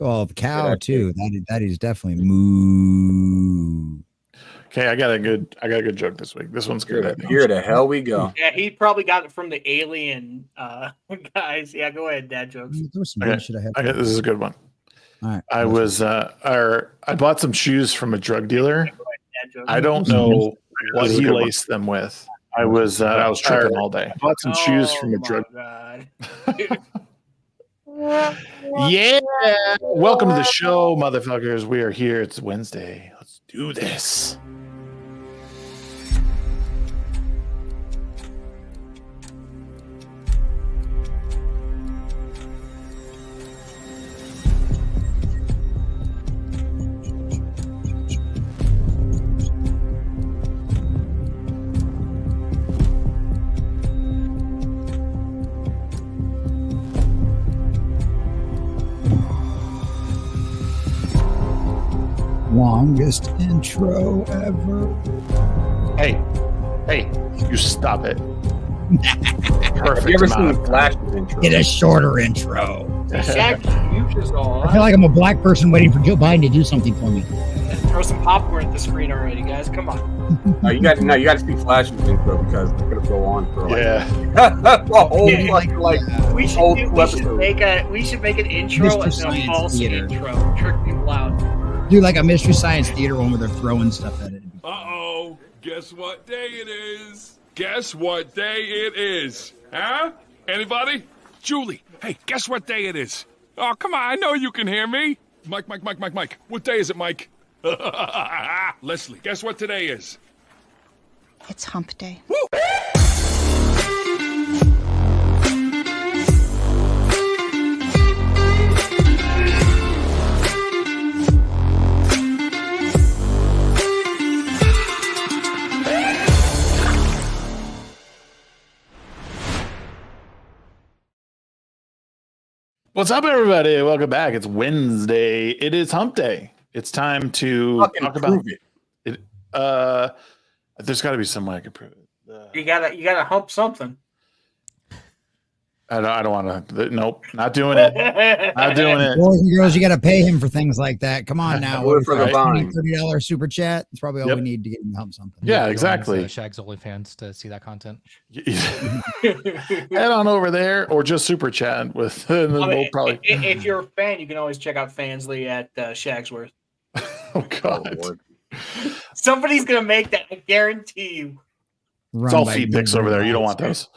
Oh, the cow too. That is definitely moo. Okay, I got a good joke this week. This one's good. Here the hell we go. Yeah, he probably got it from the alien guys. Yeah, go ahead, dad jokes. Okay, this is a good one. All right. I bought some shoes from a drug dealer. I don't know what he laced them with. I was tripping all day. I bought some shoes from a drug. Yeah. Welcome to the show, motherfuckers. We are here. It's Wednesday. Let's do this. Longest intro ever. Hey, you stop it. Perfect. Have you ever seen Flash's intro? Get a shorter intro. Shag, you just all. I feel like I'm a black person waiting for Joe Biden to do something for me. Throw some popcorn at the screen already, guys. Come on. You got to speak Flash's intro because it's gonna go on for Yeah. a whole fucking we should make an intro Mr. and a Science false Theater. intro. Trick people out. Do like a Mystery Science Theater one where they're throwing stuff at it. Uh-oh. Guess what day it is? Guess what day it is? Huh? Anybody? Julie, hey, guess what day it is? Oh, come on, I know you can hear me. Mike. What day is it, Mike? Leslie, guess what today is? It's hump day. Woo! What's up, everybody? Welcome back. It's Wednesday. It is Hump Day. It's time to talk about it. There's got to be some way I can prove it. You gotta hump something. I don't want to. Nope, not doing it. Not doing it. Boys and girls, you got to pay him for things like that. Come on now. For the vine. $30 super chat. That's probably all we need to get him to hump something. Yeah, exactly. Shags OnlyFans to see that content. Head on over there, or just super chat with. We'll probably. If you're a fan, you can always check out Fansly at Shagsworth. Oh God! Somebody's gonna make that. I guarantee you. It's all feet pics over there. You don't want those.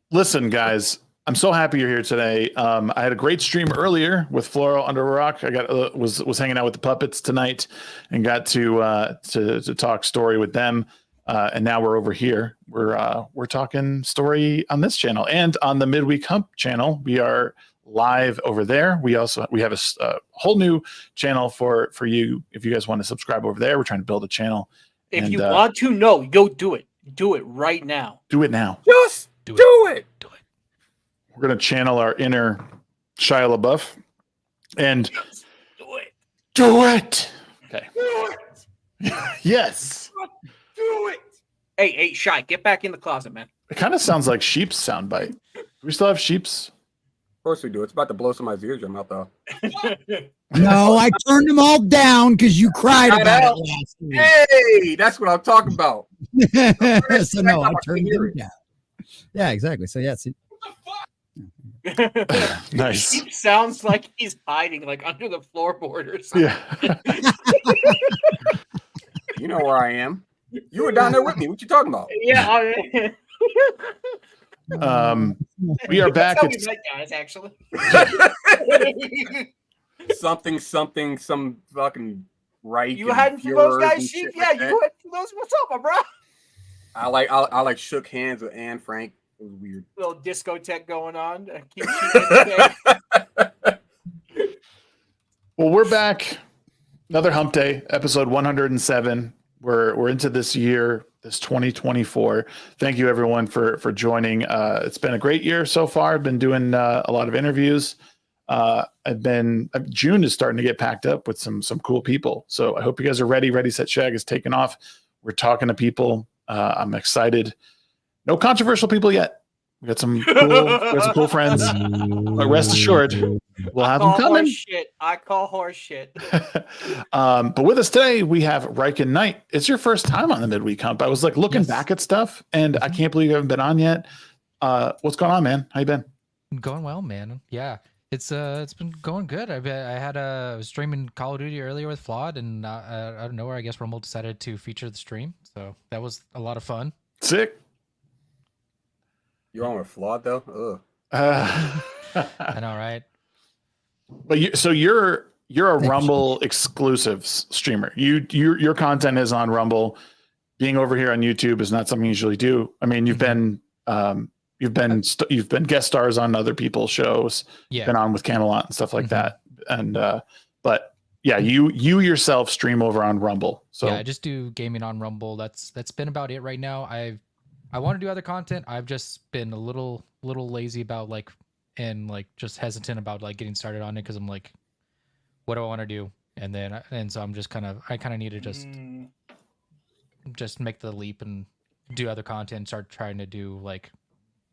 Listen, guys, I'm so happy you're here today. I had a great stream earlier with Floral Under a Rock. I got was hanging out with the puppets tonight and got to talk story with them. And now we're over here. We're talking story on this channel and on the Midweek Hump channel. We are live over there. We have a whole new channel for you if you guys want to subscribe over there. We're trying to build a channel. If you want to know, go do it. Do it right now. Do it now. Just do it. We're going to channel our inner Shia LaBeouf and do it. Okay. Do it. Yes. Do it. Hey, Shy, get back in the closet, man. It kind of sounds like Sheep's soundbite. Do we still have Sheep's? Of course we do. It's about to blow somebody's eardrum out, though. No, I turned them all down because you cried about it last week. Hey, that's what I'm talking about. So no, I turned them down. Yeah, exactly. So yeah, see. Nice. He sounds like he's hiding, like under the floorboard or something. Yeah. You know where I am. You were down there with me. What you talking about? Yeah. We are back. That's how we met, guys, actually. Some fucking right. You hadn't for those guys, Sheep? Yeah, you had for those. What's up, my bro? I like shook hands with Anne Frank. It was weird. Little discotheque going on. Well, we're back. Another Hump Day, episode 107. We're into this year, this 2024. Thank you everyone for joining. It's been a great year so far. I've been doing a lot of interviews. June is starting to get packed up with some cool people. So I hope you guys are ready. Ready, Set, Shag is taking off. We're talking to people. I'm excited. No controversial people yet. We got some cool friends. But rest assured, we'll have them coming. I call horse shit. But with us today, we have RaikenNight. It's your first time on the Midweek Hump. I was like looking back at stuff, and I can't believe you haven't been on yet. What's going on, man? How you been? Going well, man. Yeah, it's been going good. I was streaming Call of Duty earlier with Flawed, and out of nowhere, I guess Rumble decided to feature the stream, so that was a lot of fun. Sick. You're on with Flawed though. I know, right? But you're a Rumble exclusive streamer. Your content is on Rumble. Being over here on YouTube is not something you usually do. I mean, you've been guest stars on other people's shows. Yeah, been on with Camelot and stuff like that. And but yeah, you yourself stream over on Rumble. So yeah, I just do gaming on Rumble. That's been about it right now. I want to do other content. I've just been a little lazy about just hesitant about getting started on it because I'm like, what do I want to do? And so I'm just kind of need to just make the leap and do other content, start trying to do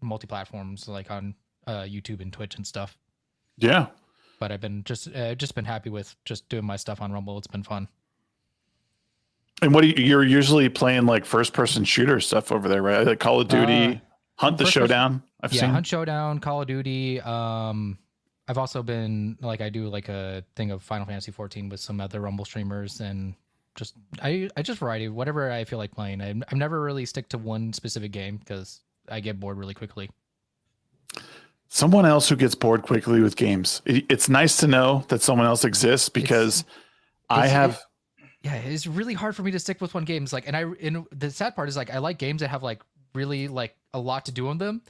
multi-platforms on YouTube and Twitch and stuff. Yeah. But I've been just been happy with just doing my stuff on Rumble. It's been fun. And what you're usually playing first-person shooter stuff over there, right? Like Call of Duty, Hunt the Showdown. I've seen Hunt Showdown, Call of Duty. I've also been I do a thing of Final Fantasy 14 with some other Rumble streamers, and I just variety, whatever I feel like playing. I'm never really stick to one specific game because I get bored really quickly. Someone else who gets bored quickly with games. It's nice to know that someone else exists because yeah, it's really hard for me to stick with one game. It's and the sad part is I like games that have really a lot to do on them.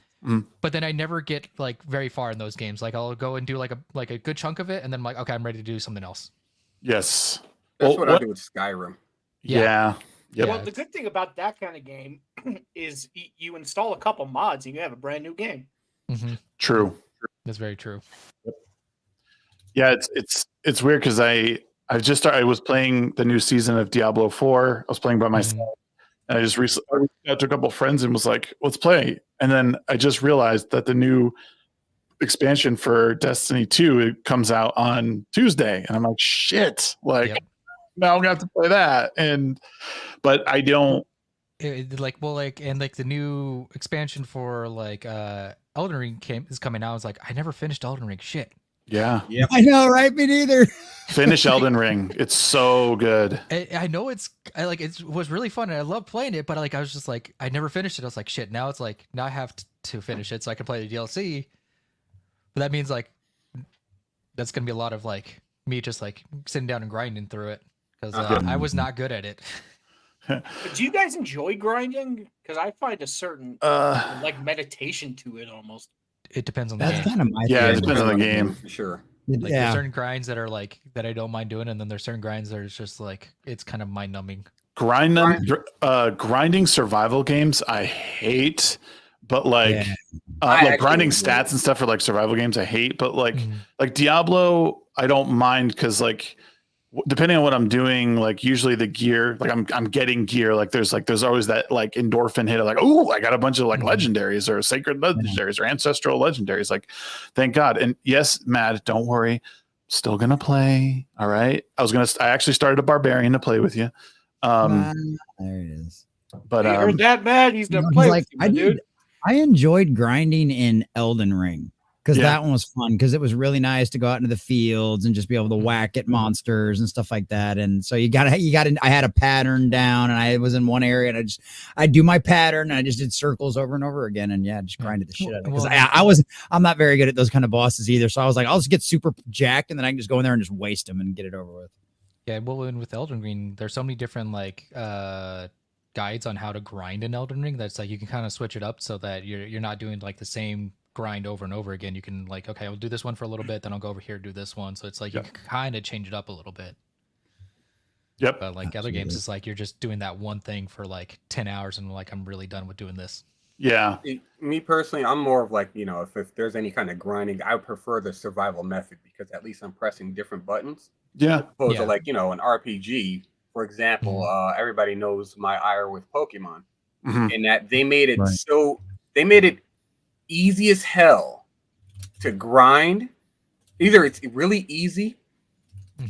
But then I never get very far in those games. I'll go and do a good chunk of it, and then I'm okay, I'm ready to do something else. Yes. That's what I do with Skyrim. Yeah. Yep. Well, the good thing about that kind of game is you install a couple mods and you have a brand new game. Mm-hmm. True. That's very true. Yeah, it's weird because I was playing the new season of Diablo 4. I was playing by myself, and I just recently I reached out to a couple of friends and was like, "Let's play." And then I just realized that the new expansion for Destiny 2 it comes out on Tuesday, and I'm like, "Shit!" Now I'm gonna have to play that. But I don't. And the new expansion for Elden Ring is coming out. I was like, I never finished Elden Ring. Shit. Yeah. I know, right? Me neither. Finish Elden Ring. It's so good. I know it was really fun and I love playing it, but I was just I never finished it. I was like, shit. Now it's now I have to finish it so I can play the DLC. But that means that's gonna be a lot of me just sitting down and grinding through it because I was not good at it. But do you guys enjoy grinding? Because I find a certain meditation to it almost. It depends on the game. That's kind of my it depends on the game for sure. There's certain grinds that are that I don't mind doing, and then there's certain grinds that are just it's kind of mind numbing. Grinding survival games I hate, but grinding stats and stuff for survival games I hate, but like Diablo I don't mind because depending on what I'm doing, usually the gear, I'm getting gear. There's always that endorphin hit of oh, I got a bunch of legendaries or sacred legendaries or ancestral legendaries. Thank God. And yes, Mad, don't worry, still gonna play. All right. I actually started a barbarian to play with you. There it is. But heard that, Mad? He's gonna play with you, dude. I enjoyed grinding in Elden Ring. Because that one was fun because it was really nice to go out into the fields and just be able to whack at monsters and stuff like that. And so I had a pattern down and I was in one area and I'd do my pattern and I just did circles over and over again. And just grinded the shit out of it. Because I'm not very good at those kind of bosses either. So I was like, I'll just get super jacked and then I can just go in there and just waste them and get it over with. Yeah. Well, and with Elden Ring, there's so many different guides on how to grind in Elden Ring. That's you can kind of switch it up so that you're not doing the same grind over and over again. You can okay, I'll do this one for a little bit, then I'll go over here and do this one. So it's you can kind of change it up a little bit. Yep. But other games, it's you're just doing that one thing for 10 hours and I'm really done with doing this. Yeah. Me personally, I'm more of if there's any kind of grinding, I prefer the survival method because at least I'm pressing different buttons. Yeah. As opposed to an RPG, for example, everybody knows my ire with Pokemon, and that they made it easy as hell to grind. Either it's really easy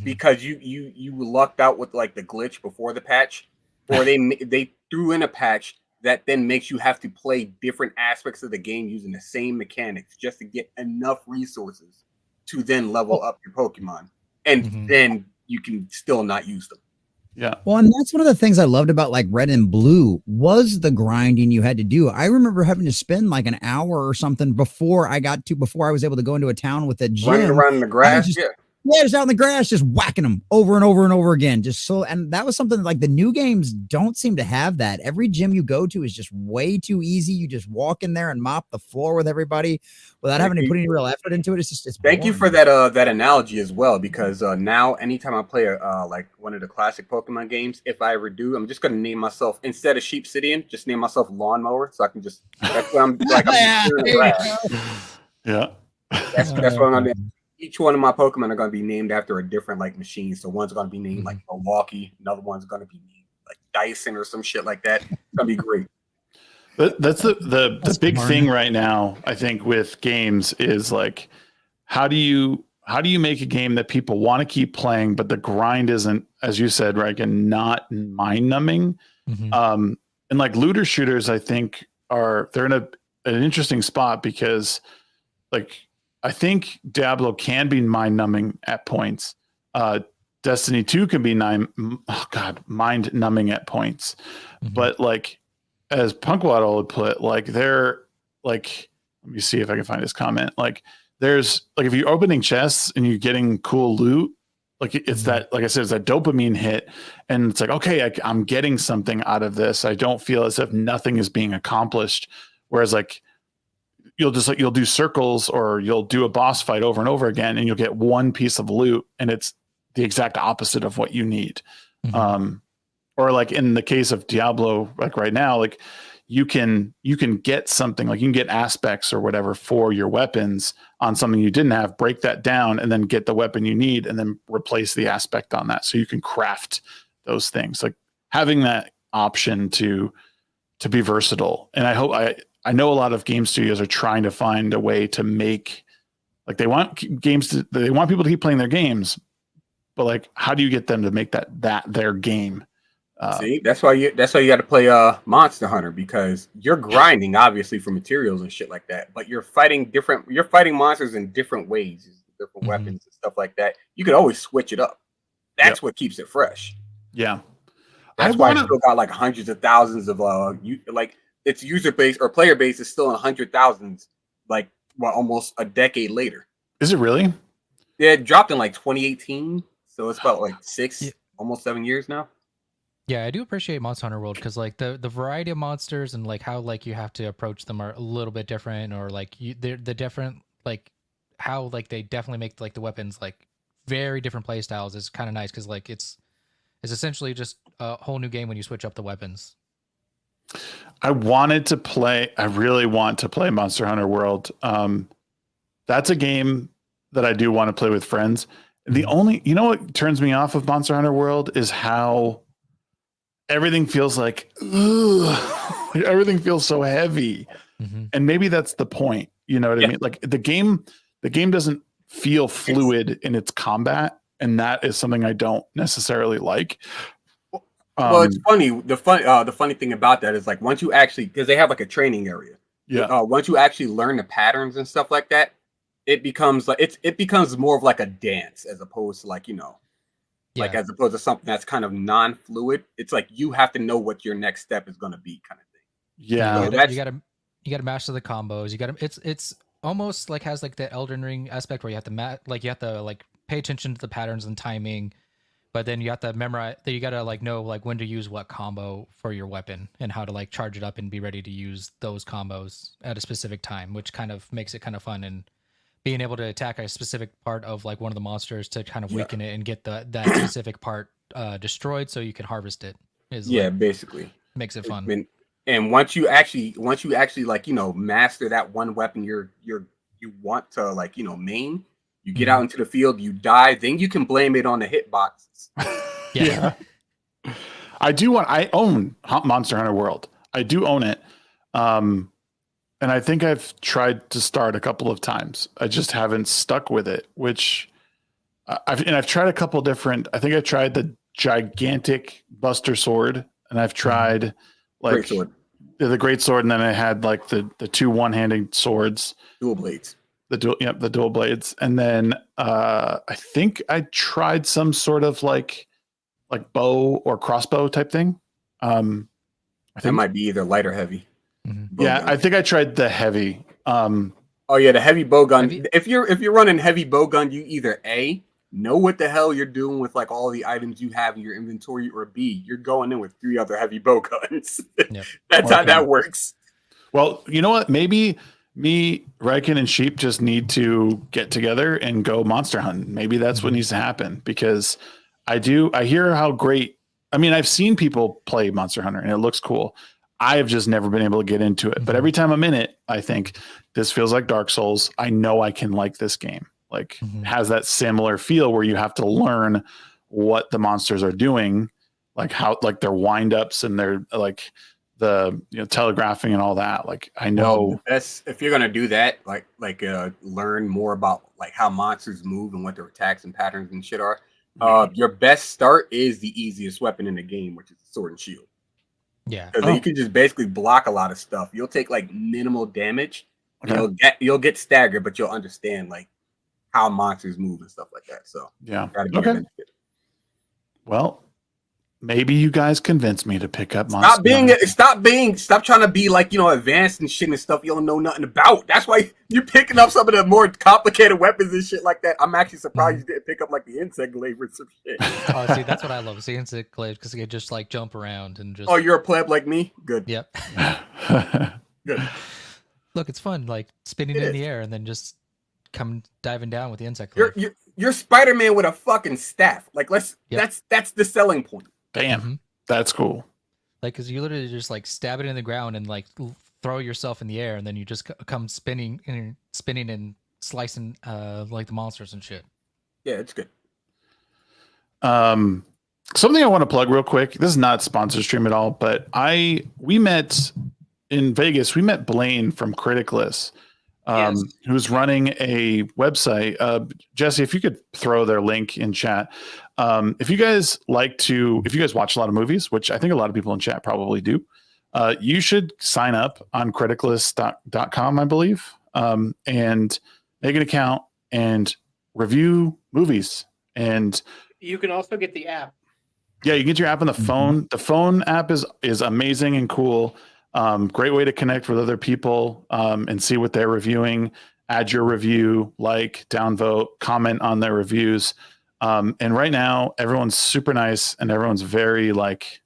because you lucked out with like the glitch before the patch, or they threw in a patch that then makes you have to play different aspects of the game using the same mechanics just to get enough resources to then level up your Pokemon, and then you can still not use them. Yeah. Well, and that's one of the things I loved about like Red and Blue was the grinding you had to do. I remember having to spend like an hour or something before I was able to go into a town with a gym. Running around in the grass, Yeah, just out in the grass, just whacking them over and over and over again. And that was something like the new games don't seem to have that. Every gym you go to is just way too easy. You just walk in there and mop the floor with everybody without having to put any real effort into it. It's Thank you for that analogy as well, because now anytime I play like one of the classic Pokemon games, if I ever do, I'm just gonna name myself, instead of Sheep Cityan, just name myself Lawnmower, so I can just that's what I'm like. Yeah. That's what I'm gonna do. Each one of my Pokemon are going to be named after a different like machine. So one's going to be named like Milwaukee, another one's going to be named like Dyson or some shit like that. It's going to be great. That's the big thing right now, I think, with games is like, how do you make a game that people want to keep playing, but the grind isn't, as you said, Reiken, not mind numbing. And like looter shooters, I think they're in an interesting spot because like, I think Diablo can be mind-numbing at points. Destiny 2 can be mind-numbing at points. But like, as Punkwaddle would put, like they're like, let me see if I can find his comment. Like, there's like if you're opening chests and you're getting cool loot, like it's that, like I said, it's that dopamine hit, and it's like, okay, I'm getting something out of this. I don't feel as if nothing is being accomplished. Whereas like, you'll do circles or you'll do a boss fight over and over again and you'll get one piece of loot and it's the exact opposite of what you need. Or like in the case of Diablo, like right now, like you can get something, like you can get aspects or whatever for your weapons on something you didn't have, break that down and then get the weapon you need and then replace the aspect on that. So you can craft those things, like having that option to be versatile. And I know a lot of game studios are trying to find a way to make, like they want people to keep playing their games, but like, how do you get them to make that their game? See, that's why you got to play Monster Hunter, because you're grinding obviously for materials and shit like that, but you're fighting monsters in different ways, different weapons and stuff like that. You could always switch it up. That's what keeps it fresh. Yeah. That's why I still got like hundreds of thousands of its user base or player base is still in 100,000s, like almost a decade later. Is it really? Yeah, it dropped in like 2018, so it's about like almost 7 years now. Yeah, I do appreciate Monster Hunter World because like the variety of monsters and like how like you have to approach them are a little bit different, or like they're the different like how like they definitely make like the weapons like very different play styles is kind of nice because like it's essentially just a whole new game when you switch up the weapons. I really want to play Monster Hunter World. That's a game that I do want to play with friends. What turns me off of Monster Hunter World is how everything feels like, everything feels so heavy. And maybe that's the point. You know what I mean? Like the game doesn't feel fluid in its combat. And that is something I don't necessarily like. Well, it's funny. The funny thing about that is like once you actually, because they have like a training area. Yeah. Once you actually learn the patterns and stuff like that, it becomes like it becomes more of like a dance as opposed to like like as opposed to something that's kind of non-fluid. It's like you have to know what your next step is going to be, kind of thing. Yeah. So you got to master the combos. You got to it's almost like has like the Elden Ring aspect where you have to pay attention to the patterns and timing. But then you have to memorize that you got to like know like when to use what combo for your weapon and how to like charge it up and be ready to use those combos at a specific time, which kind of makes it kind of fun, and being able to attack a specific part of like one of the monsters to kind of weaken it and get that specific part destroyed so you can harvest it is basically makes it fun. And once you actually like master that one weapon you want to like main. You get out into the field, you die, then you can blame it on the hitboxes. Yeah. I own Monster Hunter World. I do own it. And and I think I've tried to start a couple of times. I just haven't stuck with it, which I've tried a couple different. I think I tried the gigantic Buster Sword, and I've tried like Great sword. the Great Sword, and then I had like the two one-handed swords, Dual blades. the dual blades, and then I think I tried some sort of like bow or crossbow type thing. I think That might be either light or heavy. Yeah, I think I tried the heavy. Oh yeah, the heavy bow gun. Heavy? If you're running heavy bow gun, you either A, know what the hell you're doing with like all the items you have in your inventory, or B, you're going in with 3 other heavy bow guns. Yep. That's how that works. Well, you know what? Maybe me, Riken, and Sheep just need to get together and go monster hunting. Maybe that's what needs to happen, because I hear how great. I mean, I've seen people play Monster Hunter and it looks cool. I have just never been able to get into it. But every time I'm in it, I think this feels like Dark Souls. I know I can like this game. Like it has that similar feel where you have to learn what the monsters are doing, like how like their wind-ups and their like the telegraphing and all that. Like I know If you're gonna do that, learn more about like how monsters move and what their attacks and patterns and shit are. Your best start is the easiest weapon in the game, which is the sword and shield. Yeah. Because you can just basically block a lot of stuff. You'll take like minimal damage. Okay. You'll get staggered, but you'll understand like how monsters move and stuff like that. So yeah. okay. Well, maybe you guys convince me to pick up Stop trying to be like, advanced and shit and stuff you don't know nothing about. That's why you're picking up some of the more complicated weapons and shit like that. I'm actually surprised you didn't pick up like the insect glaive or some shit. Oh, see, that's what I love. The insect glaive, because you can just like jump around and just. Oh, you're a pleb like me? Good. Yep. Good. Look, it's fun, like spinning in the air and then just come diving down with the insect glaive. You're Spider-Man with a fucking staff. Like that's the selling point. Damn, that's cool. Like, because you literally just like stab it in the ground and like throw yourself in the air, and then you just come spinning and slicing like the monsters and shit. Yeah, it's good. Something I want to plug real quick. This is not sponsor stream at all, but we met in Vegas. We met Blaine from Criticless, who's running a website. Jesse, if you could throw their link in chat. If you guys watch a lot of movies, which I think a lot of people in chat probably do, you should sign up on criticless.com, I believe, and make an account and review movies. And you can also get the app. Yeah, you can get your app on the phone. The phone app is amazing and cool. Great way to connect with other people and see what they're reviewing. Add your review, downvote, comment on their reviews. And right now, everyone's super nice and everyone's very like,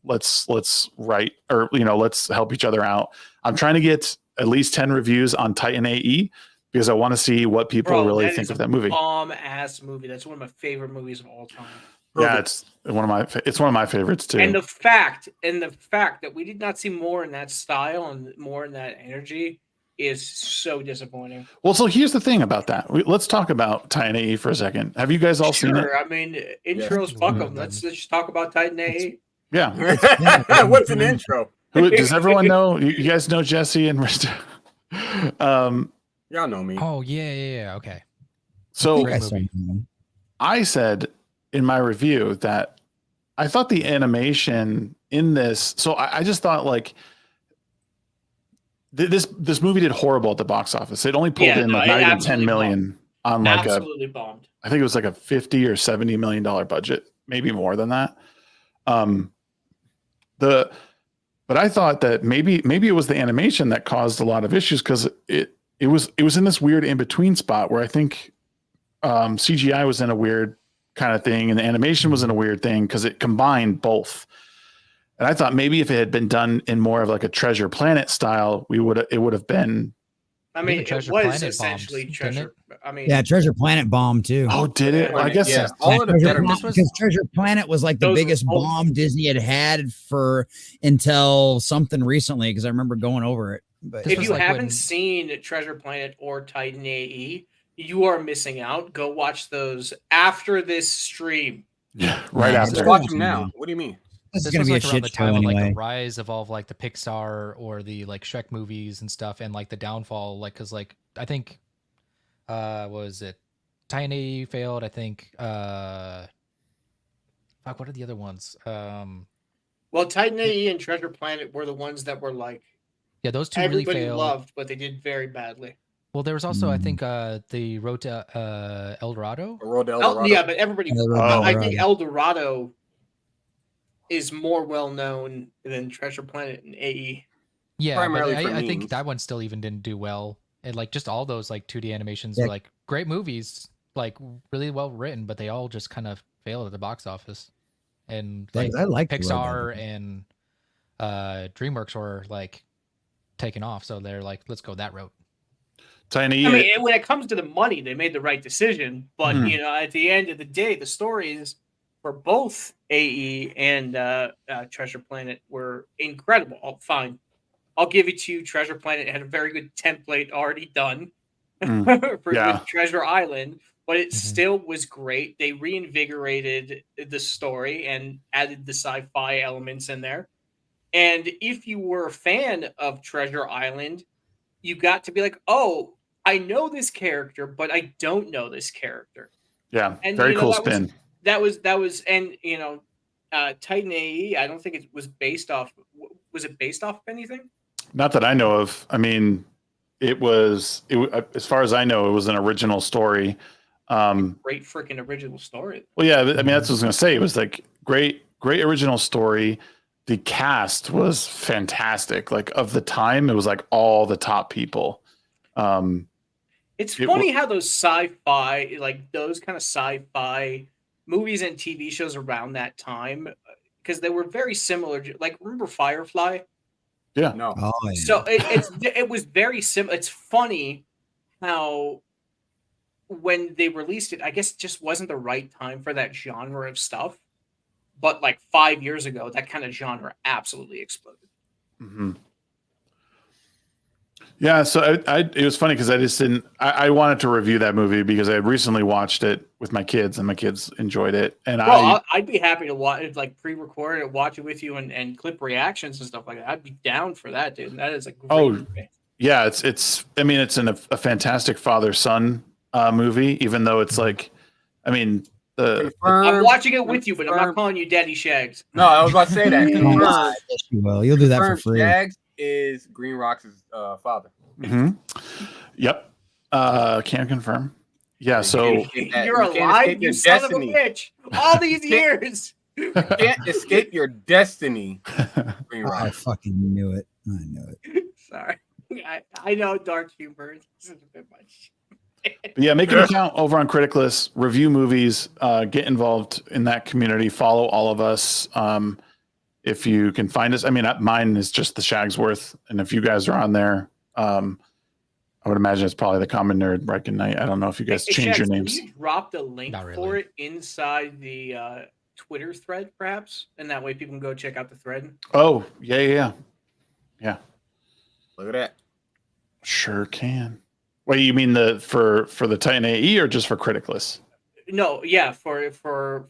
let's write or let's help each other out. I'm trying to get at least 10 reviews on Titan AE because I want to see what people really think of that movie. Bomb ass movie. That's one of my favorite movies of all time. Yeah, it's one of my favorites too. And the fact that we did not see more in that style and more in that energy is so disappointing. Well, so here's the thing about that. Let's talk about Titan AE for a second. Have you guys all seen it? I mean, intros, fuck them. Let's just talk about Titan AE. Yeah. What's an intro? Does everyone know? You guys know Jesse and y'all know me. Oh yeah. Okay. So I said in my review that I thought the animation in this. So I just thought like this movie did horrible at the box office. It only pulled in like not even 10 million on like absolutely bombed. I think it was like a $50 or $70 million budget, maybe more than that. But I thought that maybe it was the animation that caused a lot of issues because it was in this weird in between spot where I think CGI was in a weird kind of thing and the animation was in a weird thing because it combined both. And I thought maybe if it had been done in more of like a Treasure Planet style, it would have been. I mean, it was essentially Treasure. I mean, yeah, Treasure Planet bombed too. Oh, did it? Well, I guess all of the better because Treasure Planet was like the biggest bomb Disney had for until something recently. Because I remember going over it. But if you haven't seen Treasure Planet or Titan AE, you are missing out. Go watch those after this stream. Yeah, right after. Just watch them now. What do you mean? This is this gonna was be a like around shit the show time of like anyway. the rise of all of like the Pixar or the like Shrek movies and stuff, and like the downfall, like because like I think what was it? Tiny failed. I think fuck, what are the other ones? Well, Titan AE and Treasure Planet were the ones that were like Yeah, those two really everybody failed. loved, but they did very badly. Well, there was also I think the Road to El Dorado. Road to El Dorado. Yeah, but everybody. Oh. I think El Dorado is more well known than Treasure Planet and AE. Yeah, Primarily but for I think memes. that one still even didn't do well. And like just all those like 2D animations Yeah. were like great movies, like really well written, but they all just kind of failed at the box office. And like I like Pixar and DreamWorks were like taking off, so they're like, let's go that route. Tiny. I mean, when it comes to the money, they made the right decision. But Mhm. you know, at the end of the day, the stories for both AE and Treasure Planet were incredible. Oh, fine, I'll give it to you. Treasure Planet had a very good template already done for Yeah. with Treasure Island, but it Mhm. still was great. They reinvigorated the story and added the sci-fi elements in there. And if you were a fan of Treasure Island, you got to be like, oh, I know this character, but I don't know this character. Yeah, And very you know, cool that was- spin. That was, and you know, Titan AE. I don't think it was based off. Was it based off of anything? Not that I know of. I mean, it was as far as I know, it was an original story. Great freaking original story. Well, yeah, I mean, that's what I was going to say. It was like great original story. The cast was fantastic. Like of the time, it was like all the top people. It's It funny how those sci-fi, like those kind of sci-fi movies and TV shows around that time, because they were very similar. Like, remember Firefly? Yeah. No. Oh, yeah. So it was very similar. It's funny how when they released it, I guess it just wasn't the right time for that genre of stuff. But like 5 years ago, that kind of genre absolutely exploded. Mm-hmm. Yeah, so it was funny because I just didn't. I wanted to review that movie because I had recently watched it with my kids and my kids enjoyed it. And I'd be happy to watch it, like pre-record it, watch it with you, and clip reactions and stuff like that. I'd be down for that, dude. That is a great movie. Yeah, it's. I mean, it's a fantastic father-son movie, even though it's like, I mean, I'm watching it with you, but I'm not calling you Daddy Shags. No, I was about to say that. Yes, you will. You'll do that for free. Shags is Greenrocks' father. Mm-hmm. Yep. Can confirm. Yeah. So You're alive, you son of a bitch. All these years. You can't escape your destiny. I fucking knew it. I knew it. Sorry. I know dark humor. This is a bit much. But yeah, make an account over on Criticless, review movies, get involved in that community, follow all of us. If you can find us, I mean, mine is just TheShagsworth, and if you guys are on there, I would imagine it's probably TheCommonNerd, RaikenNight. I don't know if you guys change your names. You dropped a link Not really. for it inside the Twitter thread, perhaps, and that way people can go check out the thread. Oh, yeah. Look at that. Sure can. Wait, you mean for the Titan AE or just for Criticless? No, yeah, for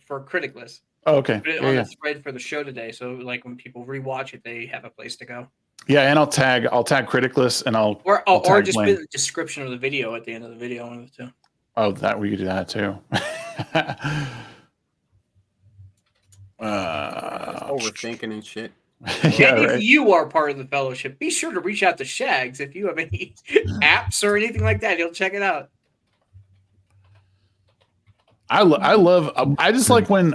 Criticless. Oh, okay. Put it on the thread for the show today, so like when people rewatch it, they have a place to go. Yeah, and I'll tag Criticless, and I'll tag just Blaine. put the description of the video at the end of the video, one of the two. Oh, that we could do that too. Overthinking and shit. Yeah, and if right. you are part of the fellowship, be sure to reach out to Shags if you have any apps or anything like that. He'll check it out. I just like when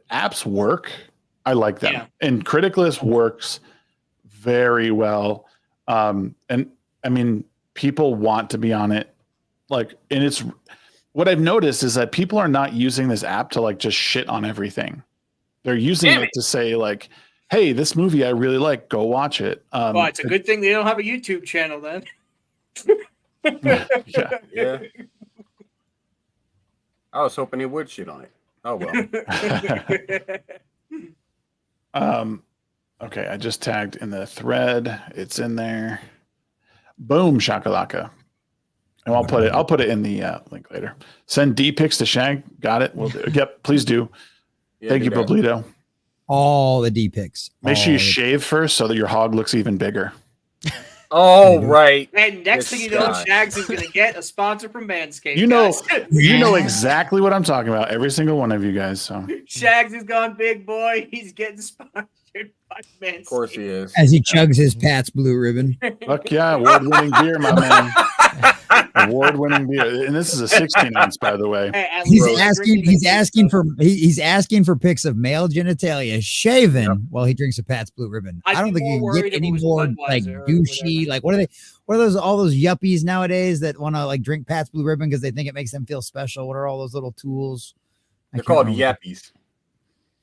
apps work. I like them, Yeah. and Criticless works very well. And I mean, people want to be on it. Like, and it's what I've noticed is that people are not using this app to like just shit on everything. They're using it to say like, "Hey, this movie I really like. Go watch it." Well, it's a good thing they don't have a YouTube channel then. Yeah. I was hoping he would shit on it. Oh well. Okay, I just tagged in the thread. It's in there. Boom, shakalaka. And I'll put it in the link later. Send D pics to Shag. Got it. We'll do it. Yep, please do. Yeah, Thank do you, that. Boblito. all the D picks. Make sure you shave first so that your hog looks even bigger. Oh, right. And next thing you know, God. Shags is going to get a sponsor from Manscaped. You know, guys. you know exactly what I'm talking about. Every single one of you guys. So Shags has gone big, boy. He's getting sponsored by Manscaped. Of course he is. As he chugs his Pat's Blue Ribbon. fuck yeah, award-winning beer, my man. Award-winning beer, and this is a 16 ounce, by the way. Hey, at He's least asking. drinking He's asking for pics of male genitalia shaven while he drinks a Pat's Blue Ribbon. I'd I don't be think you more can worried get if it any was more Budweiser like or douchey. whatever. Like what are they? What are those? All those yuppies nowadays that want to like drink Pat's Blue Ribbon because they think it makes them feel special. What are all those little tools? They're called yappies.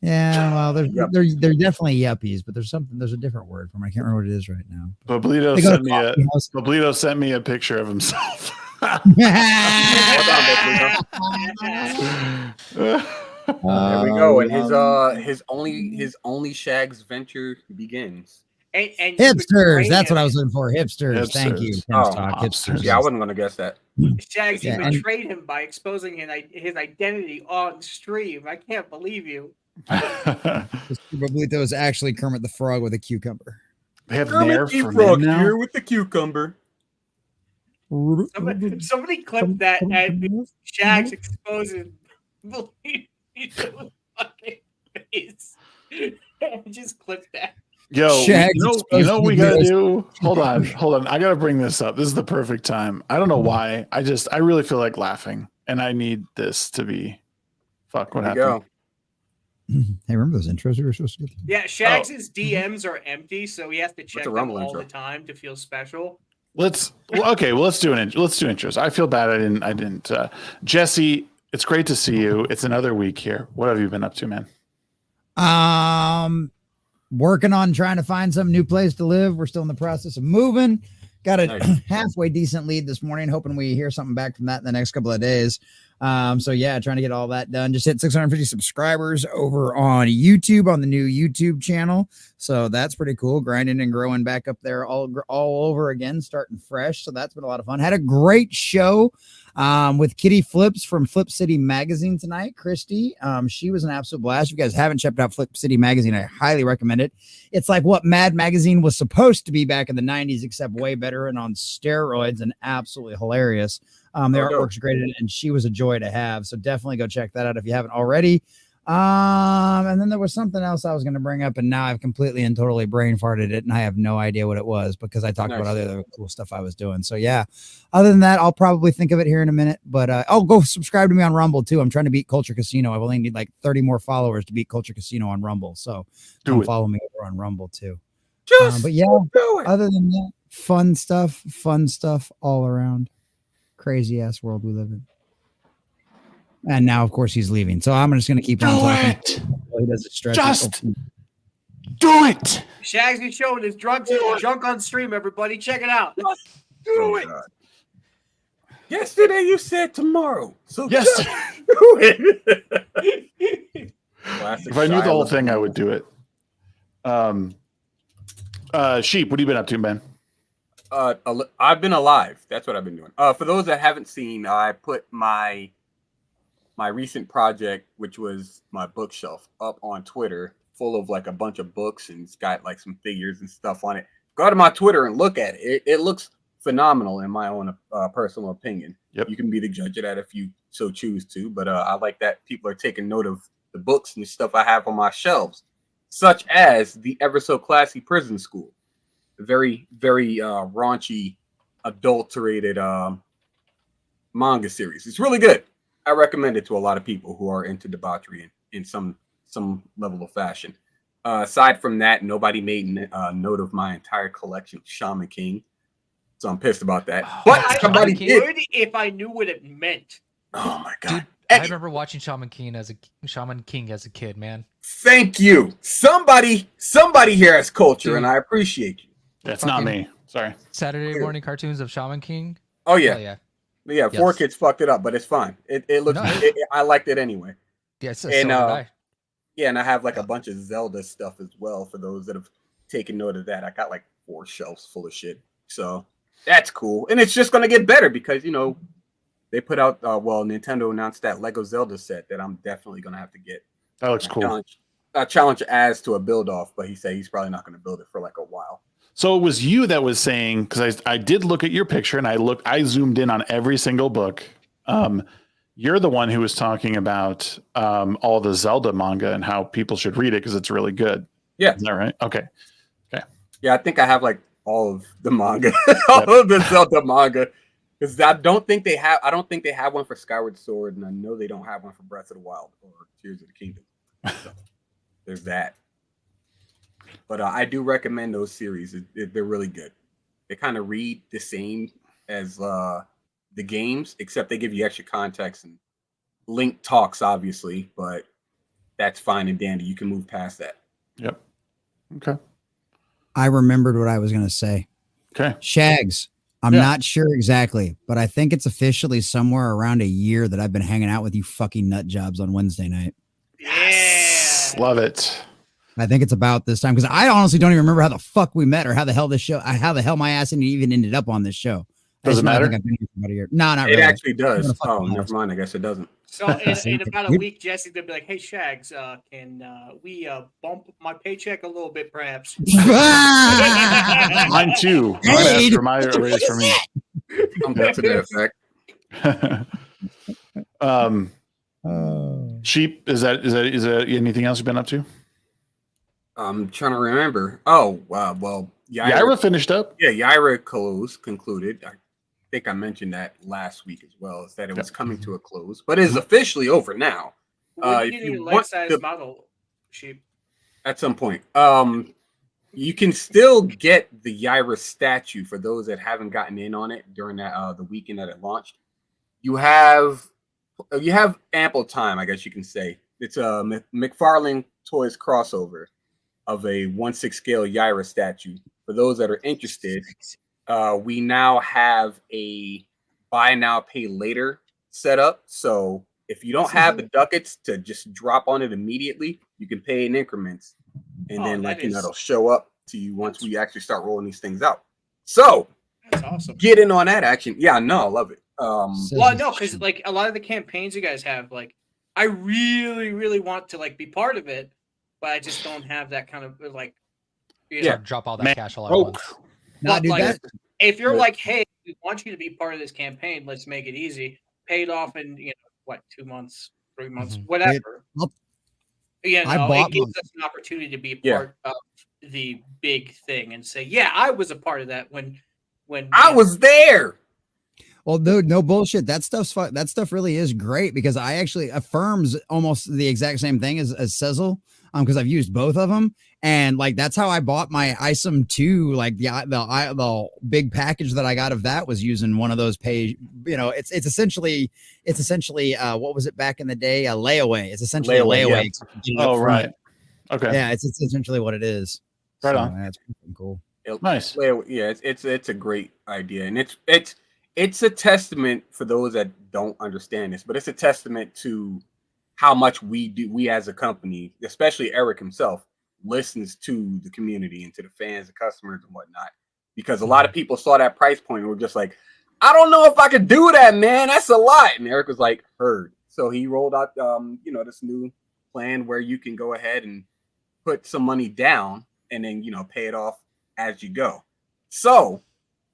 Yeah, well, they're Yup. they're definitely yuppies, but there's a different word for them. I can't remember what it is right now. Pablito They go sent to me a coffee house. Pablito sent me a picture of himself. There we go. And his only Shags venture begins. And you Hipsters. betrayed That's him. what I was looking for. Hipsters. Thank you. Hipsters. Tim's Oh, talk. Hipsters. Yeah, I wasn't gonna guess that. Shags, you Yeah, and- betrayed him by exposing his identity on stream. I can't believe you. Pablito is actually Kermit the Frog with a cucumber. They have Kermit Nair the for Frog men now. here with the cucumber. Somebody clipped that and Shags exposing Pablito's fucking face. Just clip that. Yo, Shags you know what we gotta exposed do? Hold on. I gotta bring this up. This is the perfect time. I don't know why. I really feel like laughing, and I need this to be. Fuck, what There you happened? go. Hey, remember those intros we were supposed to get? Yeah, Shags' DMs are empty, so he has to check a them Rumble all intro? the time to feel special. Let's do intros. I feel bad. I didn't. Jesse, it's great to see you. It's another week here. What have you been up to, man? Working on trying to find some new place to live. We're still in the process of moving. Got a Nice. halfway decent lead this morning, hoping we hear something back from that in the next couple of days. So yeah, trying to get all that done. Just hit 650 subscribers over on YouTube on the new YouTube channel. So that's pretty cool. Grinding and growing back up there all over again, starting fresh. So that's been a lot of fun. Had a great show with Kitty Flips from Flip City Magazine tonight. Christy, she was an absolute blast. If you guys haven't checked out Flip City Magazine, I highly recommend it. It's like what Mad Magazine was supposed to be back in the 90s, except way better and on steroids and absolutely hilarious. The artwork's great, and she was a joy to have. So definitely go check that out if you haven't already. And then there was something else I was going to bring up, and now I've completely and totally brain farted it, and I have no idea what it was because I talked about other cool stuff I was doing. So yeah, other than that, I'll probably think of it here in a minute. But I'll go subscribe to me on Rumble too. I'm trying to beat Culture Casino. I only need like 30 more followers to beat Culture Casino on Rumble. So follow me over on Rumble too. But yeah, other than that, fun stuff all around. Crazy ass world we live in. And now, of course, he's leaving. So I'm just going to keep on talking. He does it stretch. Just do it. Shags is showing his drunk on stream, everybody. Check it out. Do it. Yesterday you said tomorrow. So Yes. just do it. If I knew the whole thing, I would do it. Sheep, what have you been up to, man? I've been alive. That's what I've been doing. For those that haven't seen, I put my recent project, which was my bookshelf, up on Twitter, full of like a bunch of books, and it's got like some figures and stuff on it. Go to my Twitter and look at it. It looks phenomenal in my own personal opinion. Yep. You can be the judge of that if you so choose to, but I like that people are taking note of the books and stuff I have on my shelves, such as the ever so classy Prison School, a very, very raunchy, adulterated manga series. It's really good. I recommend it to a lot of people who are into debauchery in some level of fashion. Aside from that, nobody made note of my entire collection of Shaman King, so I'm pissed about that. But somebody did. Would if I knew what it meant. Oh my god! Dude, I remember watching Shaman King as a kid, man. Thank you. Somebody here has culture, and I appreciate you. That's not me. Sorry. Saturday morning cartoons of Shaman King. Oh yeah, yeah. Yeah, 4 kids fucked it up, but it's fine. It looks. No. I liked it anyway. Yeah, so And, did I. Yeah, and I have like a bunch of Zelda stuff as well for those that have taken note of that. I got like 4 shelves full of shit, so that's cool. And it's just gonna get better because they put out. Nintendo announced that Lego Zelda set that I'm definitely gonna have to get. That looks cool. challenge as to a build off, but he said he's probably not going to build it for like a while. So it was you that was saying, because I did look at your picture and I zoomed in on every single book. You're the one who was talking about all the Zelda manga and how people should read it because it's really good. Yeah. Is that right? Okay. Yeah, I think I have like all of the manga, all of the Zelda manga. Because I don't think they have one for Skyward Sword, and I know they don't have one for Breath of the Wild or Tears of the Kingdom. So, there's that. But I do recommend those series. They're really good. They kind of read the same as the games, except they give you extra context and Link talks, obviously, but that's fine and dandy. You can move past that. Yep. Okay. I remembered what I was going to say. Okay. Shags. I'm not sure exactly, but I think it's officially somewhere around a year that I've been hanging out with you fucking nut jobs on Wednesday night. Yes. Love it. I think it's about this time because I honestly don't even remember how the fuck we met or how the hell my ass even ended up on this show. Does it matter? I've been here for about a year. No, not really. It actually does. Oh, never mind. I guess it doesn't. So in about a week, Jesse's gonna be like, "Hey, Shags, can we bump my paycheck a little bit, perhaps?" Mine too. Hey, for my raise for me. I'm back to that effect. Sheep. Is that anything else you've been up to? I'm trying to remember. Oh, well, Yaira finished up. Yeah, Yaira concluded. I think I mentioned that last week as well, is that it was coming to a close, but it is officially over now. If you want size model Sheep at some point, you can still get the Yaira statue for those that haven't gotten in on it during that the weekend that it launched. You have ample time, I guess you can say. It's a McFarlane Toys crossover of a 1/6 scale Yaira statue. For those that are interested, we now have a buy now, pay later setup. So if you don't have the ducats to just drop on it immediately, you can pay in increments, and then it'll show up to you once we actually start rolling these things out. So that's awesome. Get in on that action. Yeah, no, I love it. Well, no, because like a lot of the campaigns you guys have, like I really, really want to like be part of it, but I just don't have that kind of like, drop all that cash all at once. Not do that. If you're like, hey, we want you to be part of this campaign, let's make it easy. Pay it off in 2 months, 3 months, whatever. It gives us an opportunity to be a part of the big thing and say, yeah, I was a part of that when I was there. Well, dude, no bullshit. That stuff really is great because I actually affirms almost the exact same thing as Sezzle, because I've used both of them, and like that's how I bought my ISOM 2. Like the big package that I got of that was using one of those pay. It's essentially what was it back in the day? A layaway. It's essentially a layaway. Yeah. Oh, right. Okay. Yeah, it's essentially what it is. Right on. That's cool. Nice. Yeah, it's a great idea, and it's a testament for those that don't understand this, but it's a testament to how much we as a company, especially Eric himself, listens to the community and to the fans, the customers and whatnot. Because a lot of people saw that price point and were just like, I don't know if I could do that, man. That's a lot. And Eric was like, heard. So he rolled out this new plan where you can go ahead and put some money down and then pay it off as you go. So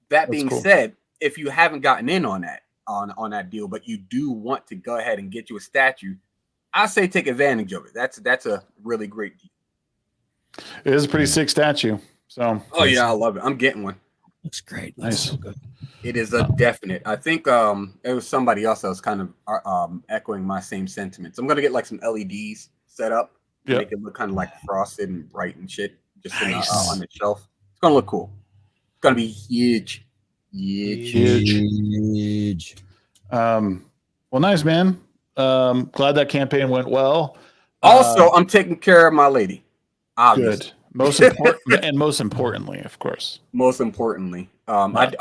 that being said, if you haven't gotten in on that on that deal, but you do want to go ahead and get you a statue, I say take advantage of it. That's a really great deal. It is a pretty sick statue. So yeah, I love it. I'm getting one. Looks great. Nice. So good. It is a definite. I think it was somebody else that was kind of echoing my same sentiments. I'm gonna get like some LEDs set up, make it look kind of like frosted and bright and shit, just on the shelf. It's gonna look cool. It's gonna be huge. Well, nice, man. Glad that campaign went well. Also, I'm taking care of my lady. Obviously. Good. Most importantly, of course. Most importantly, I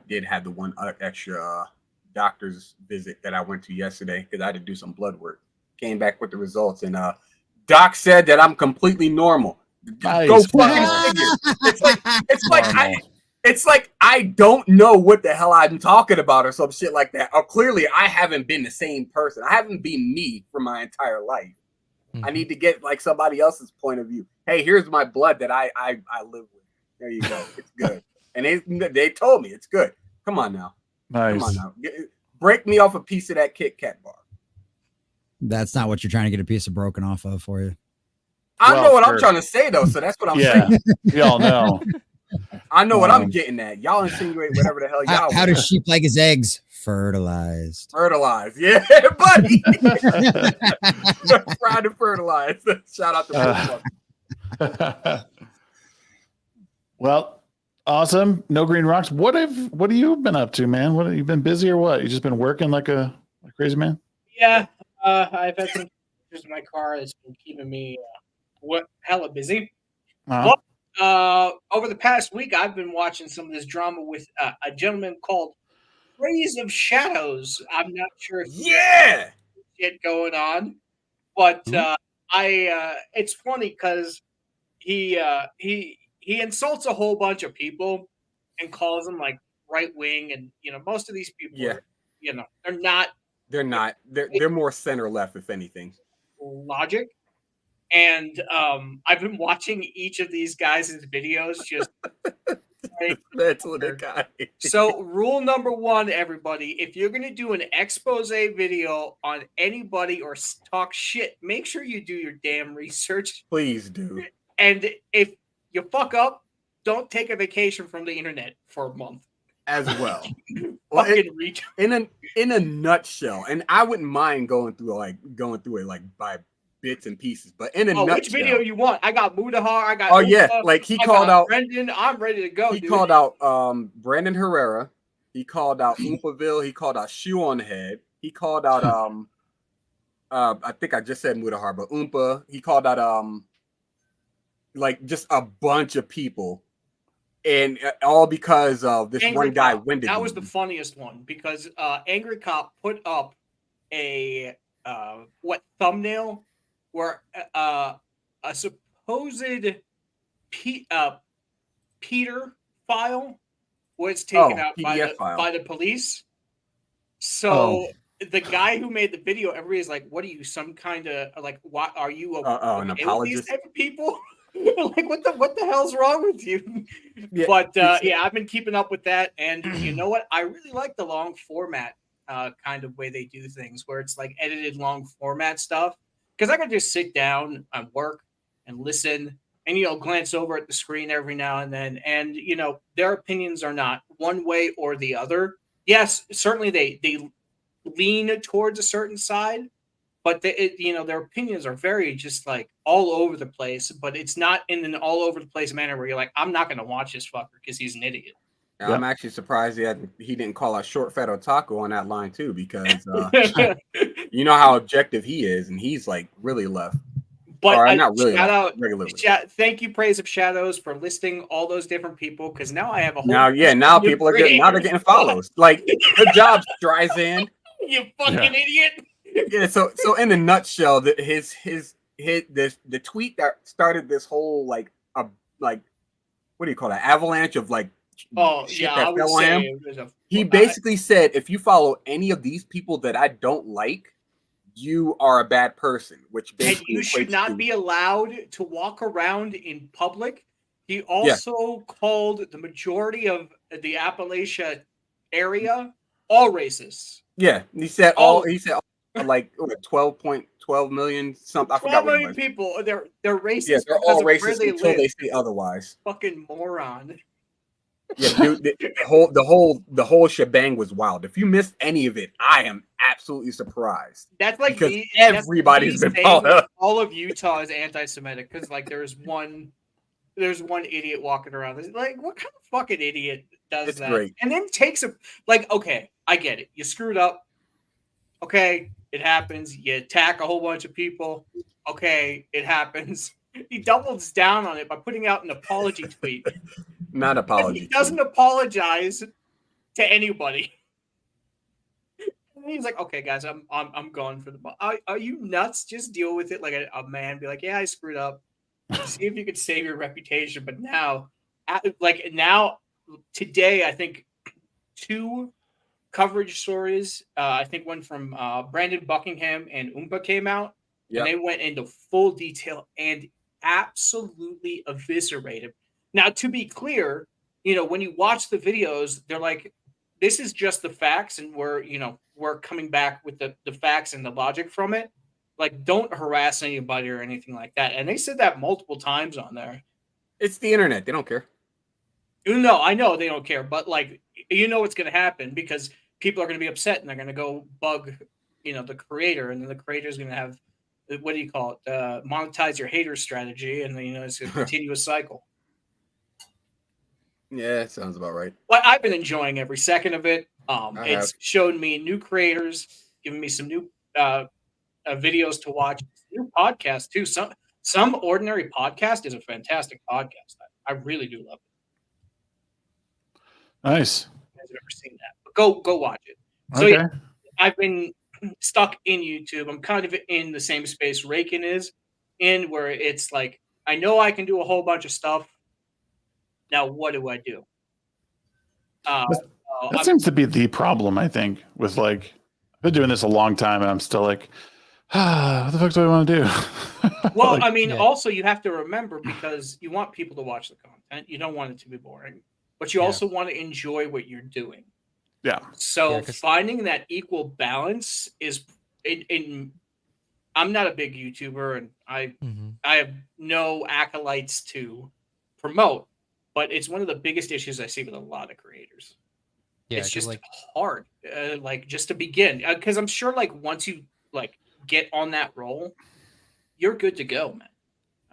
did have the one extra doctor's visit that I went to yesterday because I had to do some blood work. Came back with the results, and Doc said that I'm completely normal. Nice. Go fucking figure. It's like I don't know what the hell I'm talking about or some shit like that. Or clearly I haven't been the same person. I haven't been me for my entire life. I need to get like somebody else's point of view. Hey, here's my blood that I live with. There you go. It's good. And they told me it's good. Come on now. Nice. Come on now. Break me off a piece of that Kit Kat bar. That's not what you're trying to get a piece of broken off of for you. I know what I'm trying to say though, so that's what I'm saying. Y'all know. I know what I'm getting at. Y'all insinuate whatever the hell y'all. How does sheep like his eggs? Fertilized. Fertilized, yeah, buddy. Fried and fertilized. Shout out to Well, awesome. Nogreenrocks. What have you been up to, man? What have you been busy or what? You just been working like a crazy man? Yeah, I've had some pictures in my car that's been keeping me hella busy. Uh-huh. But over the past week, I've been watching some of this drama with a gentleman called Praise of Shadows. I'm not sure if shit going on, but it's funny because he insults a whole bunch of people and calls them like right wing, and most of these people, they're not. They're more center left, if anything. Logic. And I've been watching each of these guys' videos just. That's what the guy. So, rule number one, everybody: if you're going to do an expose video on anybody or talk shit, make sure you do your damn research. Please do. And if you fuck up, don't take a vacation from the internet for a month. As well. In a nutshell, and I wouldn't mind going through it like by bits and pieces, but in a nutshell. Which video you want? I got Mudahar. I got. Like he called out Brendan. I'm ready to go. He called out Brandon Herrera. He called out Oompaville. He called out Shoe on the Head. He called out I think I just said Mudahar, but Oompa. He called out like just a bunch of people. And all because of this Angry one guy, Cop. Wendy. That was the funniest one because Angry Cop put up a thumbnail where a supposed Peter file was taken out by the police. So the guy who made the video, everybody's like, "What are you? Some kind of like? What are you? An apologist? These type of people?" Like what the hell's wrong with you? Yeah, but I've been keeping up with that, and you know what? I really like the long format kind of way they do things, where it's like edited long format stuff. Because I can just sit down and work and listen, and glance over at the screen every now and then, and their opinions are not one way or the other. Yes, certainly they lean towards a certain side. But their opinions are very just like all over the place, but it's not in an all over the place manner where you're like, I'm not going to watch this fucker because he's an idiot. I'm actually surprised he didn't call out Short Fat Otaku on that line too, because you know how objective he is, and he's like really left. But not really shout out, regularly. Thank you, Praise of Shadows, for listing all those different people, because now I have a whole now people are getting follows. Like, good job, Streisand. You fucking idiot. Yeah, so in a nutshell, the tweet that started this whole like what do you call that, avalanche of like shit that fell on him. He basically said, if you follow any of these people that I don't like, you are a bad person, which basically you should not be allowed to walk around in public. He also called the majority of the Appalachia area all racists. Yeah, he said like 12.12 million something. I forgot 12 million people. They're racist. Yeah, they're all racist until they say otherwise. Fucking moron. Yeah, dude, the whole shebang was wild. If you missed any of it, I am absolutely surprised. That's like because everybody's been called up. All of Utah is anti-Semitic because like there's one idiot walking around. Like, what kind of fucking idiot does that? Great. And then takes okay, I get it. You screwed up. Okay, it happens. You attack a whole bunch of people. Okay, it happens. He doubles down on it by putting out an apology tweet. Not apology. He doesn't apologize to anybody. And he's like, "Okay, guys, I'm going for the ball. Are you nuts? Just deal with it like a man. Be like, yeah, I screwed up. See if you could save your reputation." But now today, I think 2 coverage stories. I think one from Brandon Buckingham and Oompa came out. Yep. And they went into full detail and absolutely eviscerated. Now, to be clear, when you watch the videos, they're like, this is just the facts, and we're coming back with the facts and the logic from it. Like, don't harass anybody or anything like that. And they said that multiple times on there. It's the internet. They don't care. No, I know they don't care, but like, what's going to happen because people are going to be upset and they're going to go bug, the creator, and then the creator is going to have, what do you call it? Monetize your hater strategy, and then it's a continuous cycle. Yeah, sounds about right. Well, I've been enjoying every second of it. It's shown me new creators, giving me some new videos to watch, new podcasts too. Some ordinary podcast is a fantastic podcast. I really do love it. Nice. You guys have never seen that, but go watch it. So Okay. yeah, I've been stuck in YouTube. I'm kind of in the same space Raiken is in, where it's like, I know I can do a whole bunch of stuff. Now, what do I do? That seems to be the problem, I think, with like, I've been doing this a long time and I'm still like, what the fuck do I want to do? Well, like, I mean, also you have to remember, because you want people to watch the content. You don't want it to be boring, but you also want to enjoy what you're doing. Yeah. So finding that equal balance is I'm not a big YouTuber, and I have no acolytes to promote, but it's one of the biggest issues I see with a lot of creators. Yeah, it's just hard, like just to begin, because I'm sure like once you like get on that roll, you're good to go, man.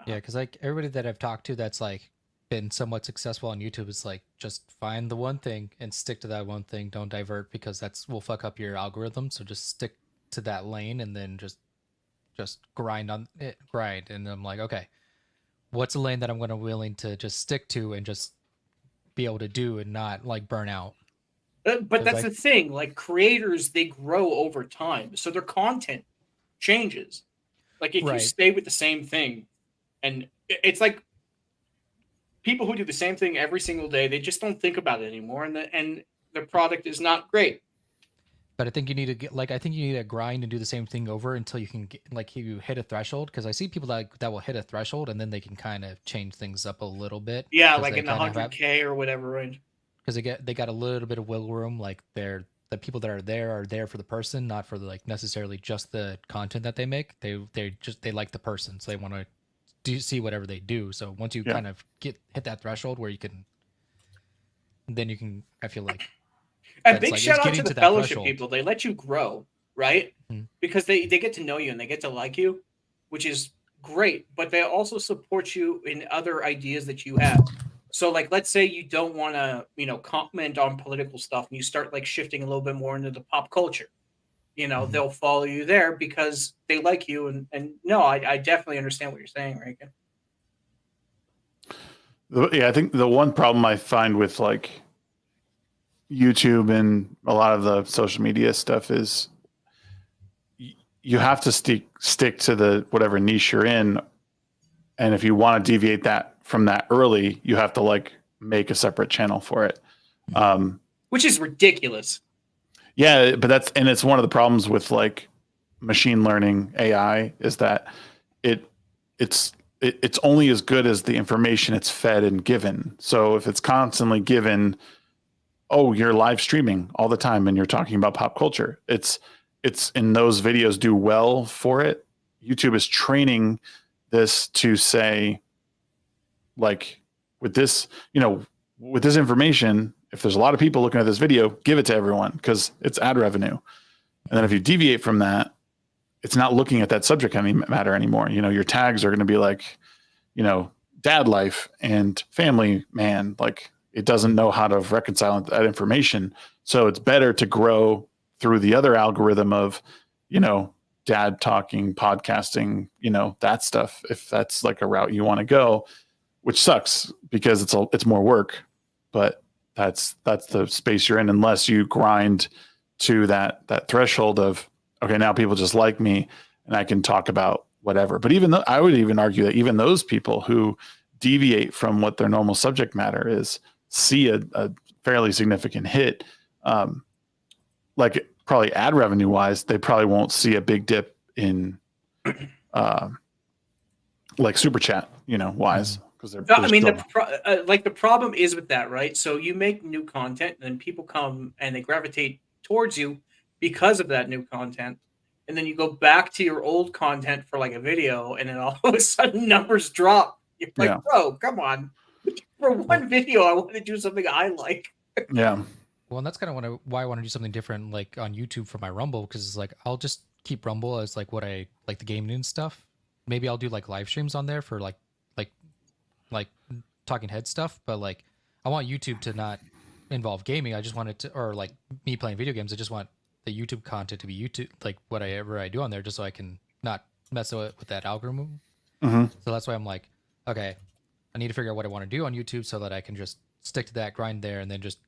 Yeah, because like everybody that I've talked to that's like been somewhat successful on YouTube is like, just find the one thing and stick to that one thing. Don't divert, because will fuck up your algorithm. So just stick to that lane and then just grind on it, And I'm like, okay, what's a lane that I'm willing to just stick to and just be able to do and not like burn out? But that's the thing. Like creators, they grow over time, so their content changes. Like if you stay with the same thing, and it's like people who do the same thing every single day, they just don't think about it anymore, and their product is not great. But I think you need to get I think you need to grind and do the same thing over until you can get you hit a threshold. Because I see people that will hit a threshold and then they can kind of change things up a little bit. Yeah, like in the 100K or whatever range. Because they got a little bit of wiggle room. Like the people that are there for the person, not for necessarily just the content that they make. They like the person, so they want to see whatever they do. So once you kind of hit that threshold where you can, then you can, I feel like. A big shout out to the fellowship people. They let you grow, right? Because they get to know you and they get to like you, which is great. But they also support you in other ideas that you have. So like, let's say you don't want to, comment on political stuff, and you start like shifting a little bit more into the pop culture. They'll follow you there because they like you. And no, I definitely understand what you're saying, Raiken. Yeah, I think the one problem I find with like YouTube and a lot of the social media stuff is you have to stick to the whatever niche you're in, and if you want to deviate from that early, you have to like make a separate channel for it, which is ridiculous. Yeah, but it's one of the problems with like machine learning AI is that it's only as good as the information it's fed and given. So if it's constantly given, oh, you're live streaming all the time and you're talking about pop culture, it's in those videos do well for it. YouTube is training this to say, like, with this information, if there's a lot of people looking at this video, give it to everyone because it's ad revenue. And then if you deviate from that, it's not looking at that subject matter anymore. Your tags are going to be like, dad life and family man. Like, it doesn't know how to reconcile that information. So it's better to grow through the other algorithm of, dad talking, podcasting, that stuff. If that's like a route you want to go, which sucks because it's more work, but that's the space you're in, unless you grind to that threshold of, okay, now people just like me and I can talk about whatever. But even though I would even argue that even those people who deviate from what their normal subject matter is, see a fairly significant hit, like probably ad revenue wise, they probably won't see a big dip in like super chat, wise. Because the problem is with that, right? So you make new content, and then people come and they gravitate towards you because of that new content, and then you go back to your old content for like a video, and then all of a sudden numbers drop. You're like, bro, come on! For one video, I want to do something I like. Yeah. Well, and that's kind of why I want to do something different, like on YouTube for my Rumble, because it's like I'll just keep Rumble as like what I like the game news stuff. Maybe I'll do like live streams on there for like talking head stuff, but like I want YouTube to not involve gaming. I just want it to, or like me playing video games. I just want the YouTube content to be YouTube, like whatever I do on there, just so I can not mess with that algorithm. Mm-hmm. So that's why I'm like, okay, I need to figure out what I want to do on YouTube so that I can just stick to that, grind there, and then just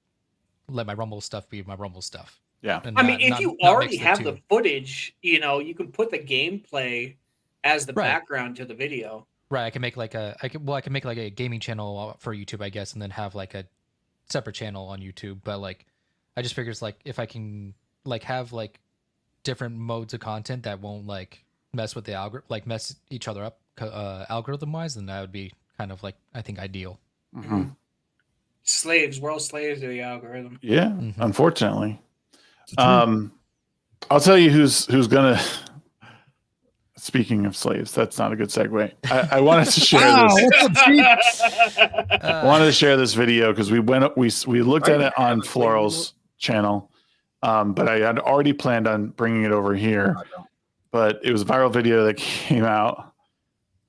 let my Rumble stuff be my Rumble stuff. Yeah. I mean, if you already have the footage, you can put the gameplay as the background to the video. Right. I can make like I can make like a gaming channel for YouTube, I guess, and then have like a separate channel on YouTube. But like, I just figure it's like if I can like have like different modes of content that won't like mess with the algorithm, like mess each other up algorithm wise, then that would be kind of like, I think, ideal. Mm-hmm. We're all slaves to the algorithm. Yeah, unfortunately. I'll tell you who's gonna. Speaking of slaves, that's not a good segue. I wanted to share this. I wanted to share this video because we looked at it on Floral's channel, but I had already planned on bringing it over here. But it was a viral video that came out,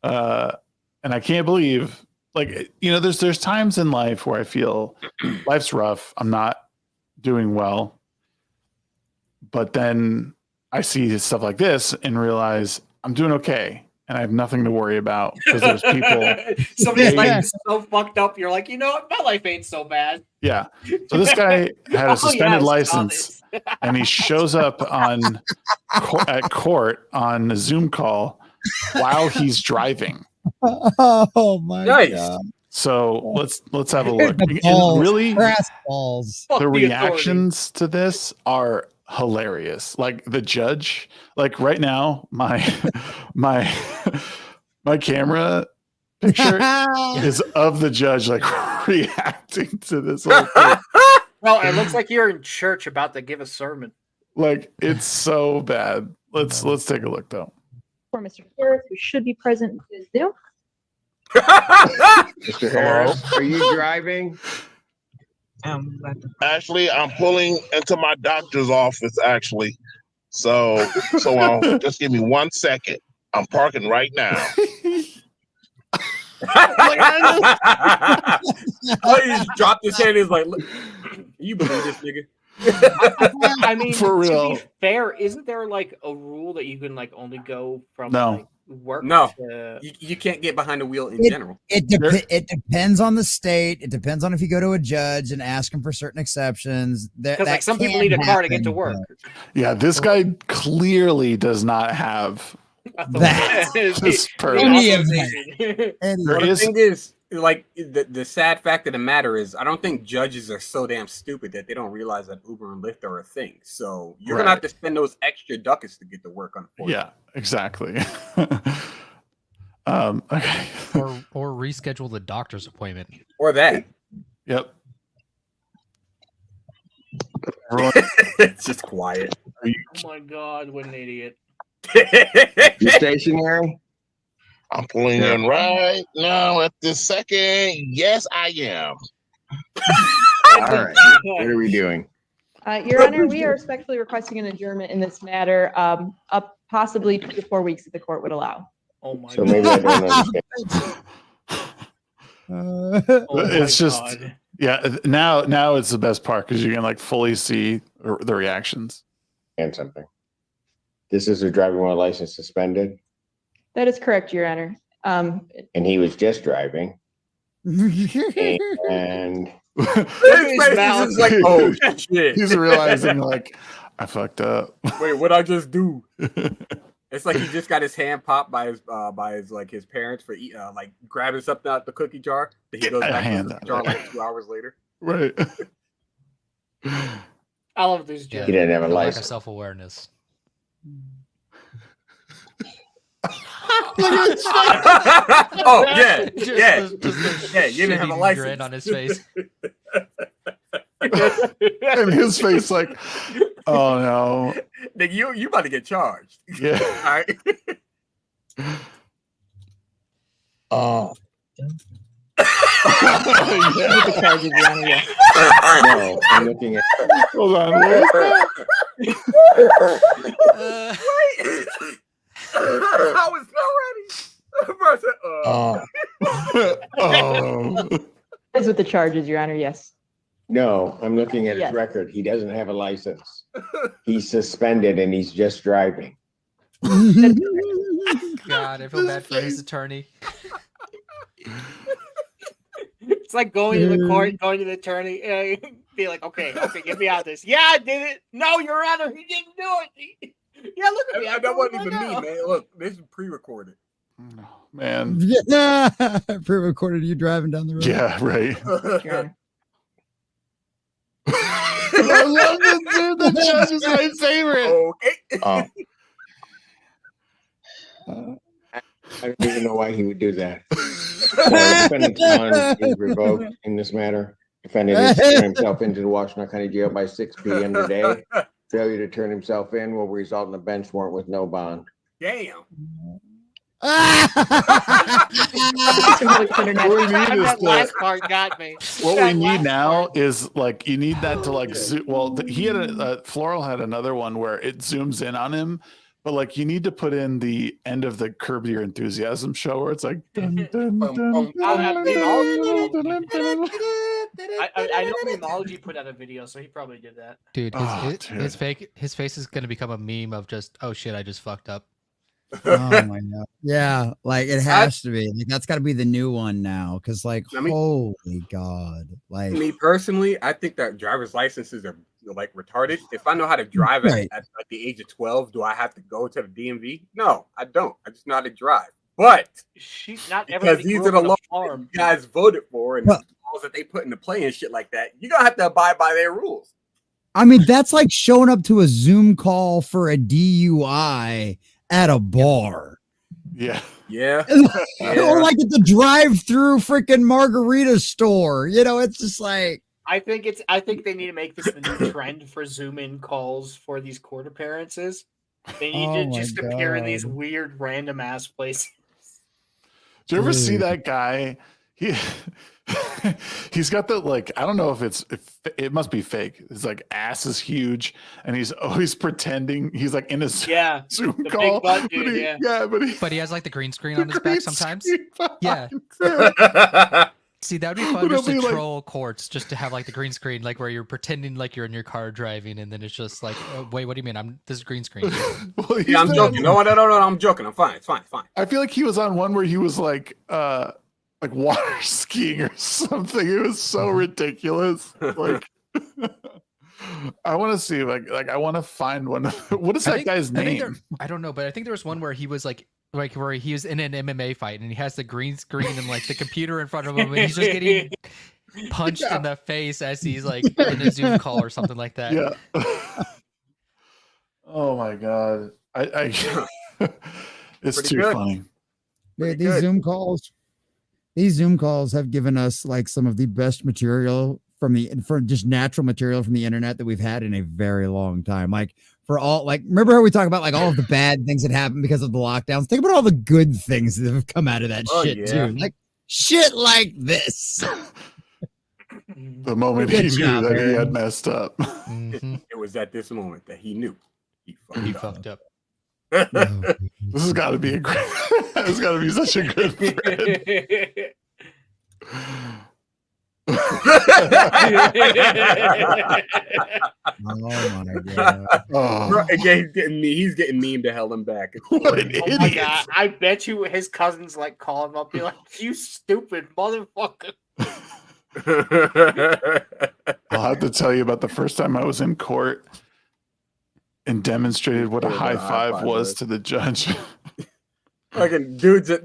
and I can't believe, like, there's times in life where I feel life's rough. I'm not doing well, but then I see stuff like this and realize I'm doing okay, and I have nothing to worry about because there's people. Somebody's like, "This is so fucked up." You're like, what? My life ain't so bad. Yeah. So this guy had a suspended license, and he shows up at court on a Zoom call while he's driving. Oh my god! So let's have a look. Really, balls. The reactions to this are hilarious. Like the judge, like right now, my camera picture is of the judge like reacting to this whole thing. Well, it looks like you're in church about to give a sermon. Like it's so bad. Let's take a look though. For Mr. Harris, who should be present in Zoom. Mr. Harris, are you driving? Actually, I'm pulling into my doctor's office, actually. So just give me 1 second. I'm parking right now. He just dropped his hand. He's like, "Look, you believe this nigga?" I mean, for real. To be fair, isn't there like a rule that you can like only go from like work? No, to... you can't get behind the wheel in general. It depends on the state. It depends on if you go to a judge and ask him for certain exceptions. Because like some people need a car to get to work. Yeah, this guy clearly does not have that. The thing is, like the sad fact of the matter is, I don't think judges are so damn stupid that they don't realize that Uber and Lyft are a thing. So you're gonna have to spend those extra ducats to get to work. Unfortunately. Yeah, exactly. Okay. or reschedule the doctor's appointment. Or that. Yep. It's just quiet. Oh my god, what an idiot. You stationary? I'm pulling in right now at this second. Yes, I am. All right. What are we doing? Your Honor, we are respectfully requesting an adjournment in this matter, up possibly 2 to 4 weeks if the court would allow. Oh my so maybe I don't understand. It's just now it's the best part because you can like fully see the reactions. And something. This is a driving while license suspended. That is correct, Your Honor. And he was just driving. And his mouth is like, oh shit. He's realizing like I fucked up. Wait, what'd I just do? It's like he just got his hand popped by his like his parents for like grabbing something out the cookie jar. Then he goes back to the jar like 2 hours later. Right. I love this joke. He didn't have a Lack license. of self-awareness. Oh yeah, yeah. Yeah, you didn't have a license. Grin on his face. And his face like, oh no. Nigga, you about to get charged. Yeah. All right. Oh. The charges, Your Honor, yes. No, I'm looking at. Hold on. What was that? I was so ready. Oh. Is with the charges, Your Honor, yes. No, I'm looking at his Yes. record. He doesn't have a license. He's suspended and he's just driving. God, I feel bad for his attorney. It's like going to the court, going to the attorney, be like, okay, get me out of this. Yeah, I did it. No, Your Honor, he didn't do it. Yeah, look at me. That wasn't even me, man. Look, this is pre-recorded. Man. Yeah. Pre-recorded you driving down the road. Yeah, right. Your Honor. I love this dude. The judge is my favorite. Okay. I don't even know why he would do that. Defendant's bond is revoked in this matter. Defendant is turning himself into the Washington County Jail by 6 p.m. today. Failure to turn himself in will result in a bench warrant with no bond. Damn. That last part got me. What we need now is like you need that to like zoom. Well, he had Floral had another one where it zooms in on him, but like you need to put in the end of the Curb Your Enthusiasm show where it's like. Dun, dun, dun, dun, I know I Memeology put out a video, so he probably did that. Dude, dude. his face is gonna become a meme of just, oh shit, I just fucked up. Oh my god. Yeah, like it has to be. Like that's got to be the new one now, because like, holy god, like me personally, I think that driver's licenses are like retarded. If I know how to drive at the age of 12, do I have to go to the DMV? No, I don't. I just know how to drive. But not because these are the laws you guys voted for and the laws that they put into play and shit like that, you're gonna have to abide by their rules. I mean, that's like showing up to a Zoom call for a DUI at a bar. Yeah. Yeah. Or like at the drive-through freaking margarita store. You know, it's just like I think they need to make this the new trend for Zoom in calls for these court appearances. They need to just appear in these weird random ass places. Do you ever see that guy? He's got the like, I don't know if it must be fake. His like ass is huge and he's always pretending he's like in a Zoom call. Big butt dude, but he has like the green screen on his back sometimes. Yeah. See, that would be fun just to troll courts, just to have like the green screen, like where you're pretending like you're in your car driving, and then it's just like, oh, wait, what do you mean? This is green screen. Yeah, I'm joking. No, I'm joking. I'm fine. It's fine. I feel like he was on one where he was like water skiing or something. It was so ridiculous. Like, I want to see like I want to find one. What is that guy's name? I don't know, but I think there was one where he was like where he was in an MMA fight and he has the green screen and like the computer in front of him and he's just getting punched in the face as he's like in a Zoom call or something like that. Yeah. Oh my god. It's pretty too good. funny. these Zoom calls have given us like some of the best material from just natural material from the internet that we've had in a very long time. Like for all, like, remember how we talk about like all of the bad things that happened because of the lockdowns? Think about all the good things that have come out of that shit too. Like shit like this. The moment he knew that he had messed up. It was at this moment that he knew he fucked up. This has got to be a great. This has got to be such a good friend. Oh my god! Bro, again, he's getting memed to hell and back. What an idiot! My god, I bet you his cousins like call him up, be like, "You stupid motherfucker." I'll have to tell you about the first time I was in court and demonstrated what a high five was to the judge. Fucking dudes, his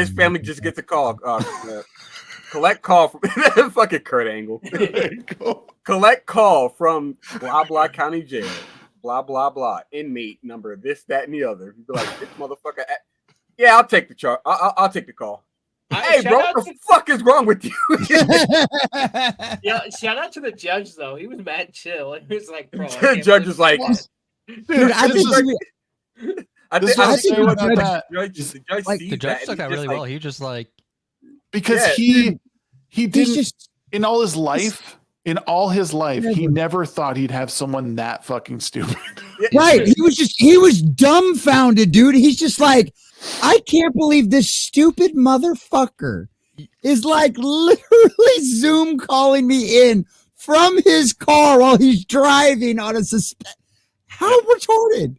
family just gets a call. Collect call from fucking Kurt Angle. Collect call from Blah Blah County Jail. blah blah blah, inmate number this, that, and the other. You'd be like, this motherfucker. Yeah, I'll take the charge. I'll take the call. Hey, bro, what the fuck is wrong with you? Yeah, shout out to the judge though. He was mad chill. He was like, bro. The judge was like, dude, I think the judge took that really well. He just like because he didn't in all his life. In all his life, he never thought he'd have someone that fucking stupid. Right. He was dumbfounded, dude. He's just like, I can't believe this stupid motherfucker is like literally Zoom calling me in from his car while he's driving on a How retarded.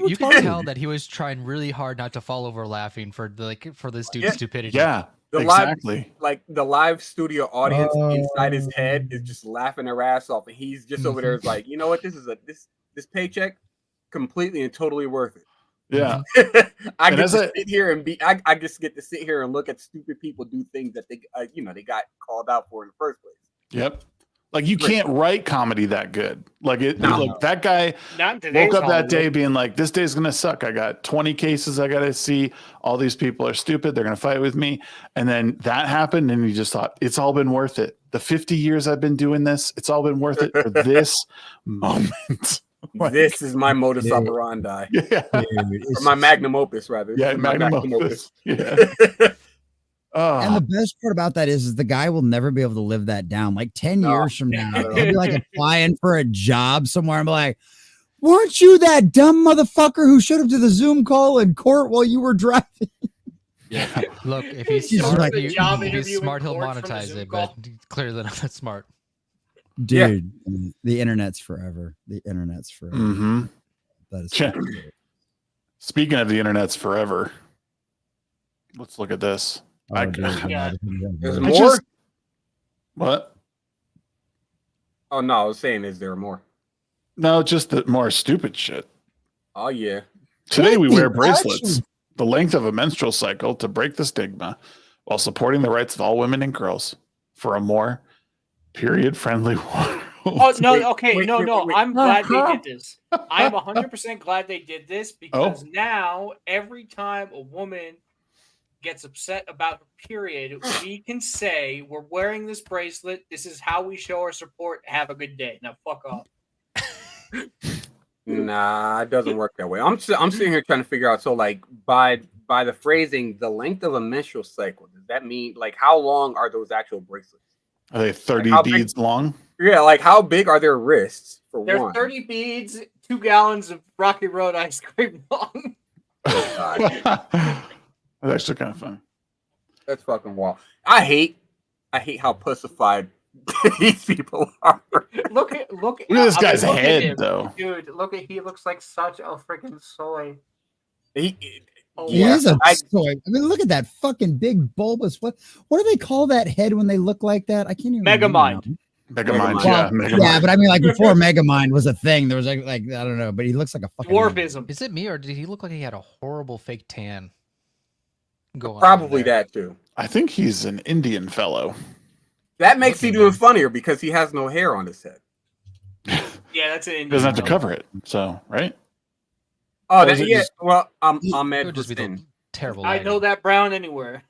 You can tell that he was trying really hard not to fall over laughing for this dude's stupidity. Yeah. Exactly. The live studio audience inside his head is just laughing their ass off, and he's just over there like, you know what? This is this paycheck completely and totally worth it. Yeah. I get to sit here and I just get to sit here and look at stupid people do things that they they got called out for in the first place. Yep. Like you can't write comedy that good. Like that guy woke up that day being like, this day's going to suck. I got 20 cases I got to see. All these people are stupid. They're going to fight with me. And then that happened. And he just thought it's all been worth it. The 50 years I've been doing this, it's all been worth it for this moment. This is my modus operandi. Yeah. Or my magnum opus, rather. Yeah, magnum opus. Yeah. And the best part about that is the guy will never be able to live that down. Like 10 years from now, he'll be like applying for a job somewhere and be like, weren't you that dumb motherfucker who showed up to the Zoom call in court while you were driving? Yeah. Look, if he's smart, he'll monetize it, but clearly not that smart. Dude, the internet's forever. The internet's forever. Mm-hmm. That is Speaking of the internet's forever, let's look at this. There's more? What? Oh, no, I was saying, is there more? No, just the more stupid shit. Oh, yeah. Today we wear bracelets, the length of a menstrual cycle to break the stigma while supporting the rights of all women and girls for a more period-friendly world. Oh, no, okay, no. I'm glad they did this. I'm 100% glad they did this because now every time a woman gets upset about her period, we can say we're wearing this bracelet. This is how we show our support. Have a good day. Now fuck off. Nah, it doesn't work that way. I'm sitting here trying to figure out. So like by the phrasing, the length of a menstrual cycle, does that mean like how long are those actual bracelets? Are they 30 beads long? Yeah, like how big are their wrists for They're one? 30 beads, 2 gallons of Rocky Road ice cream long. Oh, God. That's actually kind of fun. That's fucking wild. I hate how pussified these people are. Look at this guy's head, though. Dude, he looks like such a freaking soy. He is a soy. I mean, look at that fucking big bulbous. What do they call that head when they look like that? I can't even Megamind. Megamind, yeah, but I mean, like before Megamind was a thing, there was like I don't know, but he looks like a fucking dwarfism. Is it me or did he look like he had a horrible fake tan? Probably that too. I think he's an Indian fellow. That makes it even funnier because he has no hair on his head. Yeah, that's an Indian. Doesn't have to cover it, so right. Oh, well, Ahmed was in. Terrible. I know that brown anywhere.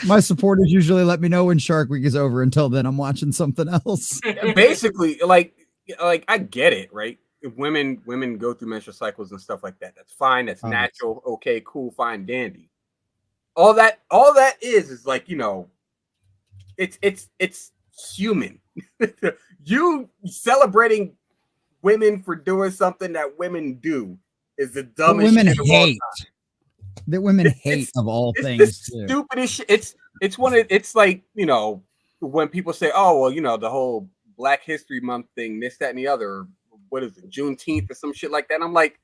My supporters usually let me know when Shark Week is over. Until then, I'm watching something else. Basically, like I get it, right? If women go through menstrual cycles and stuff like that, that's fine. That's natural. Okay, cool, fine, dandy. All that is like, it's human. You celebrating women for doing something that women do is the dumbest women shit of all hate. time. That women hate of all things. The stupidest shit. It's like, when people say, oh, well, the whole Black History Month thing, this, that, and the other, what is it, Juneteenth or some shit like that. And I'm like,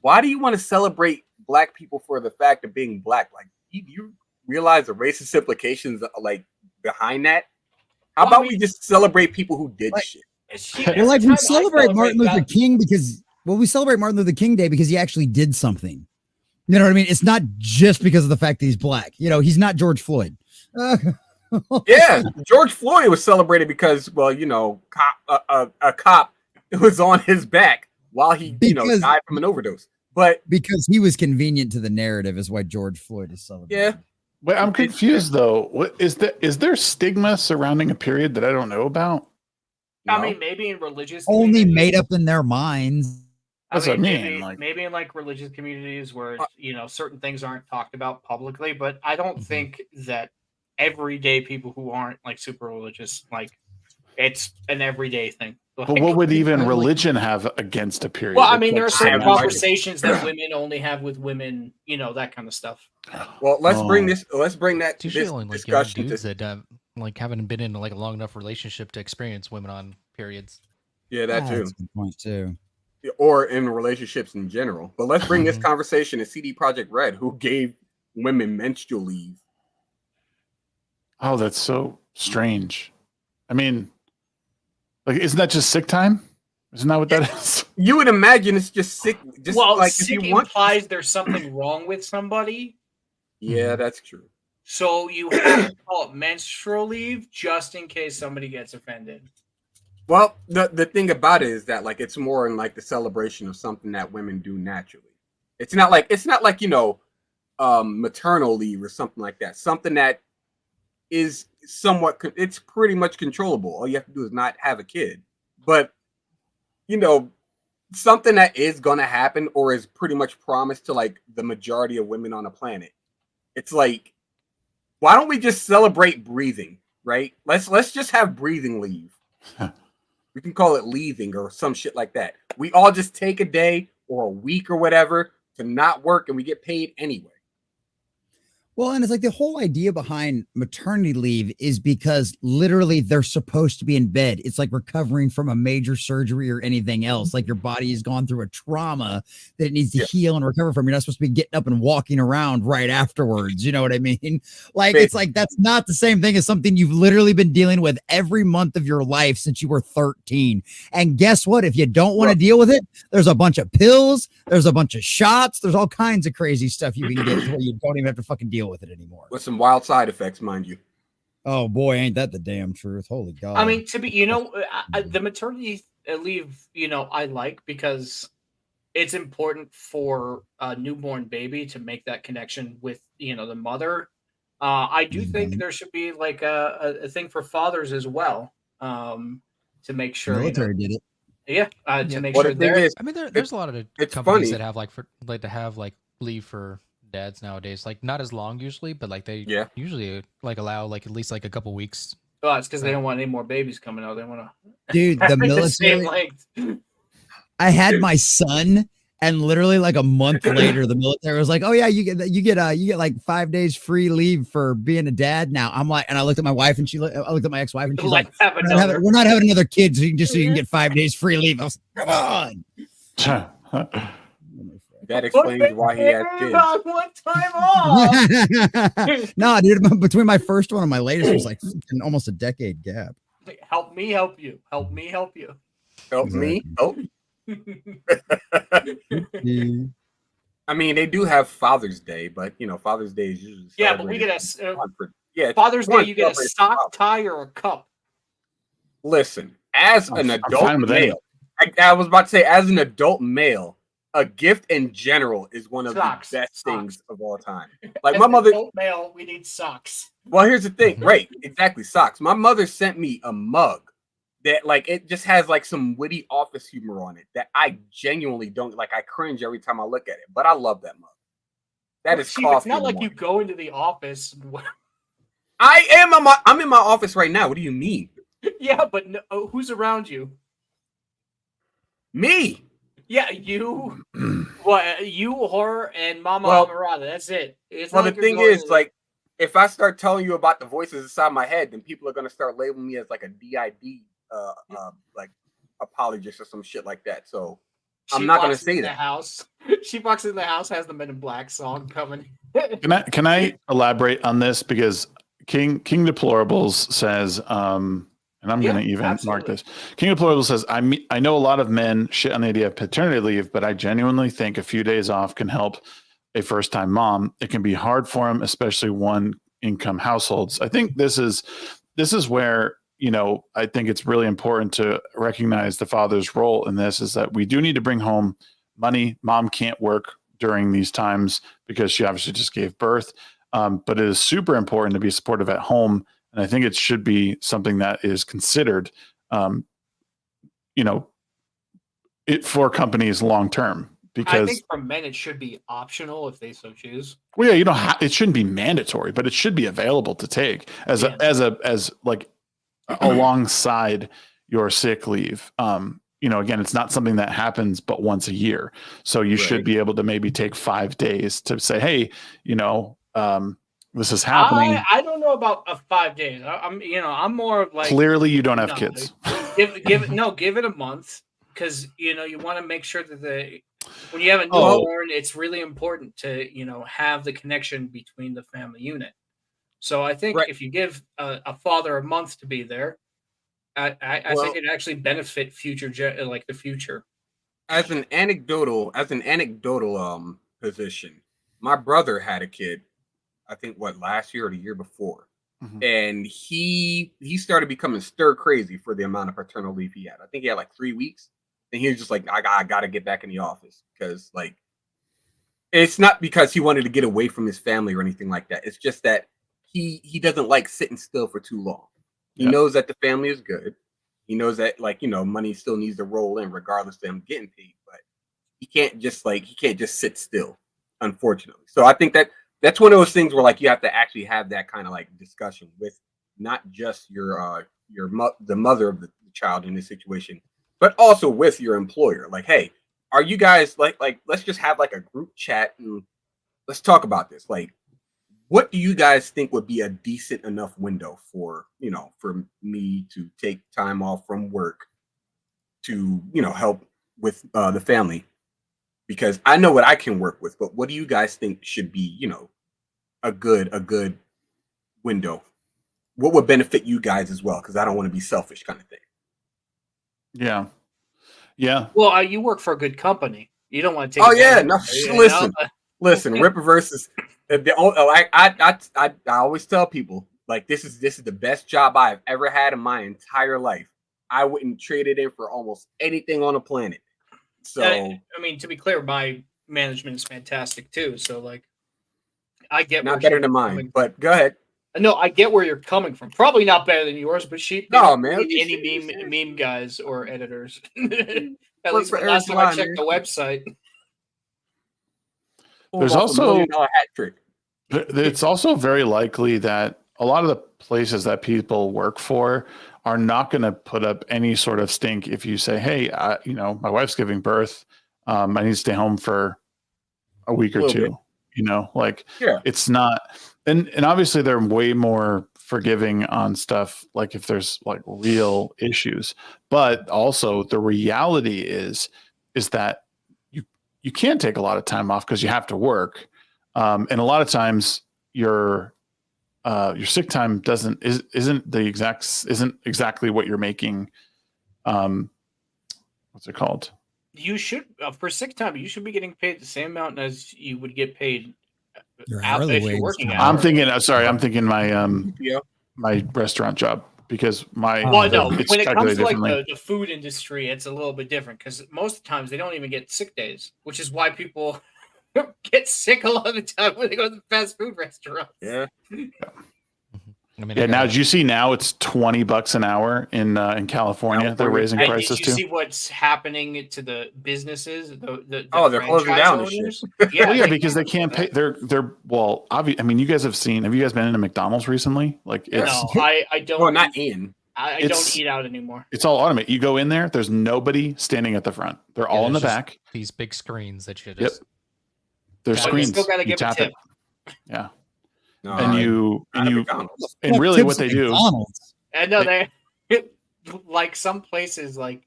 why do you want to celebrate Black people for the fact of being Black? Like, you realize the racist implications like behind that? How about we just celebrate people who did shit? Well, like we celebrate Martin Luther King we celebrate Martin Luther King Day because he actually did something. You know what I mean? It's not just because of the fact that he's Black. He's not George Floyd. Yeah, George Floyd was celebrated because, well, a cop was on his back while he, died from an overdose. But because he was convenient to the narrative is why George Floyd is celebrated. yeah. Wait, I'm confused though. What is there stigma surrounding a period that I don't know about? I mean, maybe in religious only made up in their minds. That's what I mean. Maybe in like religious communities where certain things aren't talked about publicly, but I don't think that everyday people who aren't like super religious, like it's an everyday thing. But what would even religion have against a period? Well, I mean, there are certain conversations that women only have with women, that kind of stuff. Well, let's bring that It's usually this like young discussion dudes that like haven't been in like a long enough relationship to experience women on periods. Yeah, that too. That's a good point too. Or in relationships in general. But let's bring this conversation to CD Projekt Red, who gave women menstrual leave. Oh, that's so strange. I mean, like, isn't that just sick time? Isn't that what that is? You would imagine it's just sick. Just like sick if you implies there's something wrong with somebody. Yeah, that's true. So you have to call it menstrual leave just in case somebody gets offended. Well, the thing about it is that like it's more in like the celebration of something that women do naturally. It's not like maternal leave or something like that. Something that is somewhat it's pretty much controllable. All you have to do is not have a kid. But something that is going to happen or is pretty much promised to like the majority of women on the planet. It's like, why don't we just celebrate breathing, right? Let's just have breathing leave. We can call it leaving or some shit like that. We all just take a day or a week or whatever to not work and we get paid anyway. Well, and it's like the whole idea behind maternity leave is because literally they're supposed to be in bed. It's like recovering from a major surgery or anything else. Like your body has gone through a trauma that it needs to heal and recover from. You're not supposed to be getting up and walking around right afterwards. You know what I mean? Like, it's like, that's not the same thing as something you've literally been dealing with every month of your life since you were 13. And guess what? If you don't want to deal with it, there's a bunch of pills. There's a bunch of shots. There's all kinds of crazy stuff you can get where you don't even have to fucking deal with it anymore. With some wild side effects, mind you. Oh boy, ain't that the damn truth? Holy God. I mean, to be, the maternity leave, I like because it's important for a newborn baby to make that connection with, the mother. I do think there should be like a thing for fathers as well, to make sure. Military did it. Yeah, to make sure they're. I mean, there's a lot of companies funny. that have to have leave for dads nowadays. Like not as long usually, but like they usually like allow like at least like a couple weeks. Oh, it's because they don't want any more babies coming out. They want to. Dude, the military. I had my son, and literally like a month later, the military was like, "Oh yeah, you get like 5 days free leave for being a dad now." I'm like, and I looked at my wife, and I looked at my ex-wife, and she's like, "We're not having another kid, so you can get 5 days free leave." I was like, "Come on." That explains why he had kids. One time off. No, dude, between my first one and my latest was like almost a decade gap. Help me help you. Help me help you. Help me help. I mean, they do have Father's Day, but Father's Day is usually but we get Father's Day. You get a sock, tie, or a cup. Listen, as an adult male, I was about to say, as an adult male, a gift in general is one of the best things of all time. Like as my mother, adult male, we need socks. Well, here's the thing, right? Exactly, socks. My mother sent me a mug that like it just has like some witty office humor on it that I genuinely don't like. I cringe every time I look at it, but I love that mug. That is coffee. It's not like you go into the office. I'm in my office right now. What do you mean? Yeah, but who's around you? Me. Yeah, you. You, her, and Mama Amarada. That's it. It's the thing is, like, if I start telling you about the voices inside my head, then people are gonna start labeling me as like a DID, like apologist or some shit like that. So I'm not gonna say that. House. She walks in the house, has the Men in Black song coming. Can I elaborate on this, because King Deplorables says, and I'm going to even mark this. King Deplorables says, I know a lot of men shit on the idea of paternity leave, but I genuinely think a few days off can help a first-time mom. It can be hard for them, especially one-income households. I think this is where I think it's really important to recognize the father's role in this is that we do need to bring home money. Mom can't work during these times because she obviously just gave birth. But it is super important to be supportive at home. And I think it should be something that is considered, for companies long term. Because I think for men it should be optional if they so choose. Well, yeah, it shouldn't be mandatory, but it should be available to take as alongside your sick leave. Again, it's not something that happens but once a year. So you should be able to maybe take 5 days to say, hey, this is happening. I don't know about 5 days. I'm more of like, clearly you don't have kids. Give it a month, because you want to make sure that when you have a newborn, it's really important to have the connection between the family unit. So I think if you give a father a month to be there, I think it actually benefit the future. As an anecdotal position, my brother had a kid, I think last year or the year before. Mm-hmm. And he started becoming stir crazy for the amount of paternal leave he had. I think he had like 3 weeks. And he was just like, I gotta get back in the office, because it's not because he wanted to get away from his family or anything like that. It's just that he doesn't like sitting still for too long. He knows that the family is good. He knows that money still needs to roll in regardless of him getting paid, but he can't just sit still, unfortunately. So I think that's one of those things where you have to actually have that kind of discussion with not just the mother of the child in this situation, but also with your employer. Hey, are you guys let's just have a group chat and let's talk about this. What do you guys think would be a decent enough window for me to take time off from work to, help with the family? Because I know what I can work with, but what do you guys think should be, a good window? What would benefit you guys as well? Because I don't want to be selfish, kind of thing. Yeah. Well, you work for a good company. You don't want to take. Oh yeah, no. Listen. Ripper versus. I always tell people this is the best job I've ever had in my entire life. I wouldn't trade it in for almost anything on the planet. So to be clear, my management is fantastic too. So I get not better than mine, but go ahead. No, I get where you're coming from. Probably not better than yours, but any meme guys or editors. At least last time I checked the website. There's also it's also very likely that a lot of the places that people work for are not going to put up any sort of stink if you say, hey, my wife's giving birth. I need to stay home for a week or two. It's not. And obviously they're way more forgiving on stuff if there's real issues, but also the reality is that you can't take a lot of time off because you have to work. And a lot of times your sick time isn't exactly what you're making. What's it called? You should for sick time, you should be getting paid the same amount as you would get paid if you're working. I'm thinking my restaurant job, because when it comes to the food industry, it's a little bit different, because most of the times they don't even get sick days, which is why people get sick a lot of the time when they go to the fast food restaurants. Yeah. Now did you see now it's $20 an hour in California? They're raising prices too. Did you see what's happening to the businesses? They're closing down this shit. Yeah, because they can't pay. You guys have you guys been into McDonald's recently? No, I don't. Well, not in. I don't eat out anymore. It's all automated. You go in there, there's nobody standing at the front. They're all in the back. These big screens that you just. Yep. There's screens. Still gotta give a tip. Yeah. No, and really what they do. And no, they some places I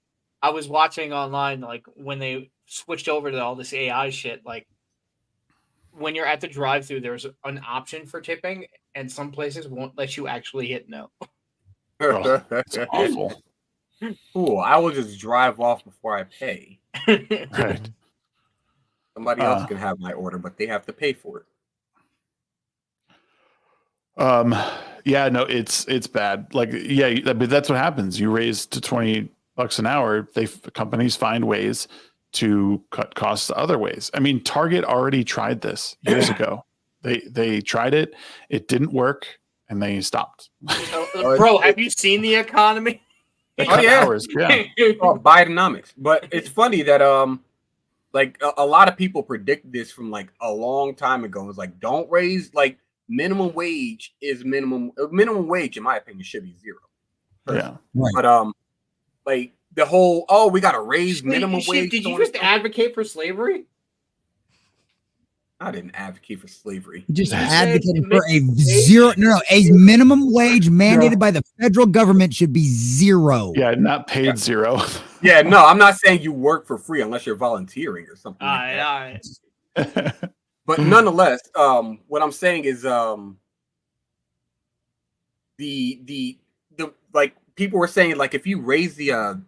was watching online when they switched over to all this AI shit. When you're at the drive-thru, there's an option for tipping, and some places won't let you actually hit no. That's awful. Cool. I will just drive off before I pay. Right. Somebody else can have my order, but they have to pay for it. Yeah, no, it's bad. Like, yeah, but that's what happens. You raise to $20 an hour. Companies find ways to cut costs other ways. I mean, Target already tried this years ago. They tried it. It didn't work, and they stopped. Bro, have you seen the economy? They cut hours. Yeah. Oh, Bidenomics. But it's funny that like a lot of people predict this from like a long time ago. It's like, don't raise, like, minimum wage is minimum wage, in my opinion, should be zero. Yeah. Right. But like the whole, we got to raise minimum wage. Did you just advocate for slavery? I didn't advocate for slavery. You just advocated for a minimum wage mandated by the federal government should be zero. Yeah, not paid zero. Yeah, no, I'm not saying you work for free unless you're volunteering or something. All right. But nonetheless, what I'm saying is the like people were saying, like, if you raise the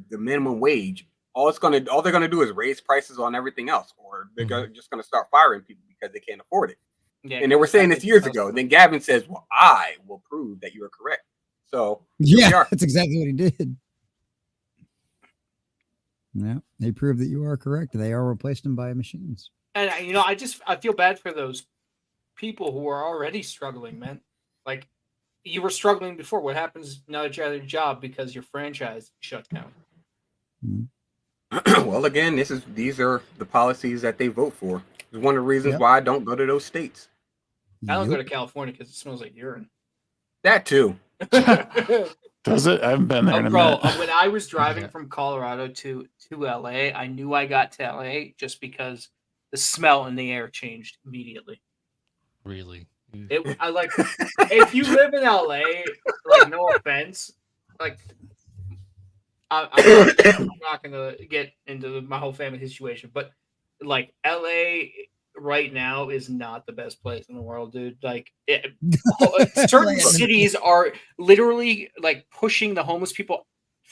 minimum wage, all they're gonna do is raise prices on everything else, or they're just gonna start firing people because they can't afford it. Yeah, and they were saying this years ago. And then Gavin says, "Well, I will prove that you are correct." So yeah, that's exactly what he did. Yeah, they proved that you are correct. They are replaced them by machines. And I feel bad for those people who are already struggling, man. Like, you were struggling before. What happens now that you have your job because your franchise shut down? Mm-hmm. Well, again, these are the policies that they vote for. It's one of the reasons why I don't go to those states. I don't go to California because it smells like urine. That too. Does it? I haven't been there in a minute. When I was driving from Colorado to LA, I knew I got to LA just because the smell in the air changed immediately. Really? If you live in LA, like, no offense, like, I'm not gonna get into my whole family situation, but like, LA right now is not the best place in the world, dude. Like, certain cities are literally like pushing the homeless people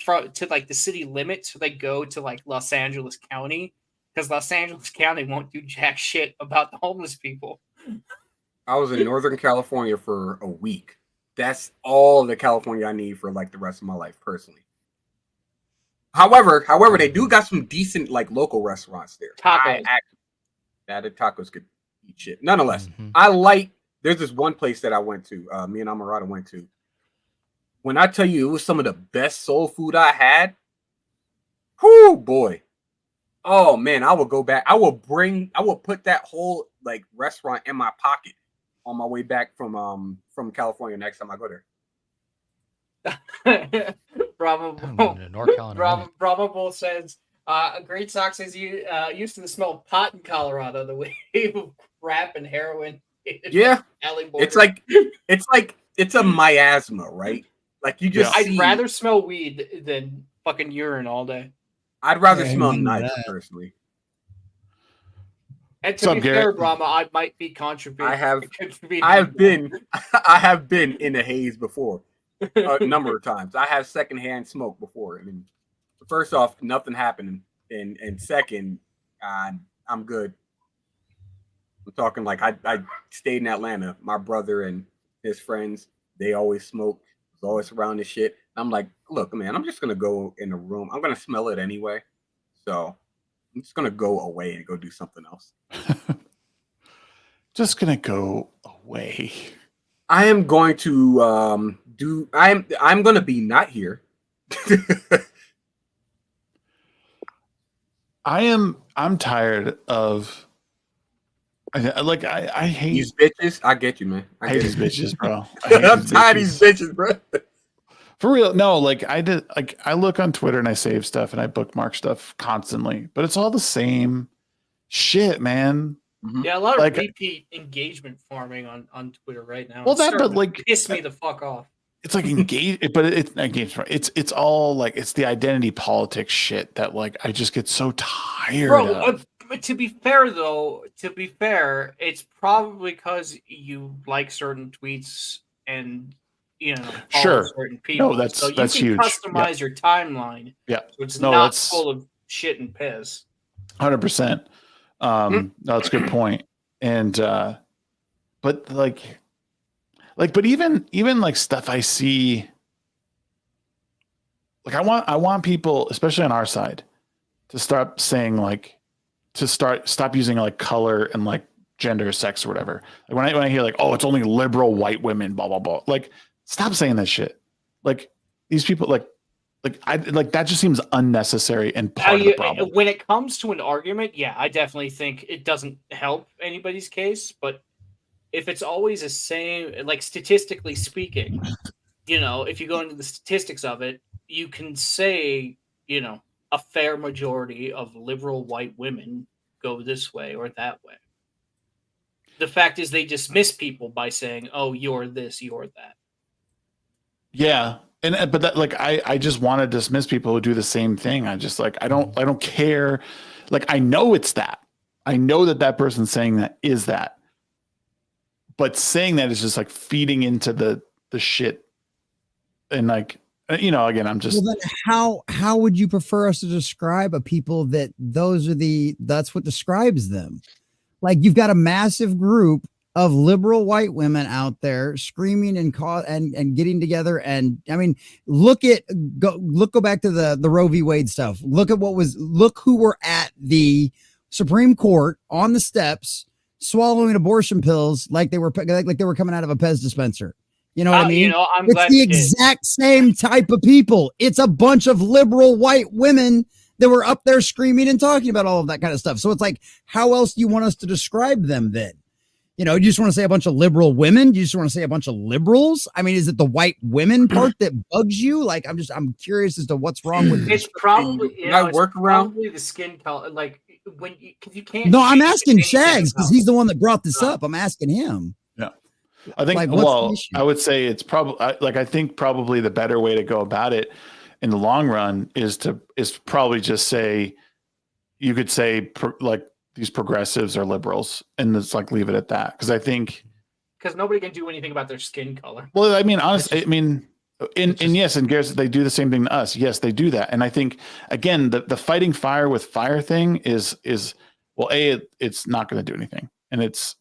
to like the city limit, so they go to like Los Angeles County, because Los Angeles County won't do jack shit about the homeless people. I was in Northern California for a week. That's all the California I need for like the rest of my life, personally. However, they do got some decent like local restaurants there. Tacos. The tacos could eat shit. Nonetheless, there's this one place that I went to, me and Amarada went to. When I tell you it was some of the best soul food I had, whoo boy. Oh man, I will go back. I will put that whole like restaurant in my pocket on my way back from California next time I go there. Probable says Great Sox says you used to the smell of pot in Colorado, the wave of crap and heroin. Yeah, it's like it's a miasma, right? Like, you just I'd rather smell weed than fucking urine all day. I'd rather smell nice, personally. And to be fair, Brahma, I might be contributing. I have been in a haze before a number of times. I have secondhand smoke before. I mean, first off, nothing happened, and second, I'm good. I'm talking like I stayed in Atlanta. My brother and his friends, they always smoked. Was always around this shit. I'm like, look, man, I'm just gonna go in the room. I'm gonna smell it anyway, so I'm just gonna go away and go do something else. Just gonna go away. I am going to I'm gonna be not here. I'm tired of I hate these bitches. I get you, man. I hate these bitches, bro. I'm tired of these bitches, bro. For real. No, like I look on Twitter and I save stuff and I bookmark stuff constantly, but it's all the same shit, man. Yeah, a lot of repeat engagement farming on Twitter right now. Well, but like piss me the fuck off. It's like it's all like it's the identity politics shit that like I just get so tired of. To be fair, though, it's probably because you like certain tweets and follow certain people. No, that's you can huge. Customize your timeline. Yeah, so it's not full of shit and piss. 100%. No, that's a good point. And but like Like, but even like stuff I see, like I want people, especially on our side, to stop saying like, stop using like color and like gender, sex, or whatever. Like when I hear like, oh, it's only liberal white women, blah blah blah. Like, stop saying that shit. Like these people, like that just seems unnecessary and part of the problem. When it comes to an argument, yeah, I definitely think it doesn't help anybody's case. But if it's always the same, like statistically speaking, if you go into the statistics of it, you can say, a fair majority of liberal white women go this way or that way. The fact is they dismiss people by saying, oh, you're this, you're that. Yeah. But that, like, I just want to dismiss people who do the same thing. I just like, I don't care. Like, I know it's that. I know that person saying that is that. But saying that is just like feeding into the shit. And like, again, I'm just. Well, then how would you prefer us to describe a people that's what describes them? Like, you've got a massive group of liberal white women out there screaming and getting together. And I mean, go back to the Roe v. Wade stuff. Look who were at the Supreme Court on the steps swallowing abortion pills like they were coming out of a Pez dispenser. You know what I mean? It's the exact same type of people. It's a bunch of liberal white women that were up there screaming and talking about all of that kind of stuff. So it's like, how else do you want us to describe them then? You just want to say a bunch of liberal women? Do you just want to say a bunch of liberals? I mean, is it the white women part that bugs you? Like, I'm curious as to what's wrong with it's probably probably the skin color. Like because you can't. No, I'm asking Shags because he's the one that brought this up. I'm asking him. Yeah, I think. Like, I would say it's probably I think probably the better way to go about it in the long run is probably just say, you could say like these progressives are liberals and just like leave it at that. Cause I think because nobody can do anything about their skin color. Well, I mean, honestly, yes, and Garrett, they do the same thing to us. Yes, they do that. And I think again, the fighting fire with fire thing is well, it's not going to do anything. And it's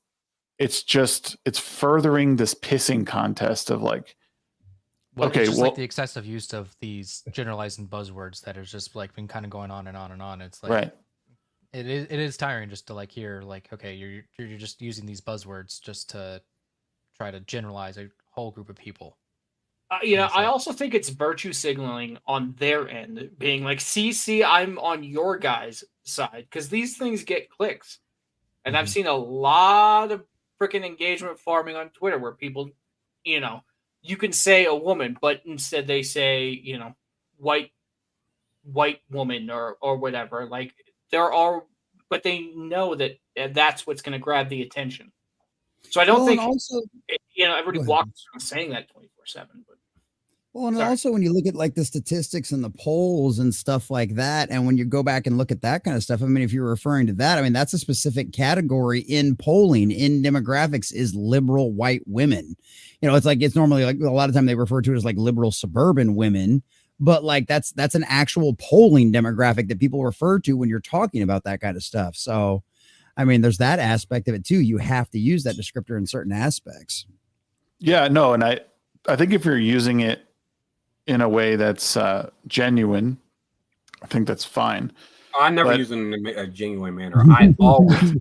furthering this pissing contest of like, like the excessive use of these generalizing buzzwords that has just like been kind of going on and on and on. It's like, right. It is tiring just to like hear like, okay, you're just using these buzzwords just to try to generalize a whole group of people. I also think it's virtue signaling on their end, being like, see, I'm on your guys' side, because these things get clicks. And I've seen a lot of freaking engagement farming on Twitter where people, you can say a woman, but instead they say, white woman or whatever. Like but they know that that's what's going to grab the attention. So I don't think everybody walks around saying that 24/7. Well, and also when you look at like the statistics and the polls and stuff like that, and when you go back and look at that kind of stuff, I mean, if you're referring to that, I mean, that's a specific category in polling, in demographics, is liberal white women. It's normally like a lot of time they refer to it as like liberal suburban women, but like that's an actual polling demographic that people refer to when you're talking about that kind of stuff. So, I mean, there's that aspect of it too. You have to use that descriptor in certain aspects. Yeah, no, and I think if you're using it in a way that's genuine, I think that's fine. I never use it in a genuine manner. I always,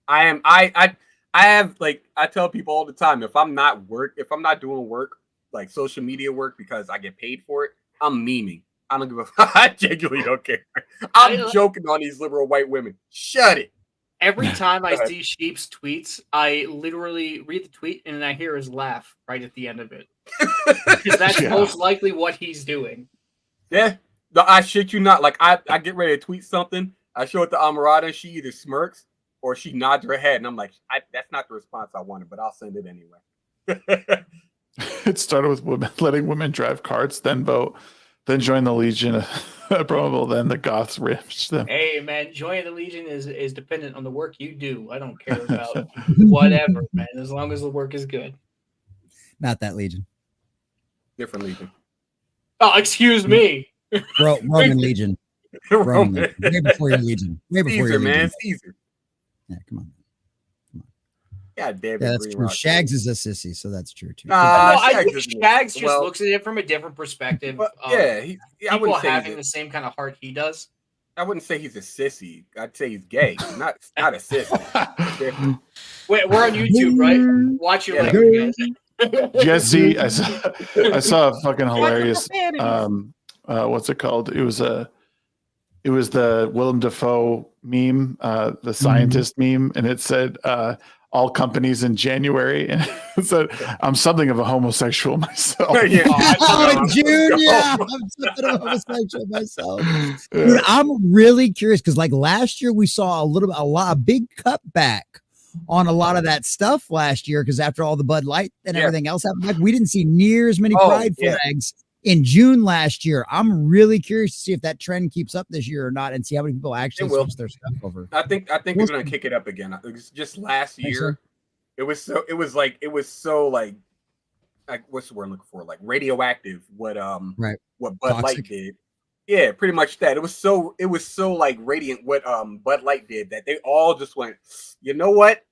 I have like, I tell people all the time, if I'm not doing work, like social media work, because I get paid for it, I'm memeing. I don't give a fuck. I genuinely don't care. I'm joking on these liberal white women. Shut it. Every time I see Sheep's tweets, I literally read the tweet and I hear his laugh right at the end of it. Because that's most likely what he's doing. Yeah. No, I shit you not. Like, I get ready to tweet something. I show it to Amarada. She either smirks or she nods her head. And I'm like, that's not the response I wanted, but I'll send it anyway. It started with letting women drive carts, then vote, then join the Legion, probable, then the Goths ripped them. Hey, man, joining the Legion is dependent on the work you do. I don't care about whatever, man, as long as the work is good. Not that Legion. Different Legion. Oh, excuse me. Roman Legion. Roman Legion. Way before your Legion. Way before Caesar, your man. Legion. Caesar. Yeah, come on. God damn it, Yeah, that's Green true. Rock. Shags is a sissy, so that's true too. No, I think isn't- Shags just well, looks at it from a different perspective. But, of yeah, I people wouldn't say having the same kind of heart he does. I wouldn't say he's a sissy. I'd say he's gay. He's not a sissy. Wait, we're on YouTube, right? Watch it later, guys. Jesse, I saw a fucking hilarious. What's it called? It was the Willem Dafoe meme, the scientist meme, and it said all companies in January, and it said I'm something of a homosexual myself. June, yeah, I'm something of a homosexual myself. Dude, I'm really curious because like last year we saw a big cutback on a lot of that stuff last year because after all the Bud Light and everything else happened, like we didn't see near as many pride flags in June last year. I'm really curious to see if that trend keeps up this year or not, and see how many people actually switch their stuff over. I think they're gonna kick it up again. It was just last year. It was so like what's the word I'm looking for? Like radioactive. What Bud Light did. Yeah, pretty much that. It was so like radiant what Bud Light did that they all just went, you know what?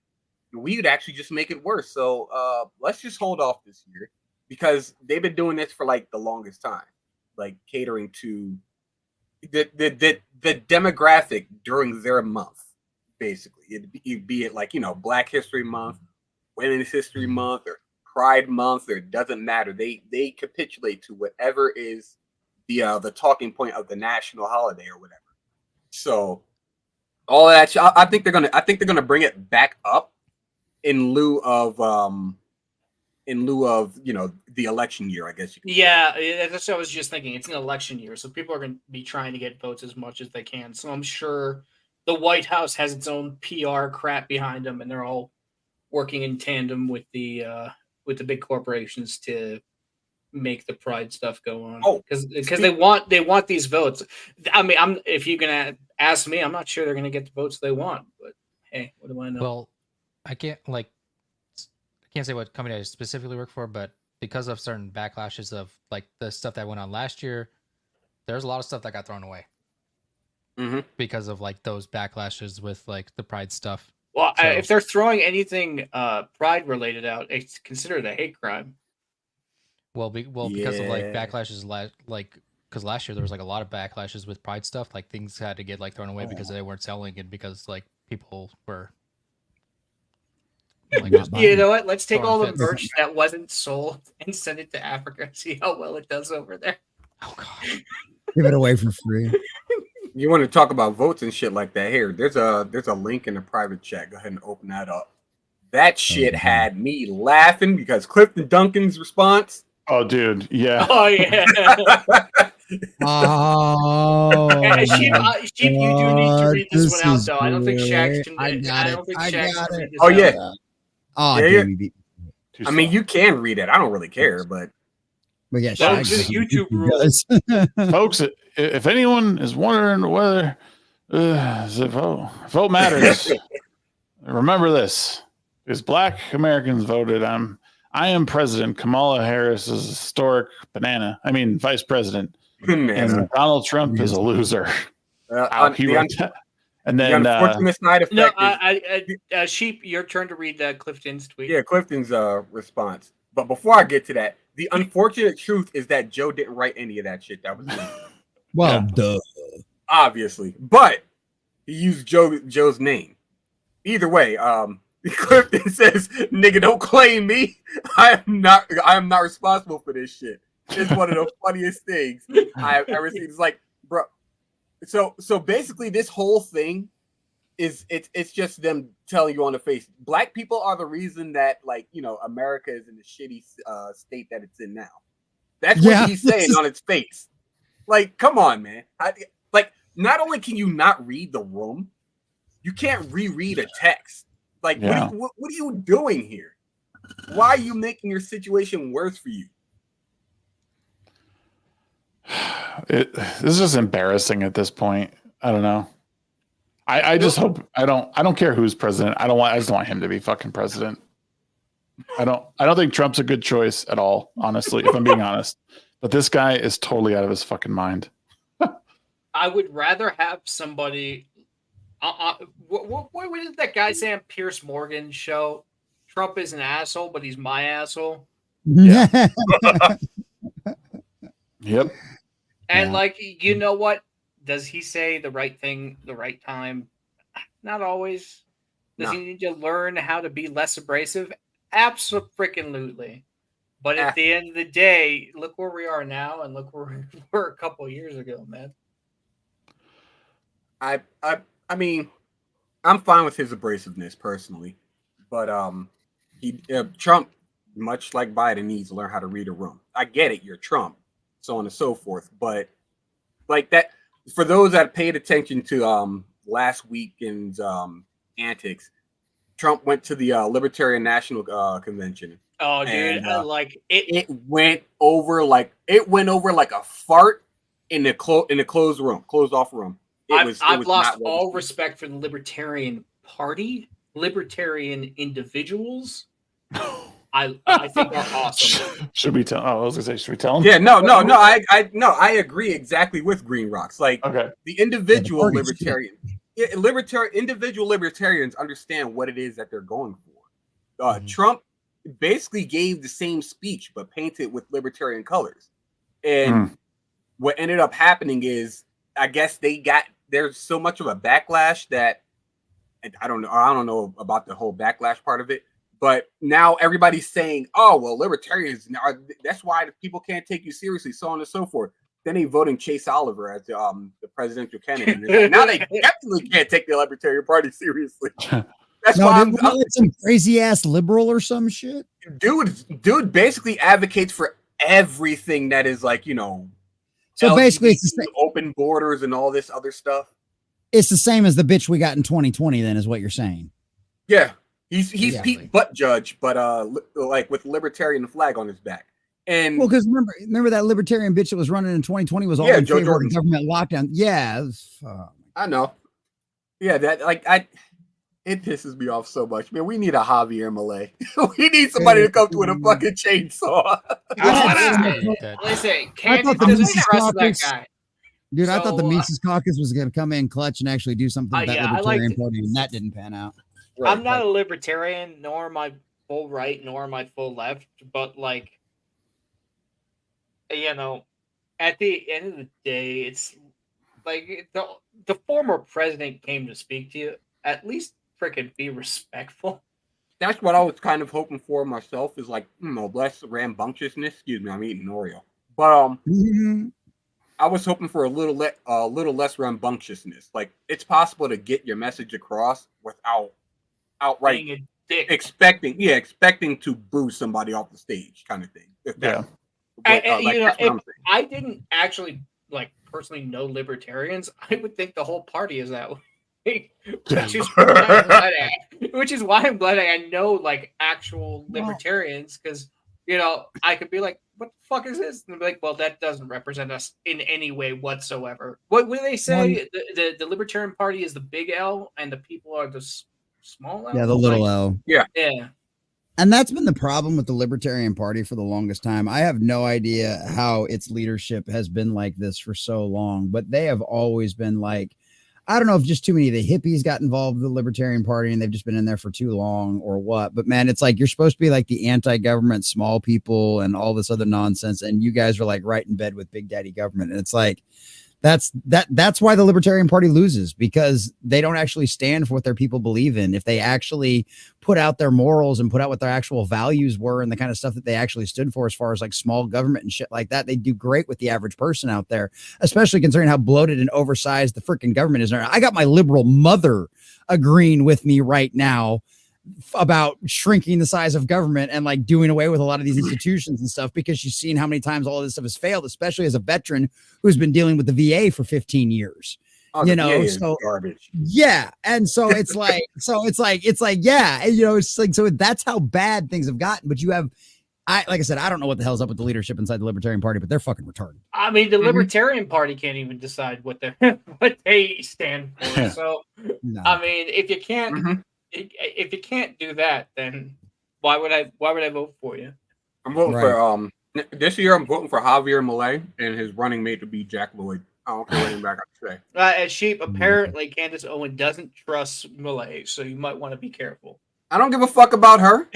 We would actually just make it worse. So let's just hold off this year. Because they've been doing this for like the longest time, like catering to the demographic during their month, basically. It'd be it like, Black History Month, Women's History Month, or Pride Month, or it doesn't matter. They capitulate to whatever is the talking point of the national holiday or whatever. So all of that, I think they're gonna bring it back up in lieu of the election year, I guess. Yeah, that's what I was just thinking. It's an election year, so people are going to be trying to get votes as much as they can. So I'm sure the White House has its own PR crap behind them, and they're all working in tandem with the big corporations to make the pride stuff go on. Because they want these votes. I mean, if you're gonna ask me, I'm not sure they're going to get the votes they want. But hey, what do I know? Well, I can't say what company I specifically work for, but because of certain backlashes of like the stuff that went on last year, there's a lot of stuff that got thrown away because of like those backlashes with like the pride stuff. Well, if they're throwing anything pride related out, it's considered a hate crime. Well, because of like backlashes, because last year there was like a lot of backlashes with pride stuff. Like things had to get like thrown away because they weren't selling, and because like people were. You know what? Let's take all the merch that wasn't sold and send it to Africa and see how well it does over there. Oh God! Give it away for free. You want to talk about votes and shit like that? Here, there's a link in the private chat. Go ahead and open that up. That shit had me laughing because Clifton Duncan's response. Oh, dude, yeah. Oh yeah. Sheep, you do need to read this one out, though. I don't think Shags can. I don't think Shags can read this out. Yeah. Oh, yeah. I mean, you can read it. I don't really care, but yeah, YouTube rules. Folks, if anyone is wondering whether vote matters, remember this: because Black Americans voted, I am President Kamala Harris is a historic banana. I mean, Vice President, and Donald Trump is a loser. And then the unfortunate side effect. No, Sheep, your turn to read Clifton's tweet. Yeah, Clifton's response. But before I get to that, the unfortunate truth is that Joe didn't write any of that shit. That was duh. Obviously, but he used Joe's name. Either way, Clifton says, "Nigga, don't claim me. I am not responsible for this shit." It's one of the funniest things I've ever seen. It's like, bro. So basically, this whole thing is it's just them telling you on the face. Black people are the reason that America is in the shitty state that it's in now. That's what he's saying on its face. Like, come on, man. Not only can you not read the room, you can't reread a text. Like, what are you doing here? Why are you making your situation worse for you? This is just embarrassing at this point. I don't know. I just hope I don't care who's president. I just want him to be fucking president. I don't think Trump's a good choice at all, honestly, if I'm being honest. But this guy is totally out of his fucking mind. I would rather have somebody. What did that guy say on Piers Morgan's show? Trump is an asshole, but he's my asshole. Yeah. Yep. And Yeah. like, you know what? Does he say the right thing, the right time? Not always. Does he need to learn how to be less abrasive? Absolutely. But at the end of the day, look where we are now, and look where we were a couple of years ago, man. I mean, I'm fine with his abrasiveness personally, but Trump, much like Biden, needs to learn how to read a room. I get it, you're Trump, so on and so forth, but like that, for those that paid attention to last weekend's antics, Trump went to the Libertarian National Convention. Oh, dude, and, I like it. It went over like a fart in the closed room, closed off room. I've lost all respect for the Libertarian Party, Libertarian individuals. I think are awesome. Should we tell? Oh, I was gonna say, should we tell them? Yeah, no. I agree exactly with Greenrocks. Like, okay, the individual individual libertarians understand what it is that they're going for. Trump basically gave the same speech but painted with libertarian colors, and what ended up happening is, I guess there's so much of a backlash that I don't know about the whole backlash part of it. But now everybody's saying, "Oh, well, libertarians that's why people can't take you seriously," so on and so forth. Then they voting Chase Oliver as the presidential candidate. Like, now they definitely can't take the Libertarian Party seriously. That's why I'm some crazy ass liberal or some shit. Dude basically advocates for everything that is like, so basically it's the same, open borders and all this other stuff. It's the same as the bitch we got in 2020. Then is what you're saying? Yeah. He's Pete Buttigieg, but like with libertarian flag on his back. And well, because remember that libertarian bitch that was running in 2020 was all in favor of government lockdown. Yeah, I know. Yeah, that it pisses me off so much, man. We need a Javier Milei. We need somebody to come to with a fucking chainsaw. Listen, Kansas doesn't trust that guy. Dude, I thought the Mises Caucus was going to come in clutch and actually do something with that libertarian party, and that didn't pan out. Right, I'm not a libertarian, nor am I full right, nor am I full left, but like, at the end of the day, it's like the former president came to speak to you. At least freaking be respectful. That's what I was kind of hoping for myself, is like, less rambunctiousness. Excuse me, I'm eating Oreo. But I was hoping for a little less rambunctiousness. Like, it's possible to get your message across without outright expecting to boo somebody off the stage, kind of thing. If I didn't actually personally know libertarians, I would think the whole party is that way. Which is why I'm glad I know actual libertarians, because I could be like, what the fuck is this? And be like, well, that doesn't represent us in any way whatsoever. What do they say? The Libertarian Party is the big L and the people are the small L? Yeah, the little L. Yeah. And that's been the problem with the Libertarian Party for the longest time. I have no idea how its leadership has been like this for so long, but they have always been like, I don't know if just too many of the hippies got involved with the Libertarian Party and they've just been in there for too long or what. But man, it's like you're supposed to be like the anti-government small people and all this other nonsense, and you guys are like right in bed with Big Daddy government. And it's like that's why the Libertarian Party loses, because they don't actually stand for what their people believe in. If they actually put out their morals and put out what their actual values were and the kind of stuff that they actually stood for as far as like small government and shit like that, they do great with the average person out there, especially considering how bloated and oversized the freaking government is. I got my liberal mother agreeing with me right now about shrinking the size of government and like doing away with a lot of these institutions and stuff, because she's seen how many times all of this stuff has failed, especially as a veteran who's been dealing with the VA for 15 years. So garbage. Yeah. And so it's like, yeah, it's like, so that's how bad things have gotten. But you have, like I said, I don't know what the hell's up with the leadership inside the Libertarian Party, but they're fucking retarded. I mean, the Libertarian Party can't even decide what they stand for. So, no. I mean, if you can't, if you can't do that, then why would I vote for you? I'm voting for this year. I'm voting for Javier Milei and his running mate to be Jack Lloyd. I don't care what anybody got to say. As Sheep, apparently Candace Owen doesn't trust Milei, so you might want to be careful. I don't give a fuck about her.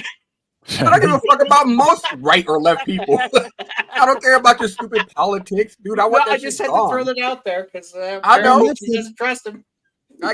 I don't give a fuck about most right or left people. I don't care about your stupid politics, dude. I just had to throw that out there because I know she doesn't trust him.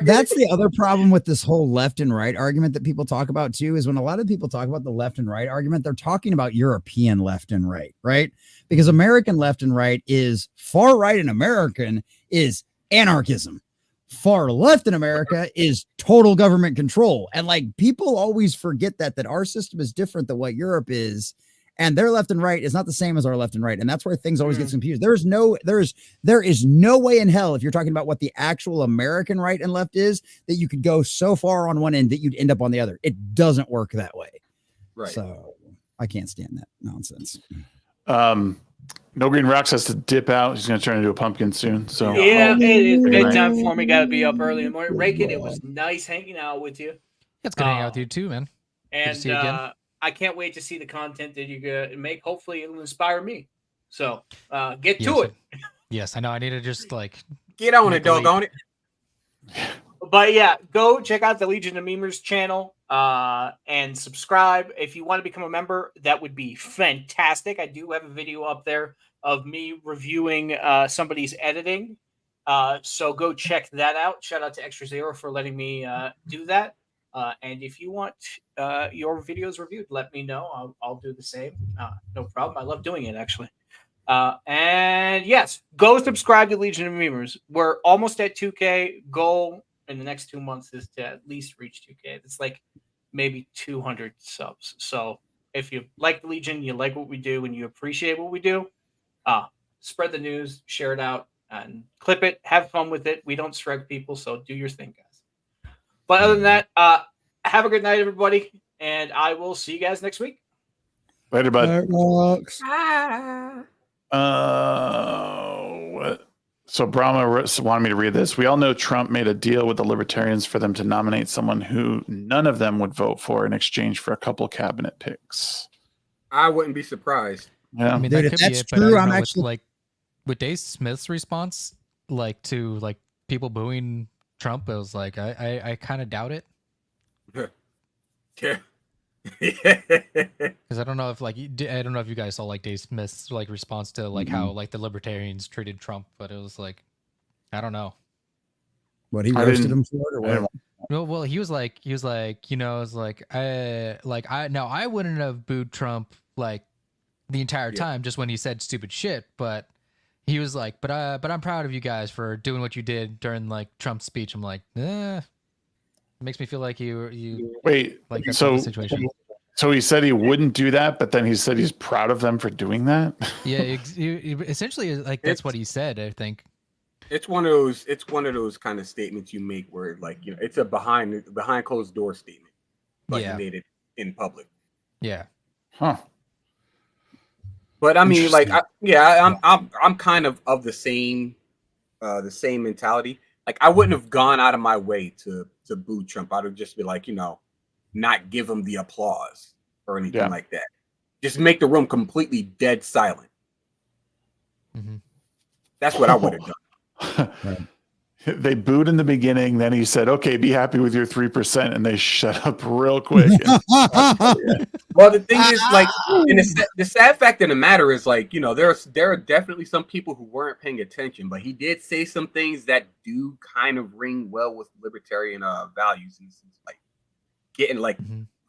That's the other problem with this whole left and right argument that people talk about too, is when a lot of people talk about the left and right argument, they're talking about European left and right, right? Because American left and right is far right in American is anarchism. Far left in America is total government control. And like people always forget that our system is different than what Europe is. And their left and right is not the same as our left and right. And that's where things always get confused. There is no way in hell, if you're talking about what the actual American right and left is, that you could go so far on one end that you'd end up on the other. It doesn't work that way. Right. So I can't stand that nonsense. Nogreenrocks has to dip out. He's going to turn into a pumpkin soon. So yeah, it is bedtime for me. Got to be up early in the morning. Raiken, it was nice hanging out with you. It's good hanging out with you too, man. And I can't wait to see the content that you're going to make. Hopefully it'll inspire me. So get to it. Yes, I know. I need to just like get on it, doggone it. But yeah, go check out the Legion of Memers channel and subscribe. If you want to become a member, that would be fantastic. I do have a video up there of me reviewing somebody's editing. So go check that out. Shout out to Extra Zero for letting me do that. And if you want your videos reviewed, let me know. I'll do the same. No problem. I love doing it, actually. And yes, go subscribe to Legion of Memers. We're almost at 2K. Goal in the next 2 months is to at least reach 2K. It's like maybe 200 subs. So if you like the Legion, you like what we do, and you appreciate what we do, spread the news, share it out, and clip it. Have fun with it. We don't strike people, so do your thing, guys. But other than that, have a good night, everybody, and I will see you guys next week. Later, bud. What? So Brahma wanted me to read this. We all know Trump made a deal with the Libertarians for them to nominate someone who none of them would vote for in exchange for a couple cabinet picks. I wouldn't be surprised. Yeah, I mean, dude, that if could be that's it, but true, I don't I'm know, actually with Dave Smith's response, like to like people booing Trump. It was like I kind of doubt it. Yeah. Because I don't know if like I don't know if you guys saw like Dave Smith's like response to like how like the Libertarians treated Trump, but it was like I don't know what he roasted him for it or what. Well, he was like you know, it was like I wouldn't have booed Trump like the entire time just when he said stupid shit, but he was like, but I'm proud of you guys for doing what you did during like Trump's speech. I'm like, it makes me feel like you wait. Like that's so the situation. So he said he wouldn't do that, but then he said he's proud of them for doing that. Yeah, essentially, like that's what he said. I think it's one of those kind of statements you make where like you know it's a behind closed door statement, but you made it in public. Yeah. Huh. But I mean, like, I'm kind of the same mentality. Like, I wouldn't have gone out of my way to boo Trump. I would just be like, you know, not give him the applause or anything like that. Just make the room completely dead silent. Mm-hmm. That's what I would have done. Right. They booed in the beginning. Then he said, okay, be happy with your 3%. And they shut up real quick. Well, the thing is, like, and the sad fact of the matter is, like, you know, there are definitely some people who weren't paying attention, but he did say some things that do kind of ring well with libertarian values, and like getting like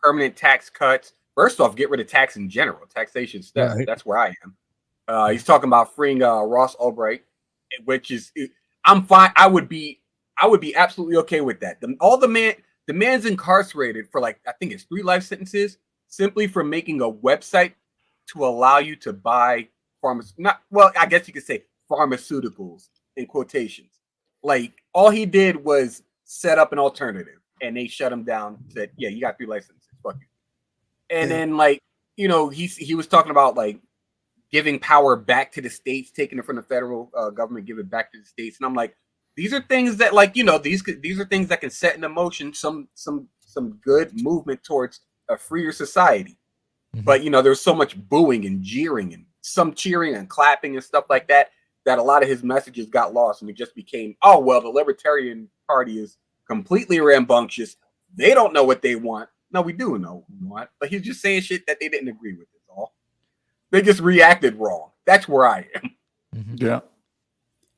permanent tax cuts. First off, get rid of tax in general, taxation stuff. Right. That's where I am. He's talking about freeing Ross Ulbright, which is I'm fine. I would be absolutely okay with that. The man's incarcerated for like I think it's 3 life sentences simply for making a website to allow you to buy I guess you could say pharmaceuticals in quotations. Like all he did was set up an alternative, and they shut him down. Said, "Yeah, you got 3 life sentences. Fuck you." And then like you know he was talking about like giving power back to the states, taking it from the federal government, give it back to the states. And I'm like, these are things that like, you know, these are things that can set into motion some good movement towards a freer society. Mm-hmm. But, you know, there's so much booing and jeering and some cheering and clapping and stuff like that, that a lot of his messages got lost. And it just became, oh, well, the Libertarian Party is completely rambunctious. They don't know what they want. No, we do know what, but he's just saying shit that they didn't agree with. Is all. They just reacted wrong. That's where I am. Yeah.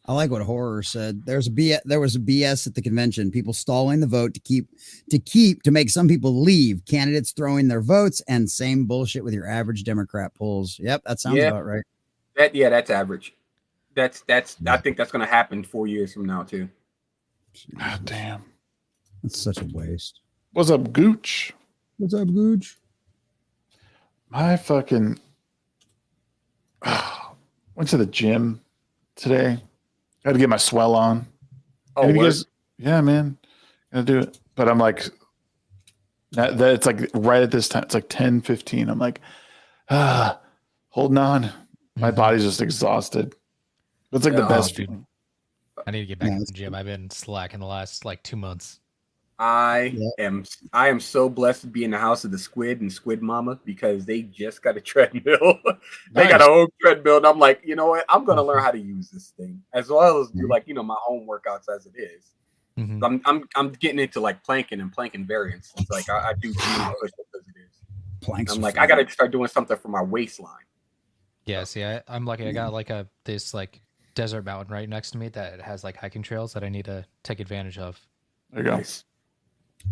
I like what Horror said. There was a BS at the convention. People stalling the vote to make some people leave. Candidates throwing their votes, and same bullshit with your average Democrat polls. Yep, that sounds about right. That's average. That's. I think that's going to happen 4 years from now too. God damn. That's such a waste. What's up, Gooch? What's up, Gooch? My fucking went to the gym today. Got to get my swell on. Oh, yeah, man, gotta do it. But I'm like, that it's like right at this time. It's like 10:15. I'm like, holding on. My body's just exhausted. It's like the best feeling. I need to get back to the gym. I've been slacking the last like 2 months. I am so blessed to be in the house of the Squid and Squid Mama because they just got a treadmill. They got a home treadmill, and I'm like, you know what? I'm gonna learn how to use this thing as well as do like my home workouts as it is. I'm getting into like planking and planking variants. It's like I do push-ups as it is. Planks. I'm like I gotta start doing something for my waistline. Yeah, see, I'm lucky. I got like this like desert mountain right next to me that has like hiking trails that I need to take advantage of. There you go. Nice.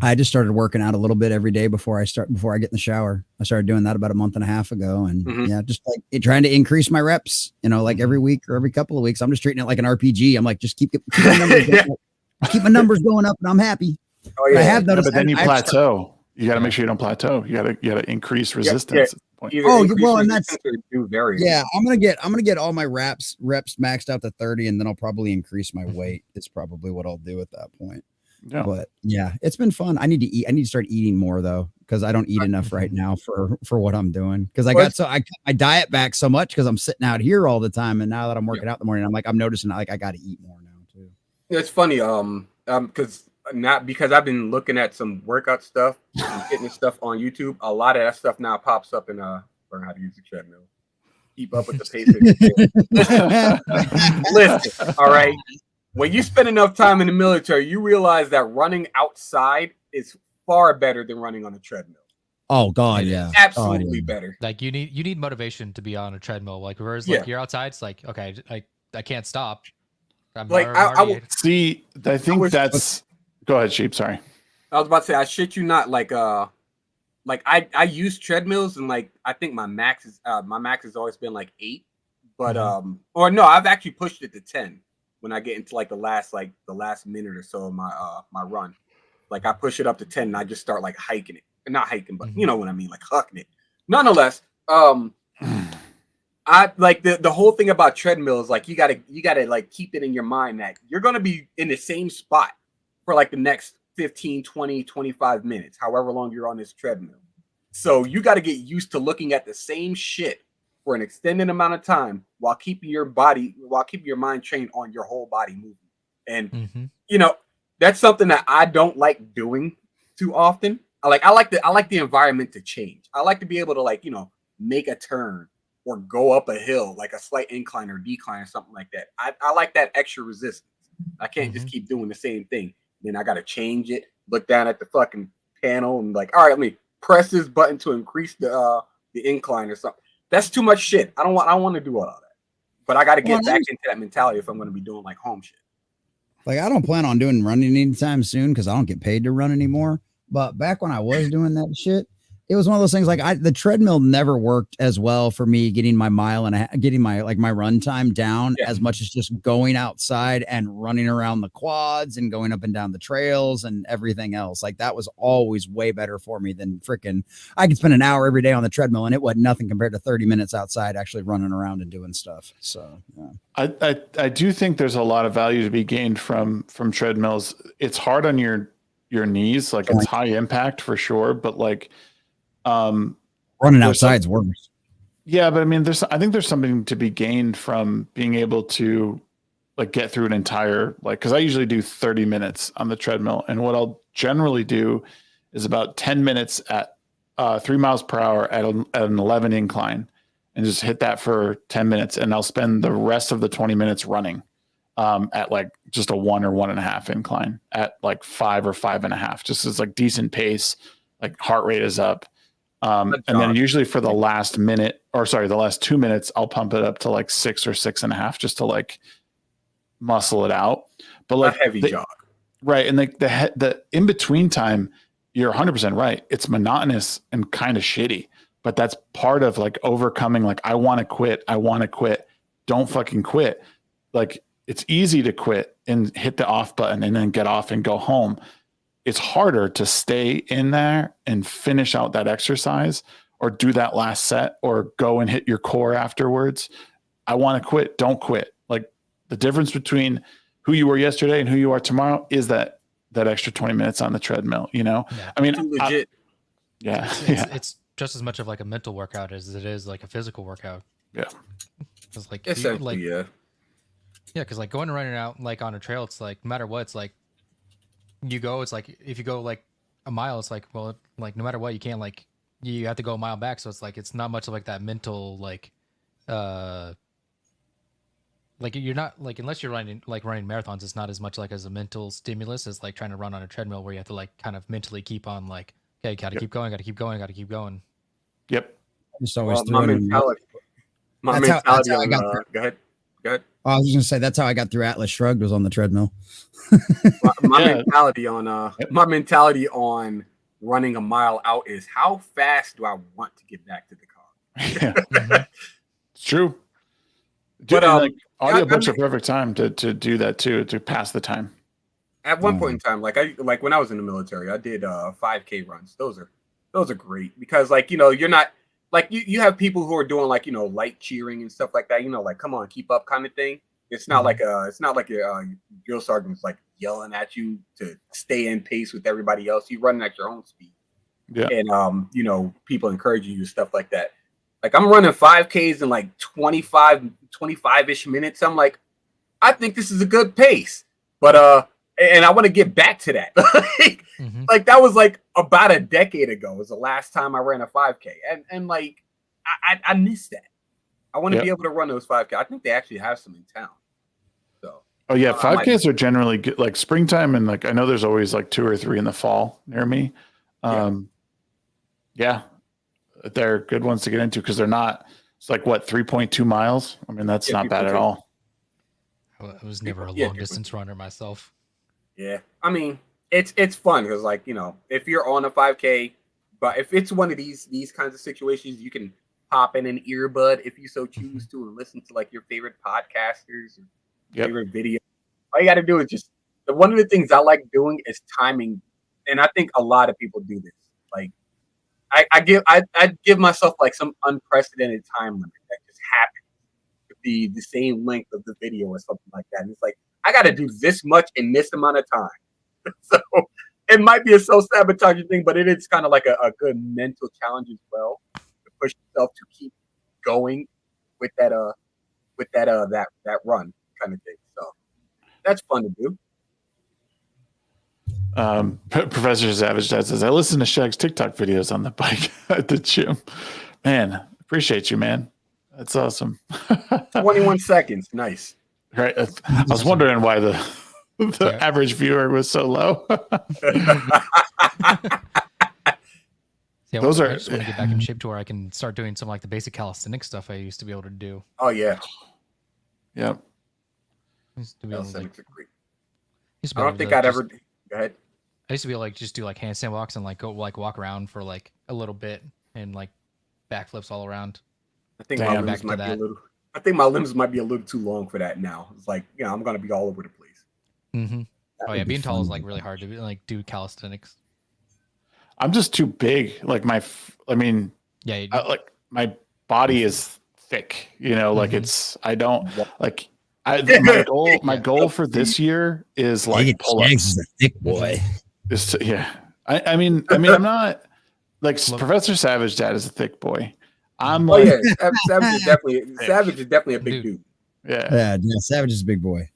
I just started working out a little bit every day before I get in the shower. I started doing that about a month and a half ago, and just like trying to increase my reps. Like every week or every couple of weeks. I'm just treating it like an RPG. I'm like, just keep my numbers going up. Keep my numbers going up, and I'm happy. Oh yeah. I have noticed. But then you plateau. You got to make sure you don't plateau. You got to increase resistance. And that's variants. Yeah, I'm gonna get all my reps maxed out to 30, and then I'll probably increase my weight. It's probably what I'll do at that point. Yeah. But yeah, it's been fun. I need to eat. I need to start eating more though, because I don't eat enough right now for what I'm doing. Because I got my diet back so much because I'm sitting out here all the time, and now that I'm working out in the morning, I'm noticing like I got to eat more now too. It's funny, because I've been looking at some workout stuff, some fitness stuff on YouTube. A lot of that stuff now pops up in learn how to use the treadmill. Keep up with the pace. Listen, all right. When you spend enough time in the military, you realize that running outside is far better than running on a treadmill. Oh God, yeah, absolutely better. Like you need motivation to be on a treadmill. Like whereas like you're outside, it's like okay, I can't stop. I think that's. Go ahead, Sheep. Sorry. I was about to say, I shit you not. Like I use treadmills, and like I think my max has always been like 8, but or no, I've actually pushed it to 10. When I get into like the last minute or so of my run, like I push it up to 10 and I just start like hiking it. Not hiking, but you know what I mean, like hucking it. Nonetheless, I like the whole thing about treadmill is like you gotta like keep it in your mind that you're gonna be in the same spot for like the next 15, 20, 25 minutes, however long you're on this treadmill. So you gotta get used to looking at the same shit for an extended amount of time while keeping your mind trained on your whole body movement. And that's something that I don't like doing too often. I like the environment to change. I like to be able to like, make a turn or go up a hill, like a slight incline or decline or something like that. I like that extra resistance. I can't just keep doing the same thing. Then I got to change it, look down at the fucking panel and like, all right, let me press this button to increase the incline or something. That's too much shit. I don't want to do all of that. But I got to get back into that mentality if I'm going to be doing like home shit. Like I don't plan on doing running anytime soon because I don't get paid to run anymore. But back when I was doing that shit, it was one of those things like the treadmill never worked as well for me getting my mile and getting my run time down as much as just going outside and running around the quads and going up and down the trails and everything else. Like that was always way better for me than freaking I could spend an hour every day on the treadmill and it wasn't nothing compared to 30 minutes outside actually running around and doing stuff. So yeah. I do think there's a lot of value to be gained from treadmills. It's hard on your knees, like it's high impact for sure, but like running outside's worse. Yeah, but I mean, I think there's something to be gained from being able to like get through an entire because I usually do 30 minutes on the treadmill, and what I'll generally do is about 10 minutes at 3 miles per hour at an 11 incline, and just hit that for 10 minutes, and I'll spend the rest of the 20 minutes running at like just a 1 or 1.5 incline at like 5 or 5.5, just as like decent pace. like heart rate is up. And then usually for the last 2 minutes, I'll pump it up to like 6 or 6.5 just to like muscle it out. But like a heavy jog. Right. And like the in between time, you're 100% right. It's monotonous and kind of shitty, but that's part of like overcoming. Like, I want to quit. Don't fucking quit. Like, it's easy to quit and hit the off button and then get off and go home. It's harder to stay in there and finish out that exercise or do that last set or go and hit your core afterwards. I want to quit. Don't quit. Like, the difference between who you were yesterday and who you are tomorrow is that extra 20 minutes on the treadmill, you know? Yeah. I mean, legit. It's just as much of like a mental workout as it is like a physical workout. Yeah. It's like, Yeah. Because like going and running out like on a trail, it's like no matter what, it's like you go, it's like if you go like a mile, it's like, well, like no matter what, you can't like you have to go a mile back. So it's like it's not much of like that mental like you're not like, unless you're running marathons, it's not as much like as a mental stimulus as like trying to run on a treadmill where you have to like kind of mentally keep on like, okay, gotta keep going. Yep. Just always my mentality. My mentality on go ahead. I was just gonna say that's how I got through Atlas Shrugged, was on the treadmill. my mentality on running a mile out is, how fast do I want to get back to the car? Yeah. It's true. But like, audiobooks are perfect time to do that too, to pass the time. At one point in time, like when I was in the military, I did 5K runs. Those are great because, like, you know, you're not like you have people who are doing like, you know, light cheering and stuff like that, you know, like, come on, keep up kind of thing. It's not like your drill sergeant's like yelling at you to stay in pace with everybody else. You're running at your own speed. Yeah. And you know, people encouraging you, stuff like that. Like, I'm running 5Ks in like 25-ish minutes. I'm like, I think this is a good pace. But and I want to get back to that. Like that was like about a decade ago was the last time I ran a 5K. And like I miss that. I want to be able to run those 5K. I think they actually have some in town. So oh yeah, 5Ks are generally good, like springtime, and like I know there's always like 2 or 3 in the fall near me. Yeah. They're good ones to get into because they're not, it's like what, 3.2 miles? I mean, that's not bad at all. I was never a long distance runner myself. Yeah. I mean, it's fun because, like, you know, if you're on a 5K, but if it's one of these kinds of situations, you can pop in an earbud if you so choose to and listen to like your favorite podcasters or favorite video. All you got to do is just, one of the things I like doing is timing. And I think a lot of people do this. Like, I give myself like some unprecedented time limit that just happens to be the same length of the video or something like that. And it's like, I got to do this much in this amount of time. So it might be a self-sabotaging thing, but it is kind of like a good mental challenge as well to push yourself to keep going with that run kind of thing. So that's fun to do. Professor Savage Dad says, I listen to Shag's TikTok videos on the bike at the gym. Man, appreciate you, man. That's awesome. 21 seconds. Nice. Right. I was wondering why the average viewer was so low. Those I just want to get back in shape to where I can start doing some like the basic calisthenics stuff I used to be able to do. Oh yeah. Yep. Calisthenics are great. I don't think I'd ever. Go ahead. I used to be able to like just do like handstand walks and like go like walk around for like a little bit and like backflips all around. I think my limbs might be a little. I think my limbs might be a little too long for that now. It's like, you know, I'm gonna be all over the place. Mm-hmm. Oh yeah, being tall is like really hard to like do calisthenics. I'm just too big. Like my body is thick. You know, like it's. I don't like. My goal for this year is like pull-ups. Is a thick boy. I mean, I'm not like Professor Savage Dad is a thick boy. I'm like, Savage is definitely a big dude. Yeah, Savage is a big boy.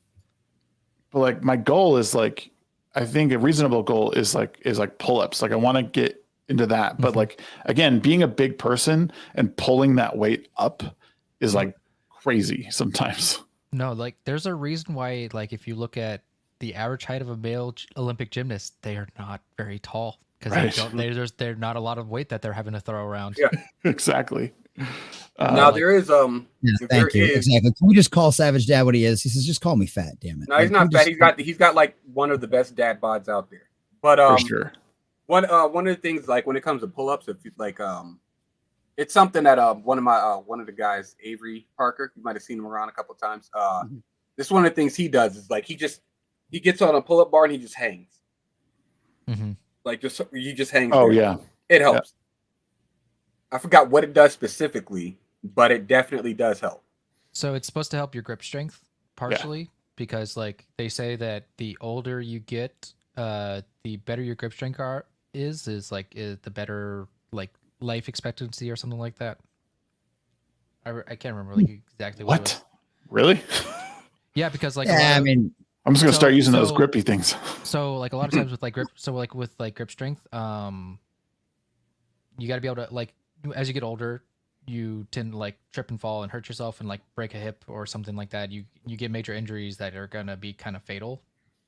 But like my goal is like, I think a reasonable goal is like pull-ups. Like I want to get into that, but like again, being a big person and pulling that weight up is like crazy sometimes. No, like there's a reason why, like if you look at the average height of a male Olympic gymnast, they are not very tall. because they're not a lot of weight that they're having to throw around. Yeah, Exactly. now there is Thank you. Exactly. Can we just call Savage Dad what he is? He says, "Just call me fat, damn it." No, he's not fat. He's got like one of the best dad bods out there. But For sure. one of the things, like when it comes to pull-ups, if you like it's something that one of the guys, Avery Parker, you might have seen him around a couple of times. This is one of the things he does is like he gets on a pull-up bar and he just hangs. Like he just hangs. Oh there. yeah. It helps. I forgot what it does specifically, but it definitely does help. So it's supposed to help your grip strength partially because like they say that the older you get, the better your grip strength is the better like life expectancy or something like that. I can't remember like exactly what. It was. Really? Yeah, because like I mean, I'm just gonna start using those grippy things. So like a lot of times with like grip, grip strength, you got to be able to like as you get older, you tend to like trip and fall and hurt yourself and like break a hip or something like that. You get major injuries that are gonna be kind of fatal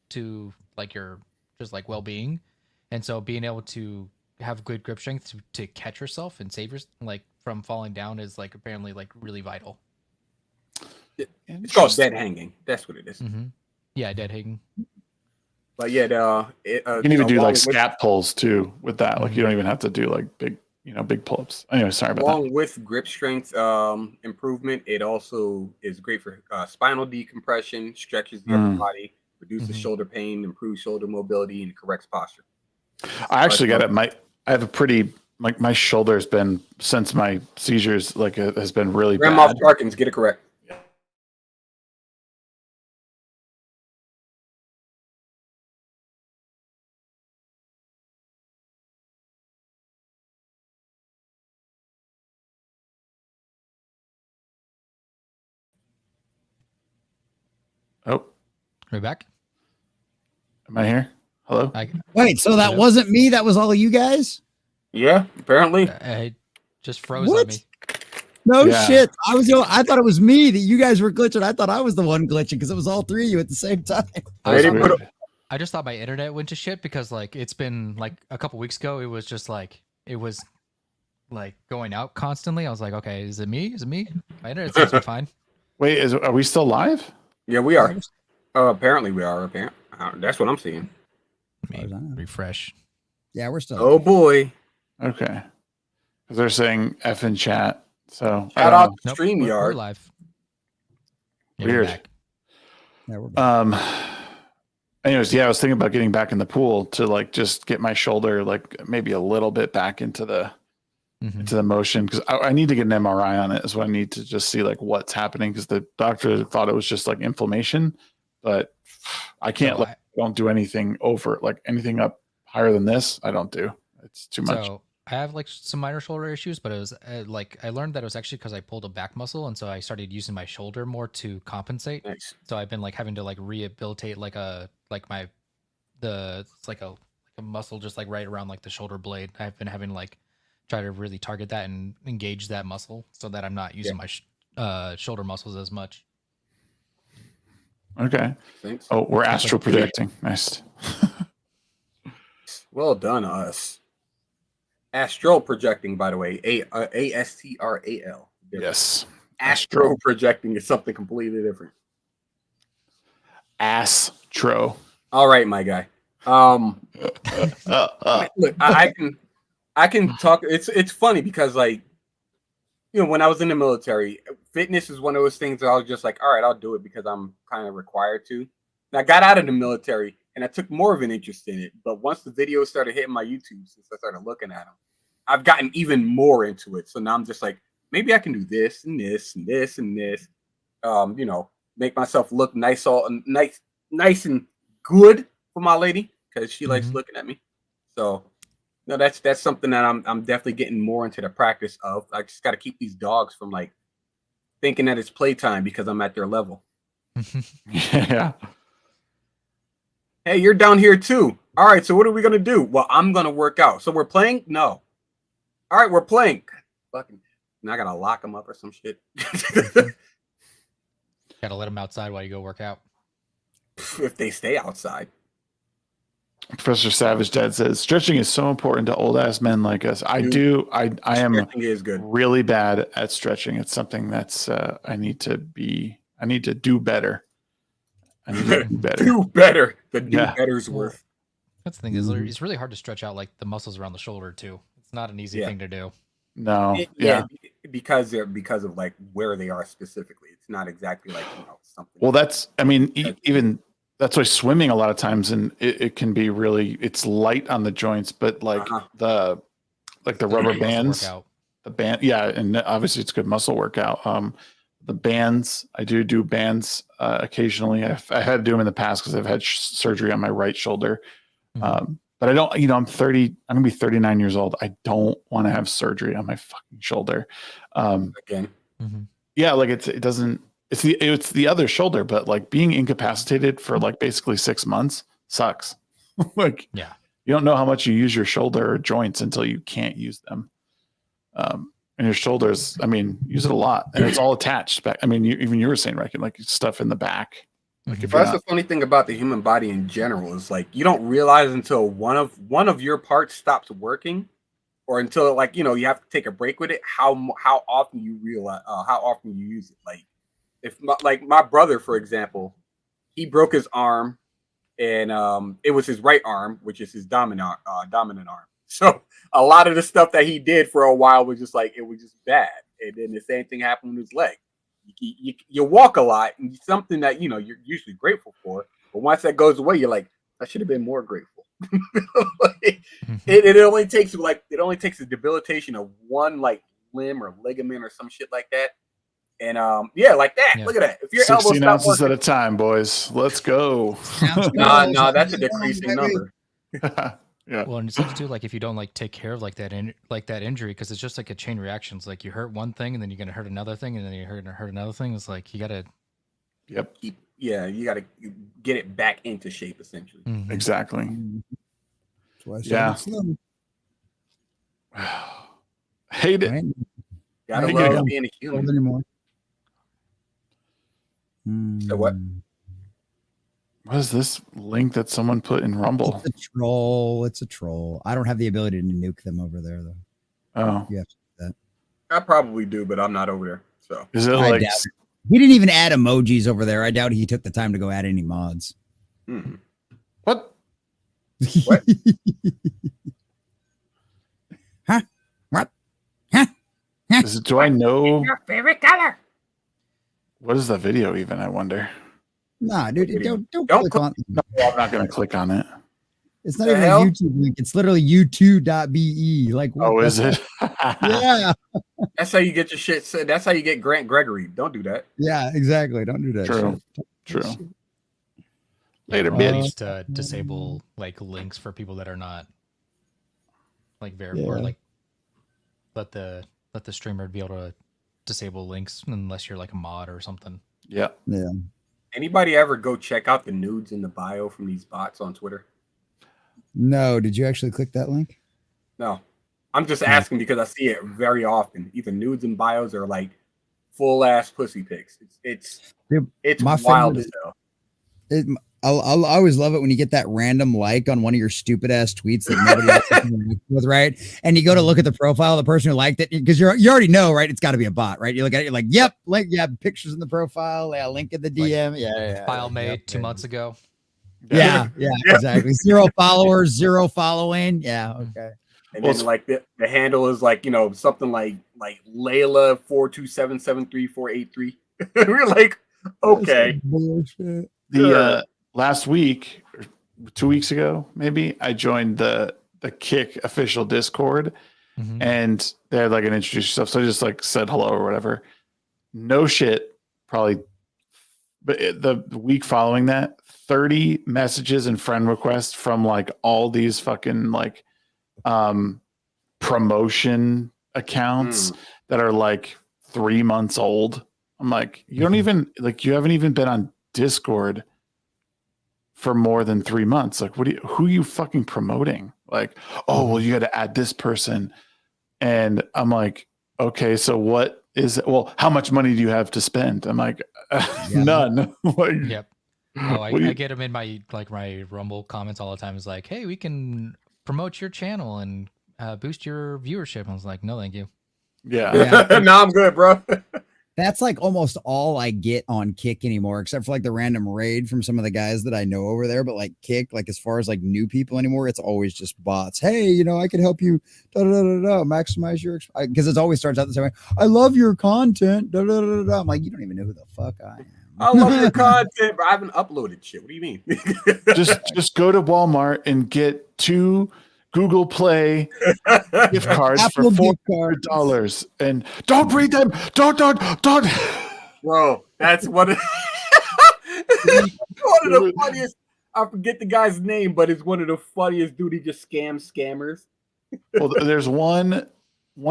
to like your just like well-being, and so being able to have good grip strength to catch yourself and save like from falling down is like apparently like really vital. It's called dead hanging. That's what it is. Yeah, dead hanging. But yeah, you can even do like scat pulls too with that. Like you don't even have to do like big pull-ups. Anyway, sorry about that. Along with grip strength improvement, it also is great for spinal decompression, stretches the upper body, reduces shoulder pain, improves shoulder mobility, and corrects posture. I actually got it. I have a pretty like my shoulder's been since my seizures like it has been really Grandma bad. Parkins, get it correct. Oh, we're back. Am I here? Hello. Wait, so that wasn't me? That was all of you guys? Yeah, apparently. I just froze on me. No shit. I thought it was me that you guys were glitching. I thought I was the one glitching because it was all three of you at the same time. I just thought my internet went to shit because like it's been like a couple weeks ago. It was just like it was like going out constantly. I was like, okay, is it me? Is it me? My internet seems to be fine. Wait, are we still live? Yeah, we are. Apparently we are. That's what I'm seeing. Refresh. Yeah, we're still. Oh boy. Okay. Because they're saying F in chat. So shout out to StreamYard. We're live. Yeah, weird. We're back. Anyways, I was thinking about getting back in the pool to like just get my shoulder like maybe a little bit back into the motion because I need to get an MRI on it. Is what I need to just see like what's happening because the doctor thought it was just like inflammation, but I can't don't do anything over like anything up higher than this. I don't do. It's too much. So I have like some minor shoulder issues, but it was like I learned that it was actually because I pulled a back muscle, and so I started using my shoulder more to compensate. Nice. So I've been like having to like rehabilitate it's like a muscle just like right around like the shoulder blade. I've been having like try to really target that and engage that muscle so that I'm not using my shoulder muscles as much. Okay. Thanks. Oh, we're astral projecting. Nice. Well done, us. Astral projecting, by the way, ASTRAL. Yes. Astral projecting is something completely different. Astro. All right, my guy. Look, I can talk. It's funny because like, when I was in the military, fitness is one of those things that I was just like, all right, I'll do it because I'm kind of required to. And I got out of the military and I took more of an interest in it. But once the videos started hitting my YouTube, since I started looking at them, I've gotten even more into it. So now I'm just like, maybe I can do this and this and this and this. Make myself look nice, nice and good for my lady because she likes looking at me. So no, that's something that I'm definitely getting more into the practice of. I just got to keep these dogs from like thinking that it's playtime because I'm at their level. Yeah. Hey, you're down here too. All right, so what are we gonna do? Well, I'm gonna work out. So we're playing? No. All right, we're playing. Fucking, now I gotta lock them up or some shit. Gotta let them outside while you go work out. If they stay outside. Professor Savage Dad says stretching is so important to old ass men like us. I am Stretching is good. really bad at stretching. It's something that's I need to do better. I need to do better. Do better. The do better's worth. That's the thing is it's really hard to stretch out like the muscles around the shoulder too. It's not an easy thing to do. No. Because of like where they are specifically. It's not exactly like something. Well, that's even that's why swimming a lot of times and it can be really it's light on the joints, but like the rubber bands, the band, and obviously it's good muscle workout. The bands, I do bands occasionally. I had to do them in the past because I've had surgery on my right shoulder. But I don't, I'm 30, I'm gonna be 39 years old. I don't want to have surgery on my fucking shoulder. Again. Yeah, like it's the other shoulder, but like being incapacitated for like basically 6 months sucks. Like, yeah, you don't know how much you use your shoulder or joints until you can't use them. And your shoulders, use it a lot, and it's all attached back. Even you were saying, Reiken, like stuff in the back. Like that's the funny thing about the human body in general is like you don't realize until one of your parts stops working, or until like you have to take a break with it. How often you realize how often you use it. Like if my brother, for example, he broke his arm, and it was his right arm, which is his dominant arm. So a lot of the stuff that he did for a while was just like it was just bad, and then the same thing happened with his leg. You walk a lot, and something that you're usually grateful for, but once that goes away, you're like, I should have been more grateful. It only takes the debilitation of one like limb or ligament or some shit like that, and like that. Yeah. Look at that. If your 16 ounces at a time, boys. Let's go. No, that's a decreasing number. Yeah. Well, and it's tough too, like if you don't like take care of like that injury, because it's just like a chain reaction. It's like you hurt one thing, and then you're gonna hurt another thing, and then you hurt another thing. It's like you gotta. Yep. You gotta get it back into shape, essentially. Mm-hmm. Exactly. Yeah. Hate it. Gotta love being a human. Anymore. So what? What is this link that someone put in Rumble? It's a troll. I don't have the ability to nuke them over there, though. Oh. You have to do that. I probably do, but I'm not over there. So is it like he didn't even add emojis over there? I doubt he took the time to go add any mods. Mm-hmm. What? What? Huh? What? Huh? Do I know your favorite color? What is the video even? I wonder. Nah, dude, don't click on. No, I'm not going to click on it. It's not even a YouTube link. It's literally u2.be. Like, what is it? Yeah. That's how you get your shit said. That's how you get Grant Gregory. Don't do that. Yeah, exactly. Don't do that. True. Shit. True. Later, bitch. To disable like links for people that are not like or like let the streamer be able to disable links unless you're like a mod or something. Yeah. Yeah. Anybody ever go check out the nudes in the bio from these bots on Twitter? No. Did you actually click that link? No. I'm just asking because I see it very often. Either nudes and bios or like full ass pussy pics. It's wild as hell. I always love it when you get that random like on one of your stupid ass tweets that nobody else is with, right? And you go to look at the profile of the person who liked it because you already know, right? It's got to be a bot, right? You look at it, you're like, yep, link, yeah, pictures in the profile, yeah, link in the DM, like file made 2 months ago. Yeah, exactly. 0 followers, 0 following. Yeah, okay. And then like the handle is like something like Layla 427734883. We're like, okay, bullshit. Last week or 2 weeks ago, maybe I joined the Kick official Discord, and they had like an introduce yourself. So I just like said hello or whatever. No shit, probably. But the week following that, 30 messages and friend requests from like all these fucking like promotion accounts that are like 3 months old. I'm like, you don't even you haven't even been on Discord for more than 3 months. Like, who are you fucking promoting? Like, oh, well, you got to add this person. And I'm like, okay, so what is it? Well, how much money do you have to spend? I'm like, none. Like, yep. Oh, I get them in my my Rumble comments all the time. It's like, hey, we can promote your channel and boost your viewership. I was like, no, thank you. Yeah. No, I'm good, bro. That's like almost all I get on Kick anymore, except for like the random raid from some of the guys that I know over there. But like Kick, like as far as like new people anymore, it's always just bots. Hey, I can help you maximize your, because it always starts out the same way. I love your content. I'm like, you don't even know who the fuck I am. I love your content, but I haven't uploaded shit. What do you mean? just go to Walmart and get 2 Google Play gift cards Apple for gift cards. $400, and don't read them. Don't. Bro, that's one of the funniest. I forget the guy's name, but it's one of the funniest dude. He just scammers. Well, there's one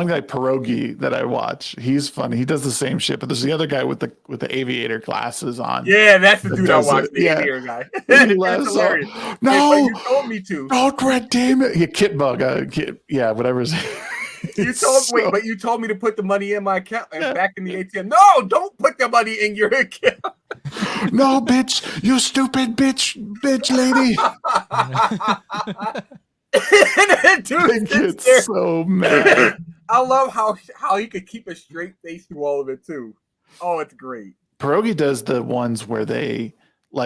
guy, Pierogi, that I watch. He's funny. He does the same shit, but there's the other guy with the aviator glasses on. Yeah, that's the dude I watched. The aviator guy. He laughs hilarious. No, hey, you told me to. Don't redeem it. Yeah, Kitbug. Yeah, whatever. You told me to put the money in my account and back in the ATM. No, don't put the money in your account. No, bitch, you stupid bitch lady. Dude gets so mad. I love how he could keep a straight face through all of it too. Oh, it's great. Pierogi does the ones where they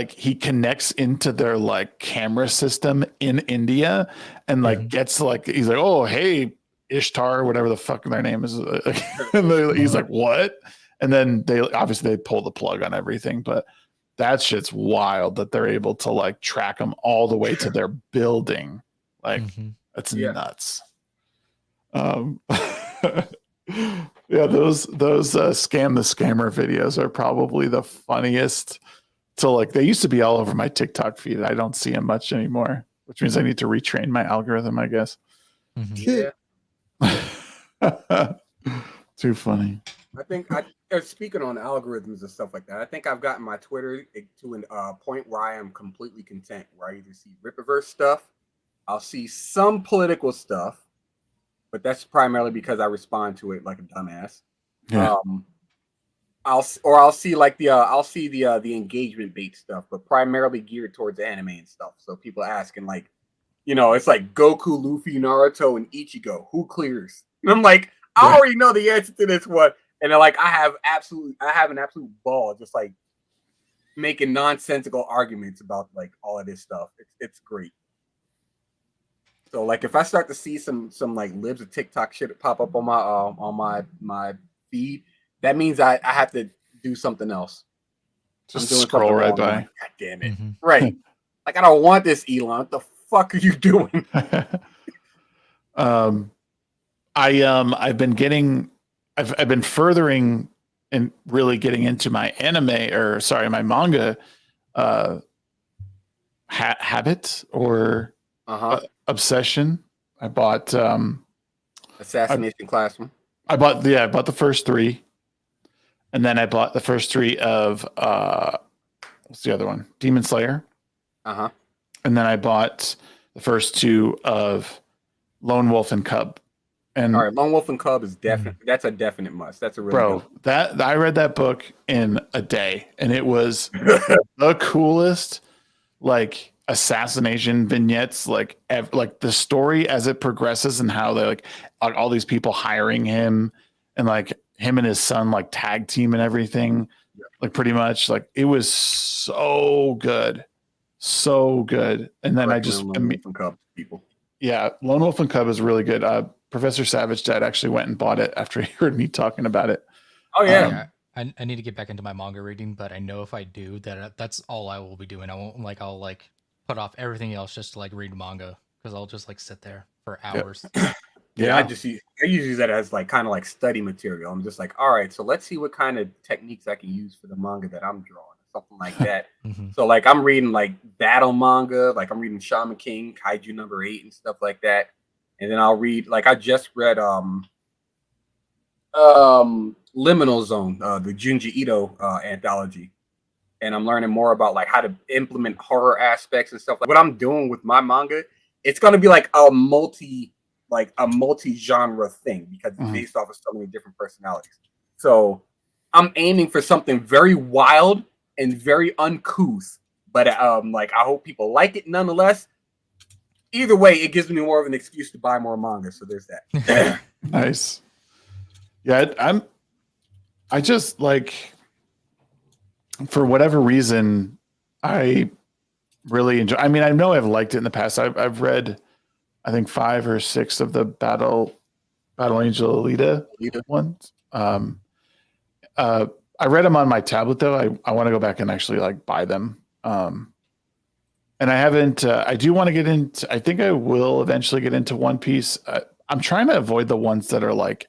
he connects into their camera system in India and gets he's like, oh hey Ishtar, whatever the fuck their name is, and he's like, what? And then they pull the plug on everything, but that shit's wild that they're able to track them all the way to their building. That's nuts. Yeah, those scam the scammer videos are probably the funniest. So they used to be all over my TikTok feed. I don't see them much anymore, which means I need to retrain my algorithm, I guess. Yeah. Too funny. I think speaking on algorithms and stuff like that, I think I've gotten my Twitter to a point where I am completely content, where I either see Rippaverse stuff, I'll see some political stuff, but that's primarily because I respond to it like a dumbass. Yeah. I'll see the engagement bait stuff, but primarily geared towards anime and stuff. So people asking it's like Goku, Luffy, Naruto, and Ichigo. Who clears? And I'm like, I already know the answer to this one. And they're like, I have an absolute ball just making nonsensical arguments about all of this stuff. It's great. So if I start to see some libs of TikTok shit pop up on my feed, that means I have to do something else. Just scroll right by. God damn it! Right, I don't want this, Elon. What the fuck are you doing? I've been furthering and really getting into my my manga habit or obsession. I bought Assassination Classroom. I bought the first 3, and then I bought the first 3 of what's the other one? Demon Slayer. And then I bought the first 2 of Lone Wolf and Cub. And all right, Lone Wolf and Cub is that's a definite must. That's a really good one. That I read that book in a day, and it was the coolest assassination vignettes, the story as it progresses and how they all these people hiring him and him and his son tag team and everything. Pretty much it was so good. And then I just Lone Wolf and Cub people. Yeah, Lone Wolf and Cub is really good. Professor Savage Dad actually went and bought it after he heard me talking about it. Oh yeah. I need to get back into my manga reading, but I know if I do that's all I will be doing. I won't I'll put off everything else just to read manga, because I'll just sit there for hours. Yeah, I usually use that as kind of study material. I'm just all right, so let's see what kind of techniques I can use for the manga that I'm drawing, something like that. So I'm reading battle manga, I'm reading Shaman King, Kaiju number 8 and stuff like that. And then I'll read I just read Liminal Zone, the Junji Ito anthology. And I'm learning more about how to implement horror aspects and stuff. What I'm doing with my manga, it's gonna be a multi-genre thing, because it's based off of so many different personalities. So I'm aiming for something very wild and very uncouth, But like I hope people like it nonetheless. Either way, it gives me more of an excuse to buy more manga. So there's that. Nice. Yeah, I just like, for whatever reason, I really enjoy. I mean, I know I've liked it in the past. I've read, I think 5 or 6 of the Battle Angel Alita ones. I read them on my tablet though. I want to go back and actually like buy them. And I haven't. I do want to get into. I think I will eventually get into One Piece. I'm trying to avoid the ones that are like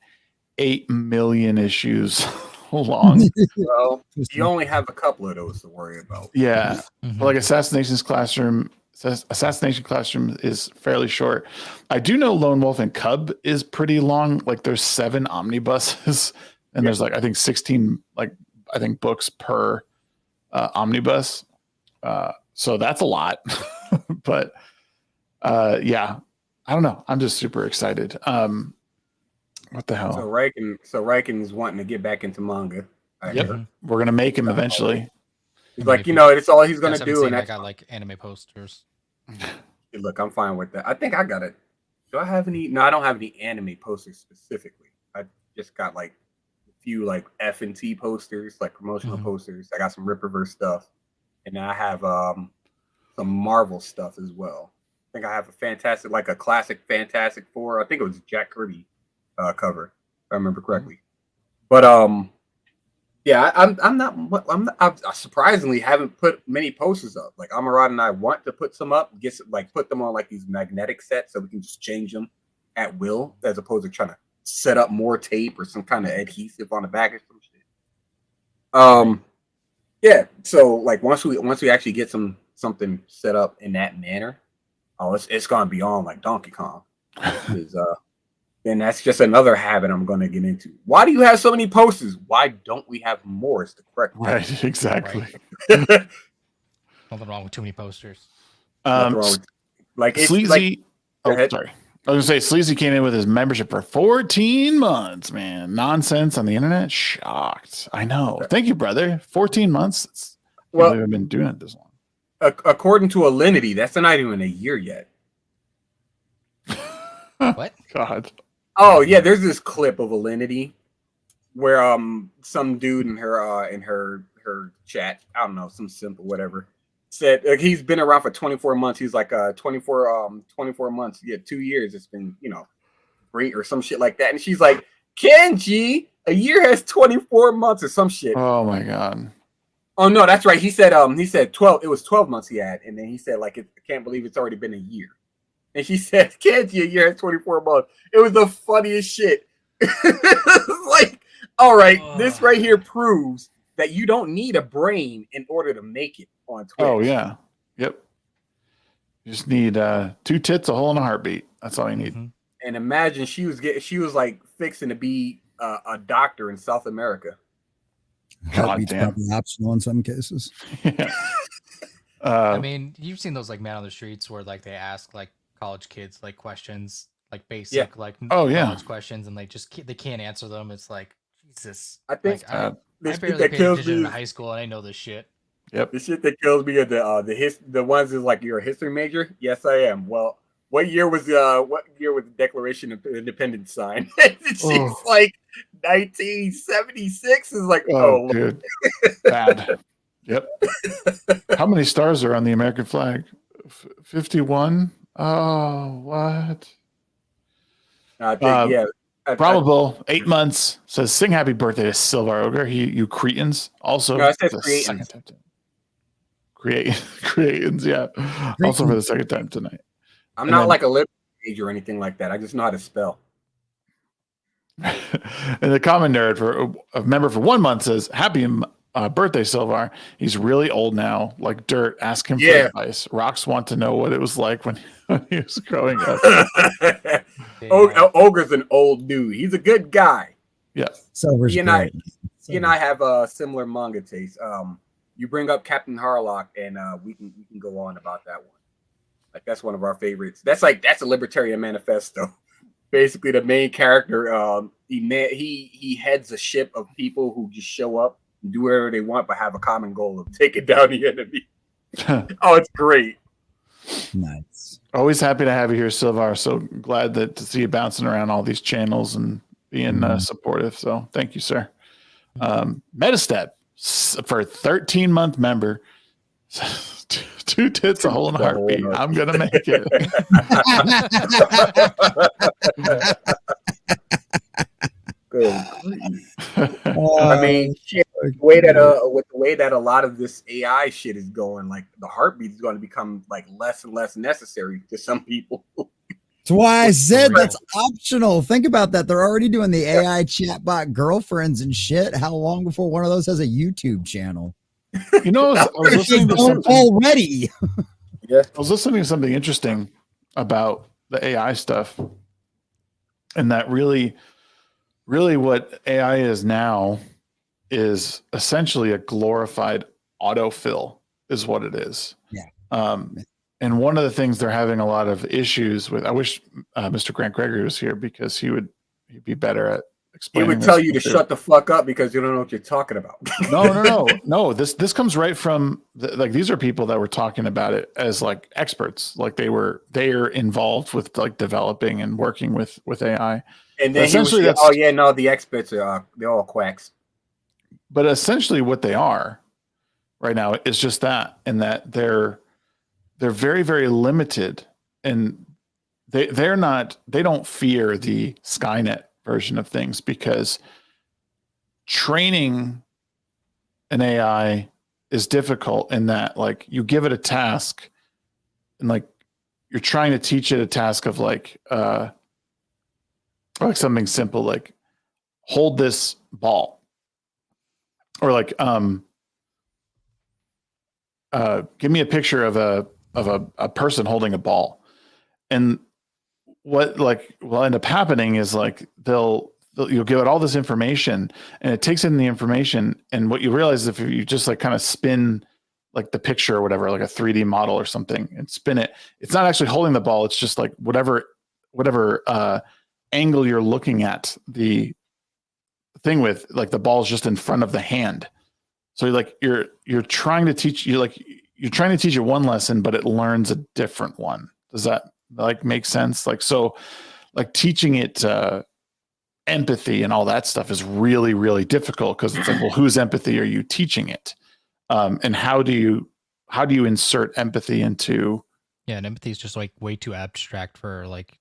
8 million issues long. Well, you only have a couple of those to worry about. Yeah, like Assassination Classroom is fairly short. I do know Lone Wolf and Cub is pretty long. Like there's 7 omnibuses, and there's like I think 16 books per omnibus. So that's a lot, but yeah, I don't know. I'm just super excited. What the hell? So Raiken's wanting to get back into manga. Yep, we're gonna make him eventually. He's like, it's all he's gonna do. And I got like anime posters. Look, I'm fine with that. I think I got it. Do I have any? No, I don't have any anime posters specifically. I just got like a few like F&T posters, like promotional posters. I got some Ripperverse stuff. And I have some Marvel stuff as well. I think I have a classic Fantastic Four. I think it was Jack Kirby cover, if I remember correctly. But yeah, I surprisingly haven't put many posters up. Like Amarad and I want to put some up, put them on like these magnetic sets so we can just change them at will, as opposed to trying to set up more tape or some kind of adhesive on the back or some shit. Yeah, so like once we actually get something set up in that manner, it's gonna be on like Donkey Kong. Then that's just another habit I'm gonna get into. Why do you have so many posters? Why don't we have more? Is the correct question. Right, exactly. Right. Nothing wrong with too many posters. It's Sleazy. Sorry. I was gonna say Sleazy came in with his membership for 14 months, man. Nonsense on the internet. Shocked. I know. Thank you, brother. 14 months. I've been doing it this long. According to Alinity, that's not even a year yet. What? God. Oh yeah, there's this clip of Alinity where some dude in her chat, I don't know, some simple whatever, said he's been around for 24 months. He's like 24 months, 2 years. It's been great or some shit like that. And she's like, Kenji, a year has 24 months or some shit. Oh my God. Oh no, that's right. He said 12. It was 12 months he had, and then he said I can't believe it's already been a year. And she said, Kenji, a year has 24 months. It was the funniest shit. Like, all right, this right here proves that you don't need a brain in order to make it on Twitch. Oh yeah. Yep. You just need 2 tits, a hole, and a heartbeat. That's all you need. And imagine she was like fixing to be a doctor in South America. Heartbeat's probably optional in some cases. I mean, you've seen those like man on the streets where like they ask like college kids like questions, like basic knowledge questions, and they can't answer them. It's like Jesus. I think I barely paid attention in high school, and I know this shit. Yep. The shit that kills me are the ones is like, you're a history major. Yes, I am. Well, what year was the Declaration of Independence signed? She's like 1976. Is like, oh dude, bad. Yep. How many stars are on the American flag? 51. Oh, what? I think Probable 8 months. Says sing happy birthday to Silver Ogre. You Cretans also. No, it says Cretans. Cretans, yeah. Also for the second time tonight. I'm not like a lip major or anything like that. I just know how to spell. And the common nerd for a member for 1 month says happy birthday, Silvar. He's really old now, like dirt. Ask him for advice. Rocks want to know what it was like when he was growing up. Ogre's an old dude. He's a good guy. Yeah. He and I have a similar manga taste. You bring up Captain Harlock, and we can go on about that one. Like that's one of our favorites. That's a libertarian manifesto. Basically, the main character, he heads a ship of people who just show up and do whatever they want, but have a common goal of taking down the enemy. Oh, it's great. Nice. Always happy to have you here, Silvar. So glad to see you bouncing around all these channels and being supportive. So thank you, sir. Metastep for a 13-month member. 2 tits, a hole in a heartbeat. I'm gonna make it. Good grief. I mean, shit, with the way that a lot of this AI shit is going, like the heartbeat is going to become like less and less necessary to some people. That's why I said that's optional. Think about that. They're already doing the AI chatbot girlfriends and shit. How long before one of those has a YouTube channel? You know, I was listening to something already. Yeah, I was listening to something interesting about the AI stuff, and that really what AI is now is essentially a glorified autofill, is what it is. Yeah. And one of the things they're having a lot of issues with, I wish Mr. Grant Gregory was here because he'd be better at explaining. He would tell you to shut the fuck up because you don't know what you're talking about. No. This comes right from like, these are people that were talking about it as like experts, like they're involved with like developing and working with AI. And then essentially, the experts are they're all quacks. But essentially, what they are right now is just that, and that they're very, very limited, and they don't fear the Skynet version of things, because training an AI is difficult in that, like, you give it a task and like you're trying to teach it a task of like something simple, like hold this ball, or like give me a picture of a person holding a ball. And what like will end up happening is like you'll give it all this information, and it takes in the information, and what you realize is if you just like kind of spin like the picture or whatever, like a 3D model or something, and spin it, it's not actually holding the ball, it's just like whatever angle you're looking at the thing with, like the ball's just in front of the hand. So you're trying to teach it one lesson, but it learns a different one. Does that like make sense? Like, so like teaching it empathy and all that stuff is really, really difficult, because it's like, well, whose empathy are you teaching it? And how do you insert empathy into? Yeah, and empathy is just like way too abstract for like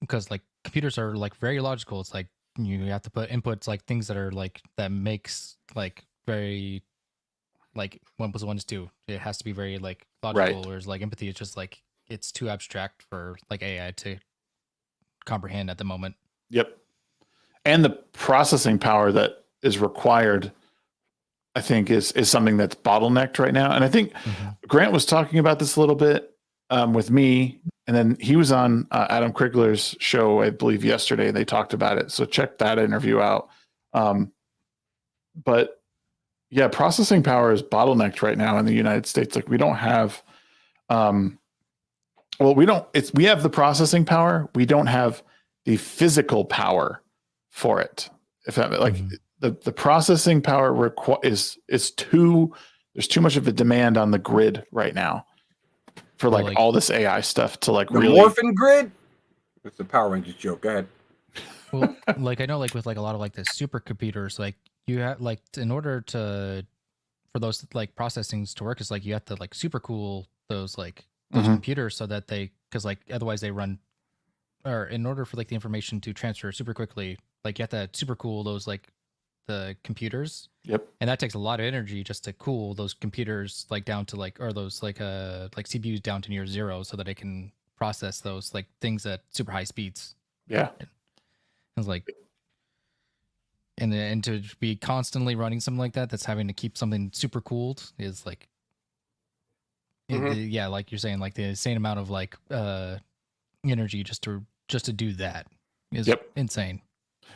because like computers are like very logical. It's like you have to put inputs, like things that are like that makes like very like 1 + 1 is 2. It has to be very like logical, Right. Whereas like empathy is just like it's too abstract for like AI to comprehend at the moment. Yep. And the processing power that is required, I think, is something that's bottlenecked right now. And I think Grant was talking about this a little bit with me, and then he was on Adam Krigler's show, I believe, yesterday. They talked about it. So check that interview out. But yeah, processing power is bottlenecked right now in the United States. Like we don't have, we have the processing power. We don't have the physical power for it. If that like the processing power is too, there's too much of a demand on the grid right now for like all this AI stuff to like the really morphin grid. It's a Power Rangers joke. Go ahead. Well, like I know, like with like a lot of like the supercomputers, like you have like in order for those like processings to work, is like you have to like super cool those computers so that because like otherwise they run, or in order for like the information to transfer super quickly, like you have to super cool those like the computers. Yep. And that takes a lot of energy just to cool those computers like down to like, or those like CPUs down to near zero, so that it can process those like things at super high speeds. Yeah. It's like, and to be constantly running something like that, that's having to keep something super cooled, is like, yeah, like you're saying, like the insane amount of like energy just to do that is insane.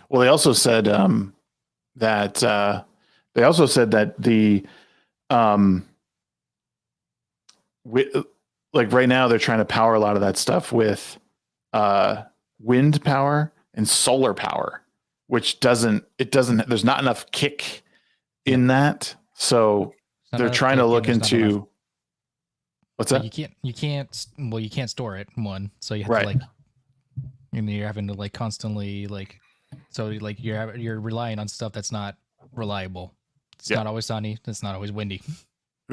Well, they also said that the like right now they're trying to power a lot of that stuff with wind power and solar power, which doesn't there's not enough kick in that. So they're trying to look into What's Like, that? you can't store it, one. So you have Right. to like, and you're having to like constantly like, so like you're relying on stuff that's not reliable. It's not always sunny. It's not always windy.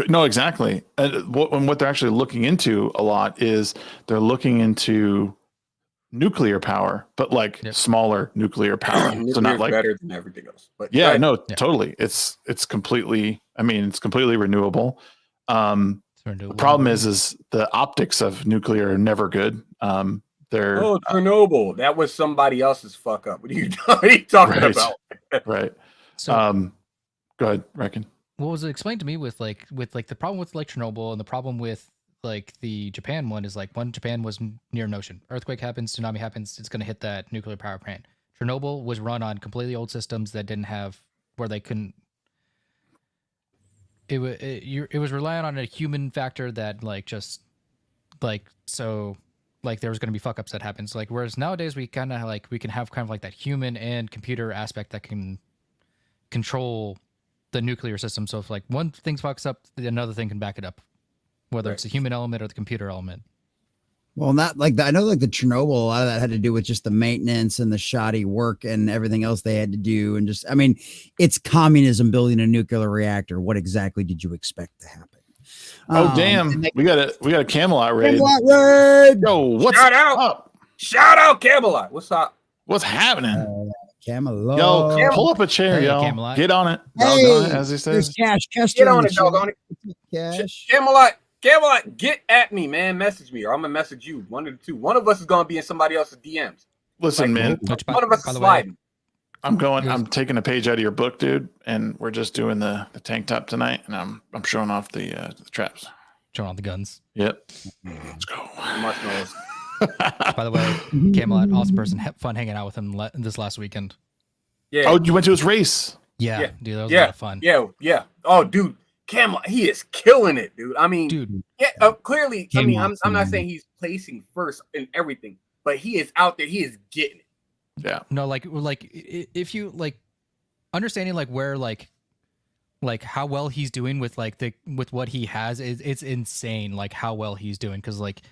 No, exactly. And what they're actually looking into a lot is they're looking into nuclear power, but like smaller nuclear power. So not like better than everything else. But totally. It's completely. I mean, it's completely renewable. The problem is the optics of nuclear are never good. They're Chernobyl. That was somebody else's fuck up. What are you talking about? Right. So, go ahead, Reiken. What was explained to me with the problem with like Chernobyl and the problem with like the Japan one is like when Japan was near an ocean, earthquake happens, tsunami happens, it's going to hit that nuclear power plant. Chernobyl was run on completely old systems that didn't have where they couldn't. It was relying on a human factor that like just like so like there was going to be fuck ups that happens like whereas nowadays we kind of like we can have kind of like that human and computer aspect that can control the nuclear system. So if like one thing fucks up, another thing can back it up, whether it's the human element or the computer element. Well, not like that. I know like the Chernobyl, a lot of that had to do with just the maintenance and the shoddy work and everything else they had to do. And just, I mean, it's communism building a nuclear reactor. What exactly did you expect to happen? Damn. We got a Camelot raid. Camelot raid. Yo, what's up? Shout out Camelot. What's up? What's happening? Camelot. Yo, pull up a chair, yo. Camelot. Get on it. Hey, as he says. Cash. Get on it, doggone it. Cash. Camelot, get at me, man. Message me, or I'm gonna message you. One of the two. One of us is gonna be in somebody else's DMs. Listen, man. One of us is sliding. I'm taking a page out of your book, dude, and we're just doing the tank top tonight, and I'm showing off the traps. Showing off the guns. Yep. Let's go. By the way, Camelot, awesome person. Had fun hanging out with him this last weekend. Yeah. Oh, you went to his race? Yeah. Dude, that was a lot of fun. Yeah. Oh, dude, Camelot, he is killing it, dude. I mean, dude. Yeah. Clearly, I mean, I'm not saying he's placing first in everything, but he is out there. He is getting it. Yeah. No, like if you like understanding like where like how well he's doing with like with what he has, it's insane. Like how well he's doing because like.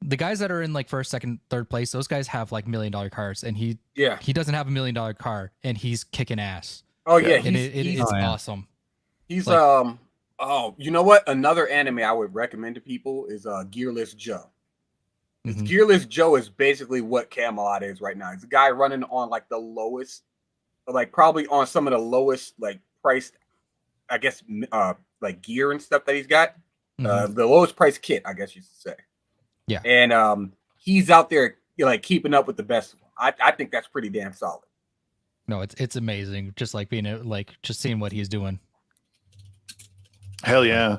The guys that are in like first, second, third place, those guys have like $1 million cars, and he doesn't have $1 million car, and he's kicking ass. Oh yeah, and it's awesome. He's like, you know what? Another anime I would recommend to people is Gearless Joe. Gearless Joe is basically what Camelot is right now. He's a guy running on like the lowest, like probably on some of the lowest like priced, I guess, like gear and stuff that he's got. The lowest price kit, I guess you should say. Yeah, and he's out there like keeping up with the best of them. I think that's pretty damn solid. No, it's amazing. Just like being just seeing what he's doing. Hell yeah.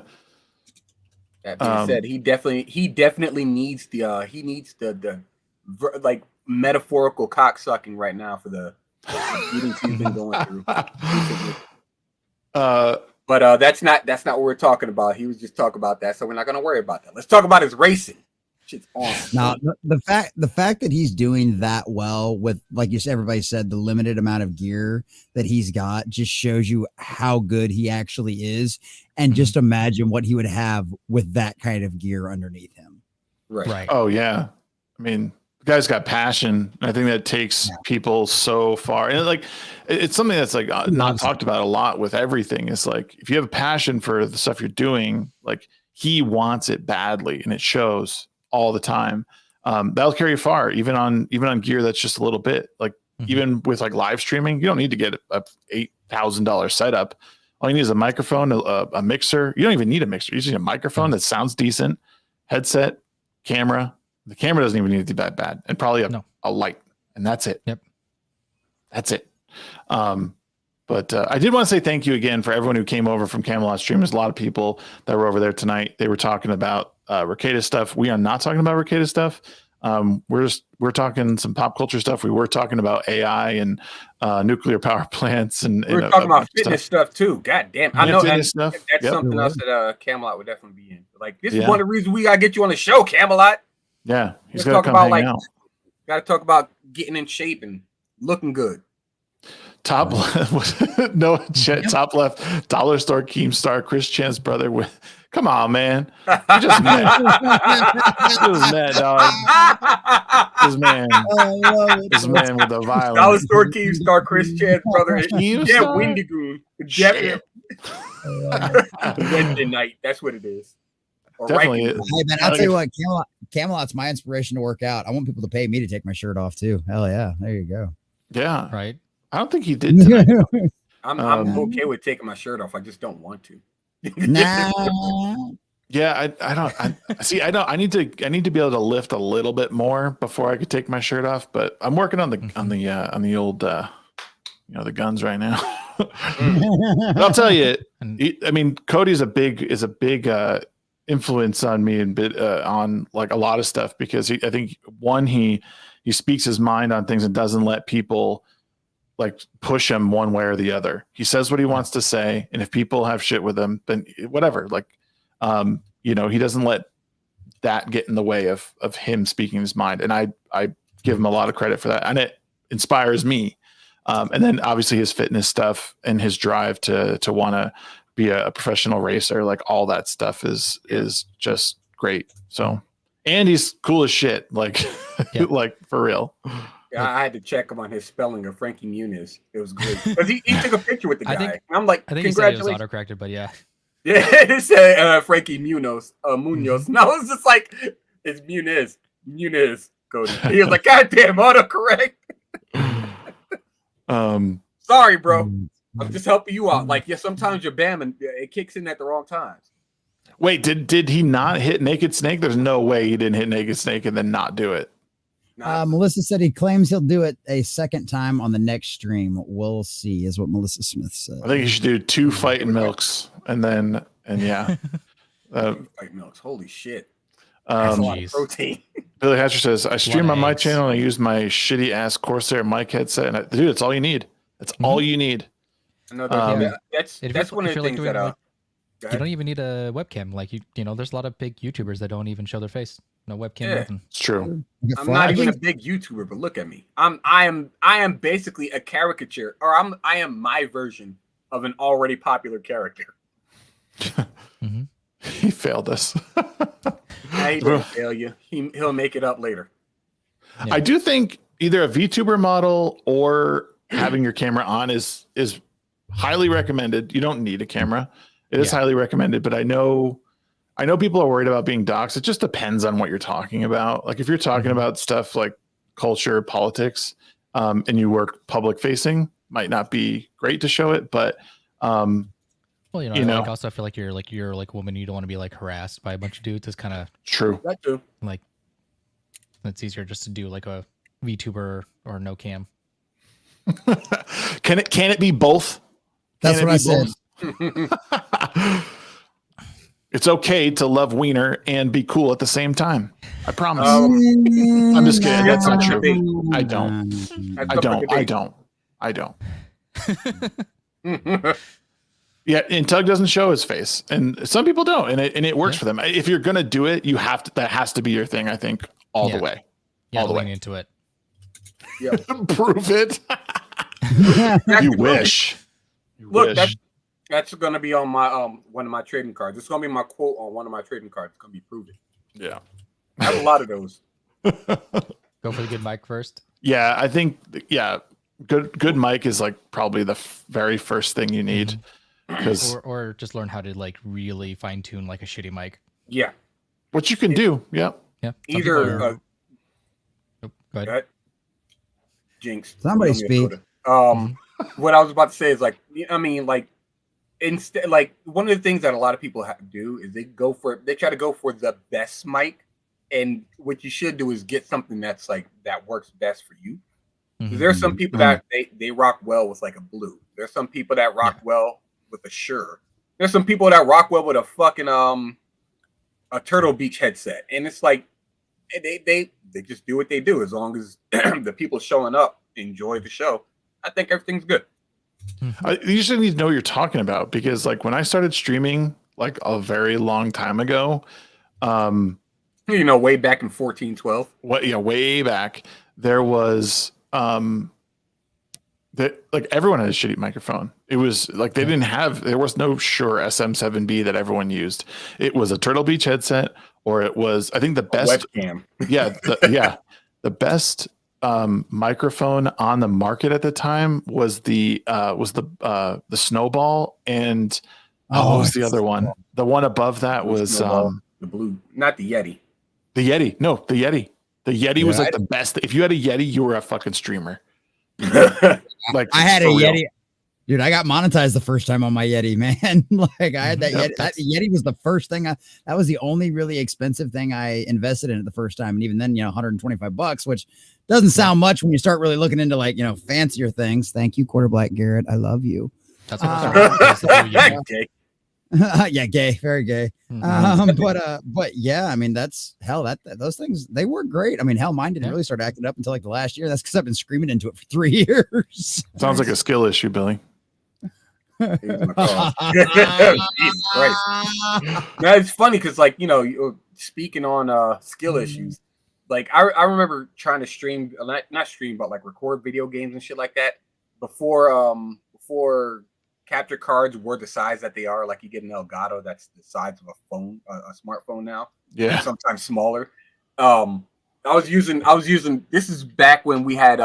That being said, he definitely needs the like metaphorical cock sucking right now for the beatings he's been going through. But that's not what we're talking about. He was just talking about that, so we're not going to worry about that. Let's talk about his racing. Shit's awesome. Now, the fact that he's doing that well with, like you said, everybody said, the limited amount of gear that he's got just shows you how good he actually is. And just imagine what he would have with that kind of gear underneath him. Right. Oh, yeah. I mean, the guy's got passion. I think that takes people so far. And like, it's something that's like not talked about a lot with everything. It's like, if you have a passion for the stuff you're doing, like he wants it badly and it shows all the time. That'll carry you far, even on gear that's just a little bit. Like even with like live streaming, you don't need to get a $8,000 setup. All you need is a microphone, a mixer. You don't even need a mixer. You just need a microphone that sounds decent, headset, camera. The camera doesn't even need to be that bad, and probably a light, and that's it. Yep, that's it. But I did want to say thank you again for everyone who came over from Camelot Stream. There's a lot of people that were over there tonight. They were talking about Ricada stuff. We are not talking about Ricada stuff. We're talking some pop culture stuff. We were talking about AI and nuclear power plants, and we're talking about fitness stuff too. God damn, I know that's something else that Camelot would definitely be in. Like this is one of the reasons we gotta get you on the show, Camelot. Yeah, he's got to come hang out. Got to talk about getting in shape and looking good. Top left, no, top left, dollar store Keemstar, Chris Chan's brother with. Come on, man. You just met. Just met, dog. This man. This man with a violence. Dollar store Keemstar, Chris Chan's brother. Yeah, Windy Goon. RaikenNight. That's what it is. Or Definitely. Hey, man, I'll tell you what, Camelot's my inspiration to work out. I want people to pay me to take my shirt off too. Hell yeah. There you go. Yeah. Right. I don't think he did tonight. I'm okay with taking my shirt off. I just don't want to. Nah. Yeah, I don't I need to be able to lift a little bit more before I could take my shirt off, but I'm working on the old the guns right now. I'll tell you, I mean, Cody's a big influence on me and on like a lot of stuff because I think he speaks his mind on things and doesn't let people like push him one way or the other. He says what he wants to say, and if people have shit with him, then whatever. Like, he doesn't let that get in the way of him speaking his mind, and I give him a lot of credit for that, and it inspires me. And then obviously his fitness stuff and his drive to want to be a professional racer, like all that stuff is just great. So, and he's cool as shit, like like for real. Yeah, I had to check him on his spelling of Frankie Muniz. It was great because he took a picture with the guy. I'm like, I think he said it was congratulations. autocorrected, but yeah. Yeah, it said Frankie Munoz. And I was just like, it's Muniz, Cody. He was like, God damn, autocorrect. Sorry, bro. I'm just helping you out. Like, sometimes you're bamming. It kicks in at the wrong times. Wait, did he not hit Naked Snake? There's no way he didn't hit Naked Snake and then not do it. Melissa said he claims he'll do it a second time on the next stream. We'll see, is what Melissa Smith said. I think you should do 2 fighting milks and yeah. Fight milks. Holy shit. That's a lot of protein. Billy Hatcher says, I stream on my channel and I use my shitty ass Corsair mic headset. And dude, it's all you need. That's all you need. That's one of the things that you don't even need a webcam. Like there's a lot of big YouTubers that don't even show their face. No webcam, nothing. It's true. I'm not even a big YouTuber, but look at me. I am basically a caricature, or I am my version of an already popular character. He failed us. He didn't fail you. He'll make it up later. Yeah. I do think either a VTuber model or having your camera on is highly recommended. You don't need a camera. It is highly recommended, but I know people are worried about being doxxed. It just depends on what you're talking about. Like if you're talking about stuff like culture, politics, and you work public facing, might not be great to show it, but like also I feel like you're a woman, you don't want to be like harassed by a bunch of dudes. It's kind of true. That too. Like it's easier just to do like a VTuber or no cam. Can it be both? That's what I said. It's okay to love wiener and be cool at the same time. I promise. I'm just kidding. That's not true. I don't. Yeah, and Tug doesn't show his face, and some people don't, and it works for them. If you're gonna do it, you have to. That has to be your thing. I think all the way. Yeah, all the way into it. Yeah, prove it. You wish. Look, that's gonna be on my one of my trading cards. It's gonna be my quote on one of my trading cards. It's gonna be prove it. Yeah, I have a lot of those. Go for the good mic first. Yeah, I think good mic is like probably the very first thing you need. Or just learn how to like really fine tune like a shitty mic. Yeah, what you can do. Yeah. Either. Go ahead. Jinx. Somebody speak. What I was about to say is instead, like one of the things that a lot of people do is they try to go for the best mic, and what you should do is get something that's like that works best for you. There's some people that they rock well with like a Blue. There's some people that rock well with a Shure. There's some people that rock well with a fucking a Turtle Beach headset, and it's like they just do what they do as long as the people showing up enjoy the show. I think everything's good. You just need to know what you're talking about, because like when I started streaming like a very long time ago, way back in 14, 12. Way back, there was like everyone had a shitty microphone. It was like there was no Shure SM7B that everyone used. It was a Turtle Beach headset, or it was, I think, the best webcam. The best microphone on the market at the time was the Snowball, and what was the other one? The one above that was the blue, not the Yeti. The Yeti. No, the Yeti. The Yeti was like the best. If you had a Yeti, you were a fucking streamer. Like I had a Yeti. Dude, I got monetized the first time on my Yeti, man. Like I had that Yeti. That Yeti was the first thing that was the only really expensive thing I invested in it the first time. And even then, $125, which doesn't sound much when you start really looking into like, fancier things. Thank you, Quarter Black Garrett. I love you. That's Gay. Yeah, gay, very gay. But yeah, I mean, that's hell. Those things, they were great. I mean, hell, mine didn't really start acting up until like the last year. That's because I've been screaming into it for 3 years. Sounds like a skill issue, Billy. Jesus Christ. Now it's funny because, like, speaking on skill issues, like I remember trying to stream, not stream, but like record video games and shit like that before capture cards were the size that they are. Like you get an Elgato that's the size of a phone, a smartphone now. Yeah, sometimes smaller. I was using. This is back when we had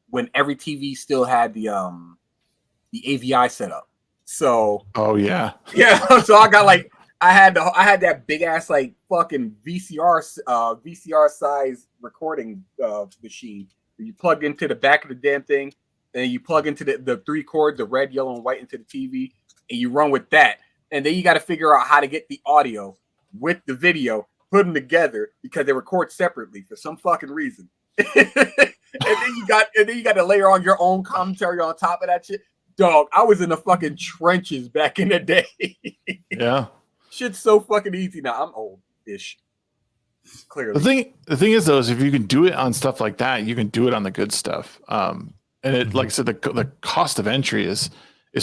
when every TV still had the AVI setup. So yeah. So I got like I had that big ass like fucking VCR size recording machine. You plug into the back of the damn thing, and you plug into the 3 cords, the red, yellow, and white, into the TV, and you run with that. And then you got to figure out how to get the audio with the video, put them together because they record separately for some fucking reason. and then you got to layer on your own commentary on top of that shit. Dog, I was in the fucking trenches back in the day. Yeah. Shit's so fucking easy now. I'm old-ish. Clearly. The thing is, though, is if you can do it on stuff like that, you can do it on the good stuff. And it, like I said, the cost of entry is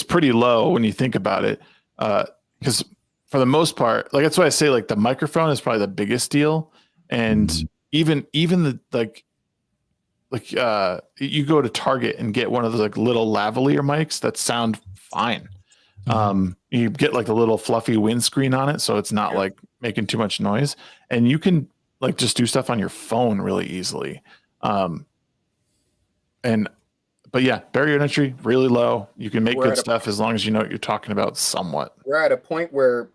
pretty low when you think about it. Because for the most part, like that's why I say like the microphone is probably the biggest deal. And even the you go to Target and get one of those like little lavalier mics that sound fine. You get like a little fluffy windscreen on it, so it's not like making too much noise, and you can like just do stuff on your phone really easily. But yeah, barrier to entry really low. You can make good stuff as long as you know what you're talking about somewhat. We're at a point where,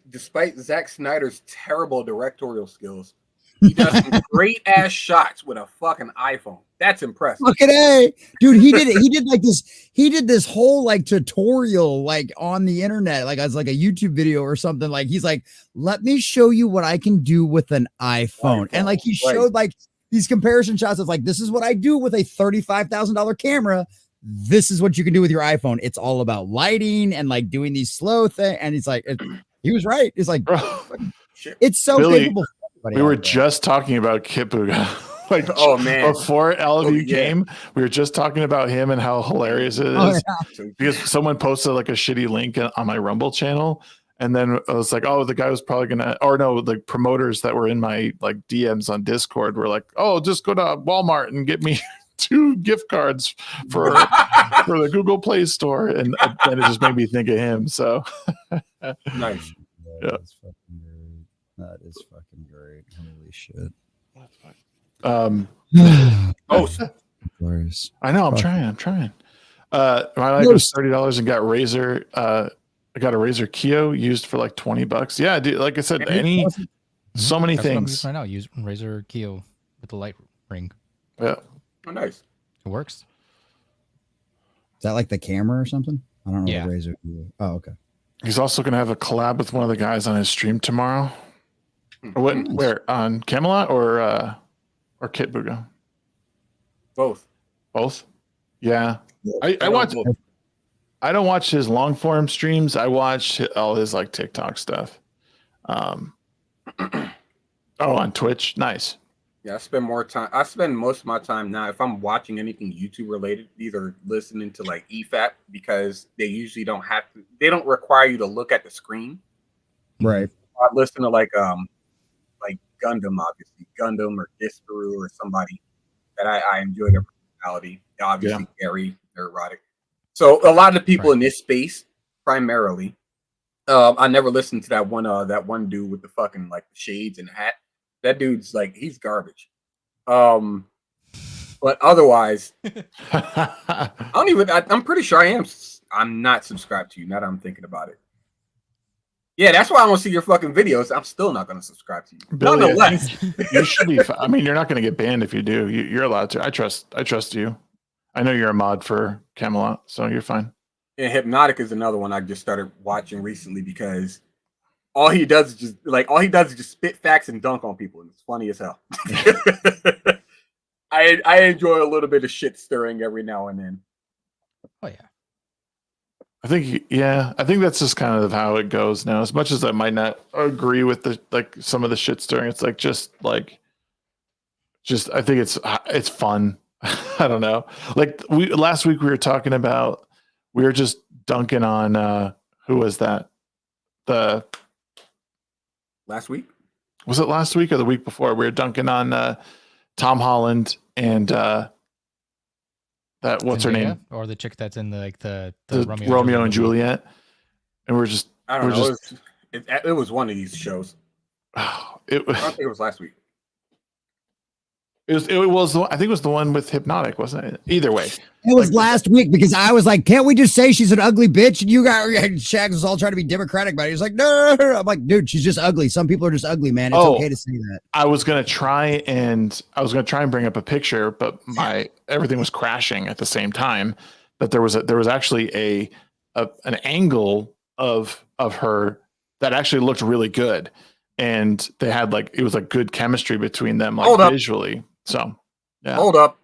despite Zack Snyder's terrible directorial skills, he does some great ass shots with a fucking iPhone. That's impressive. Look at A, dude. He did it. He did like this. He did this whole like tutorial like on the internet, like as like a YouTube video or something. Like he's like, let me show you what I can do with an iPhone. And like he showed like these comparison shots of like, this is what I do with a $35,000 camera. This is what you can do with your iPhone. It's all about lighting and like doing these slow things. And he's like, he was right. It's like, it's so Billy, capable. We were just talking about Kipuga. Like, oh man, before all of you came, we were just talking about him and how hilarious it is because someone posted like a shitty link on my Rumble channel. And then I was like, oh, the guy was probably gonna, or no, the promoters that were in my like DMs on Discord were like, oh, just go to Walmart and get me 2 gift cards for the Google Play Store, and then it just made me think of him. So nice. Yeah. That is fucking great. Holy shit. Oh, Glorious. I know. I'm trying. My life was $30 and got Razer. I got a Razer Keo used for like $20. Yeah, dude. Like I said, so many things. Right now, use Razer Keo with the light ring. Yeah. Oh, nice. It works. Is that like the camera or something? I don't know. Yeah. Razer. Oh, okay. He's also gonna have a collab with one of the guys on his stream tomorrow. Where on Camelot or Kitbuga? Both. Yeah. I watch. I don't watch his long form streams. I watch all his like TikTok stuff. On Twitch. Nice. Yeah, I spend most of my time now, if I'm watching anything YouTube related, either listening to like EFAP, because they usually don't require you to look at the screen. Right. I listen to like Gundam, obviously Gundam or Disparu or somebody that I enjoy their personality. Obviously Gary, They're erotic. So a lot of the people in this space, primarily, I never listened to that one dude with the fucking like shades and hat. That dude's like he's garbage. But otherwise, I'm pretty sure I'm not subscribed to you. Now that I'm thinking about it. Yeah, that's why I don't see your fucking videos. I'm still not going to subscribe to you. Billy, Nonetheless, you should be. I mean, you're not going to get banned if you do. You're allowed to. I trust you. I know you're a mod for Camelot, so you're fine. And Hypnotic is another one I just started watching recently because all he does is just spit facts and dunk on people, and it's funny as hell. I enjoy a little bit of shit stirring every now and then. Oh yeah. I think that's just kind of how it goes now. As much as I might not agree with some of the shit stirring, it's I think it's fun. I don't know. Like last week we were talking about, we were just dunking on who was that? Last week? Was it last week or the week before? We were dunking on Tom Holland and that what's her name? Or the chick that's in the Romeo and Juliet. And we're just I don't know. It was one of these shows. I don't think it was last week. It was I think it was the one with Hypnotic, wasn't it? Either way. It was last week because I was like, can't we just say she's an ugly bitch? And you got Shags was all trying to be democratic about it. He's like, no. I'm like, dude, she's just ugly. Some people are just ugly, man. It's okay to say that. I was gonna try and bring up a picture, but everything was crashing at the same time. But there was actually an angle of her that actually looked really good. And they had it was good chemistry between them, visually. So, yeah. Hold up.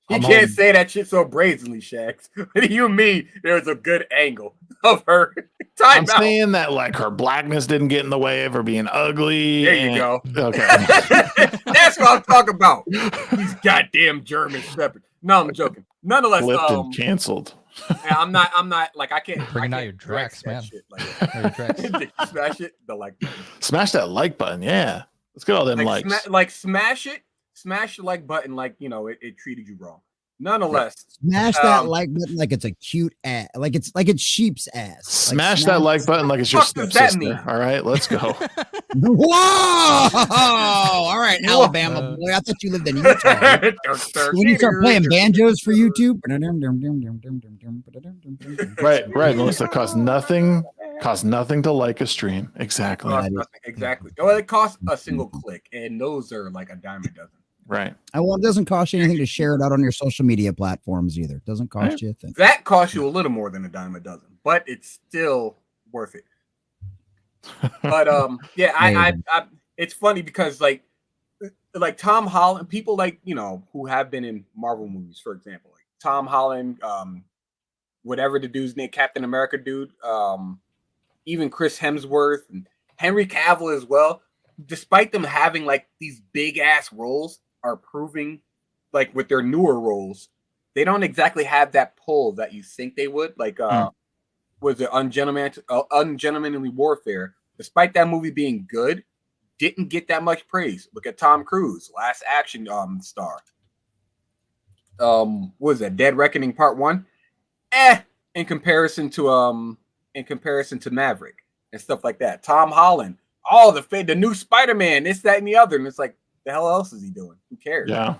You can't say that shit so brazenly, Shags. What do you mean there's a good angle of her? I'm saying that her blackness didn't get in the way of her being ugly. There you go. Okay. That's what I'm talking about. These goddamn German shepherds. No, I'm joking. Nonetheless, canceled. I'm not I can't bring out your Drex, man. Shit, smash it, the like button. Smash that like button, yeah. Let's get all them likes. Smash the like button it treated you wrong. Nonetheless, smash that like button like it's a cute ass, like it's sheep's ass. Smash that like button like it's your stepsister. All right, let's go. Whoa! All right, Alabama boy. I thought you lived in Utah. When you start playing banjos for YouTube, right. Melissa, costs nothing to like a stream. Exactly. Exactly. Well, it costs a single click, and those are like a dime a dozen. Right. Well, it doesn't cost you anything to share it out on your social media platforms either. It doesn't cost you a thing. That costs you a little more than a dime a dozen, but it's still worth it. But I it's funny because like Tom Holland, people who have been in Marvel movies, for example, like Tom Holland, whatever the dude's name, Captain America dude, even Chris Hemsworth and Henry Cavill as well. Despite them having these big ass roles, are proving with their newer roles, they don't exactly have that pull that you think they would. Was it Ungentlemanly Warfare? Despite that movie being good, didn't get that much praise. Look at Tom Cruise, Last Action star. What was that? Dead Reckoning Part 1? In comparison to Maverick and stuff like that. Tom Holland, the new Spider-Man, this, that, and the other, and it's like, the hell else is he doing? Who cares? Yeah.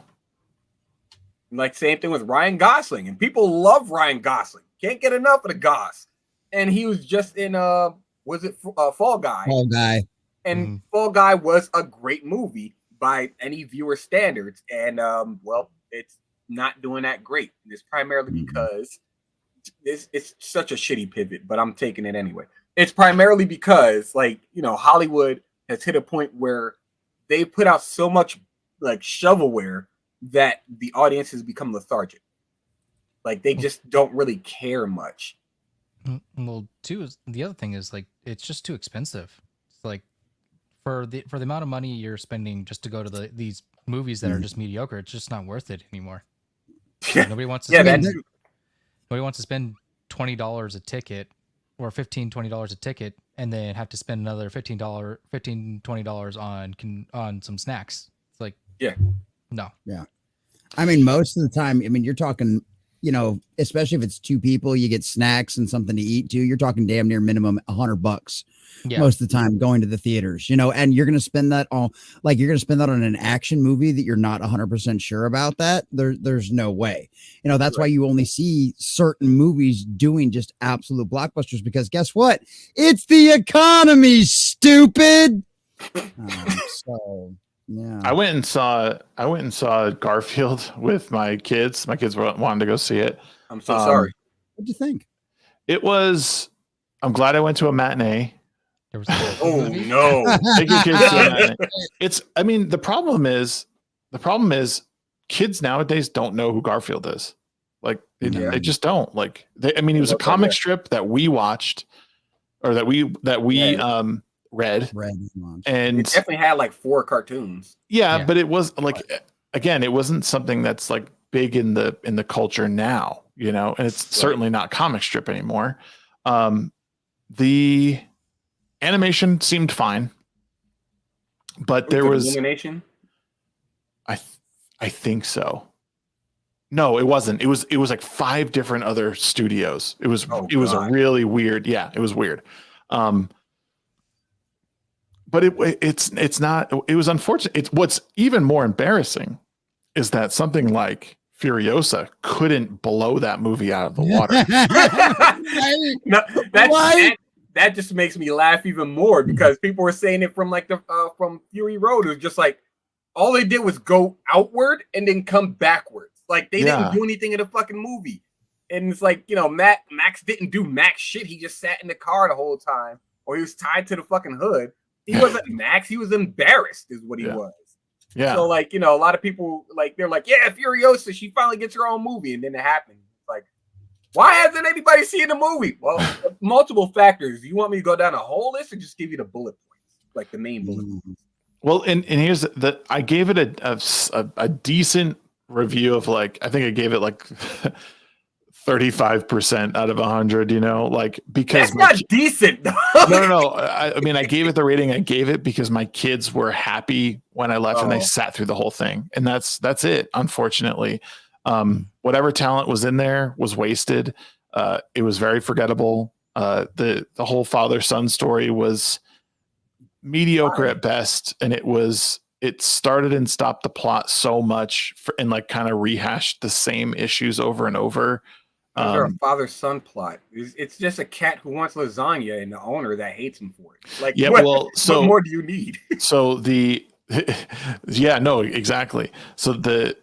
Same thing with Ryan Gosling, and people love Ryan Gosling. Can't get enough of the Goss. And he was just in Fall Guy? Fall Guy. And Fall Guy was a great movie by any viewer standards, and it's not doing that great. It's primarily because it's such a shitty pivot, but I'm taking it anyway. It's primarily because Hollywood has hit a point where they put out so much shovelware that the audience has become lethargic. They just don't really care much. Well, the other thing is it's just too expensive. It's for the amount of money you're spending just to go to these movies that are just mediocre, it's just not worth it anymore. Nobody wants to nobody wants to spend $20 a ticket or $15-$20 a ticket and then have to spend another $15-$20 on some snacks. It's no. Yeah. I mean, most of the time, you're talking especially if it's two people, you get snacks and something to eat too. You're talking damn near minimum $100 most of the time going to the theaters, and you're going to spend that on an action movie that you're not 100% sure about that. There's no way, that's why you only see certain movies doing just absolute blockbusters, because guess what? It's the economy, stupid. So yeah, I went and saw Garfield with my kids. My kids wanted to go see it. I'm so sorry. What'd you think? I'm glad I went to a matinee. There was Oh no! Take your kids to a matinee. The problem is kids nowadays don't know who Garfield is. Like they just don't. Like he was a comic strip that we watched, or that we read, and it definitely had like 4 cartoons. Yeah, but it was again, it wasn't something that's like big in the culture now, and it's certainly not comic strip anymore. The animation seemed fine, but there was Illumination. I think so. No, it wasn't. It was like 5 different other studios. It was a really weird. Yeah, it was weird. But it's not. It was unfortunate. What's even more embarrassing is that something like Furiosa couldn't blow that movie out of the water. That just makes me laugh even more, because people were saying it from from Fury Road. It was just like all they did was go outward and then come backwards. Like they didn't do anything in the fucking movie. And it's like, Max didn't do Max shit. He just sat in the car the whole time, or he was tied to the fucking hood. He wasn't Max. He was embarrassed, is what he was. Yeah. So, a lot of people, they're like, yeah, Furiosa, she finally gets her own movie. And then it happened. Like, why hasn't anybody seen the movie? Well, multiple factors. You want me to go down a whole list or just give you the bullet points? Like the main bullet points? Well, and here's I gave it a decent review of I think I gave it 35% out of 100, because that's not decent. No. I gave it the rating I gave it because my kids were happy when I left and they sat through the whole thing. And that's it. Unfortunately, whatever talent was in there was wasted. It was very forgettable. The whole father-son story was mediocre at best. And it started and stopped the plot so much and kind of rehashed the same issues over and over. A father-son plot. It's just a cat who wants lasagna and the owner that hates him for it. What more do you need? So exactly. So the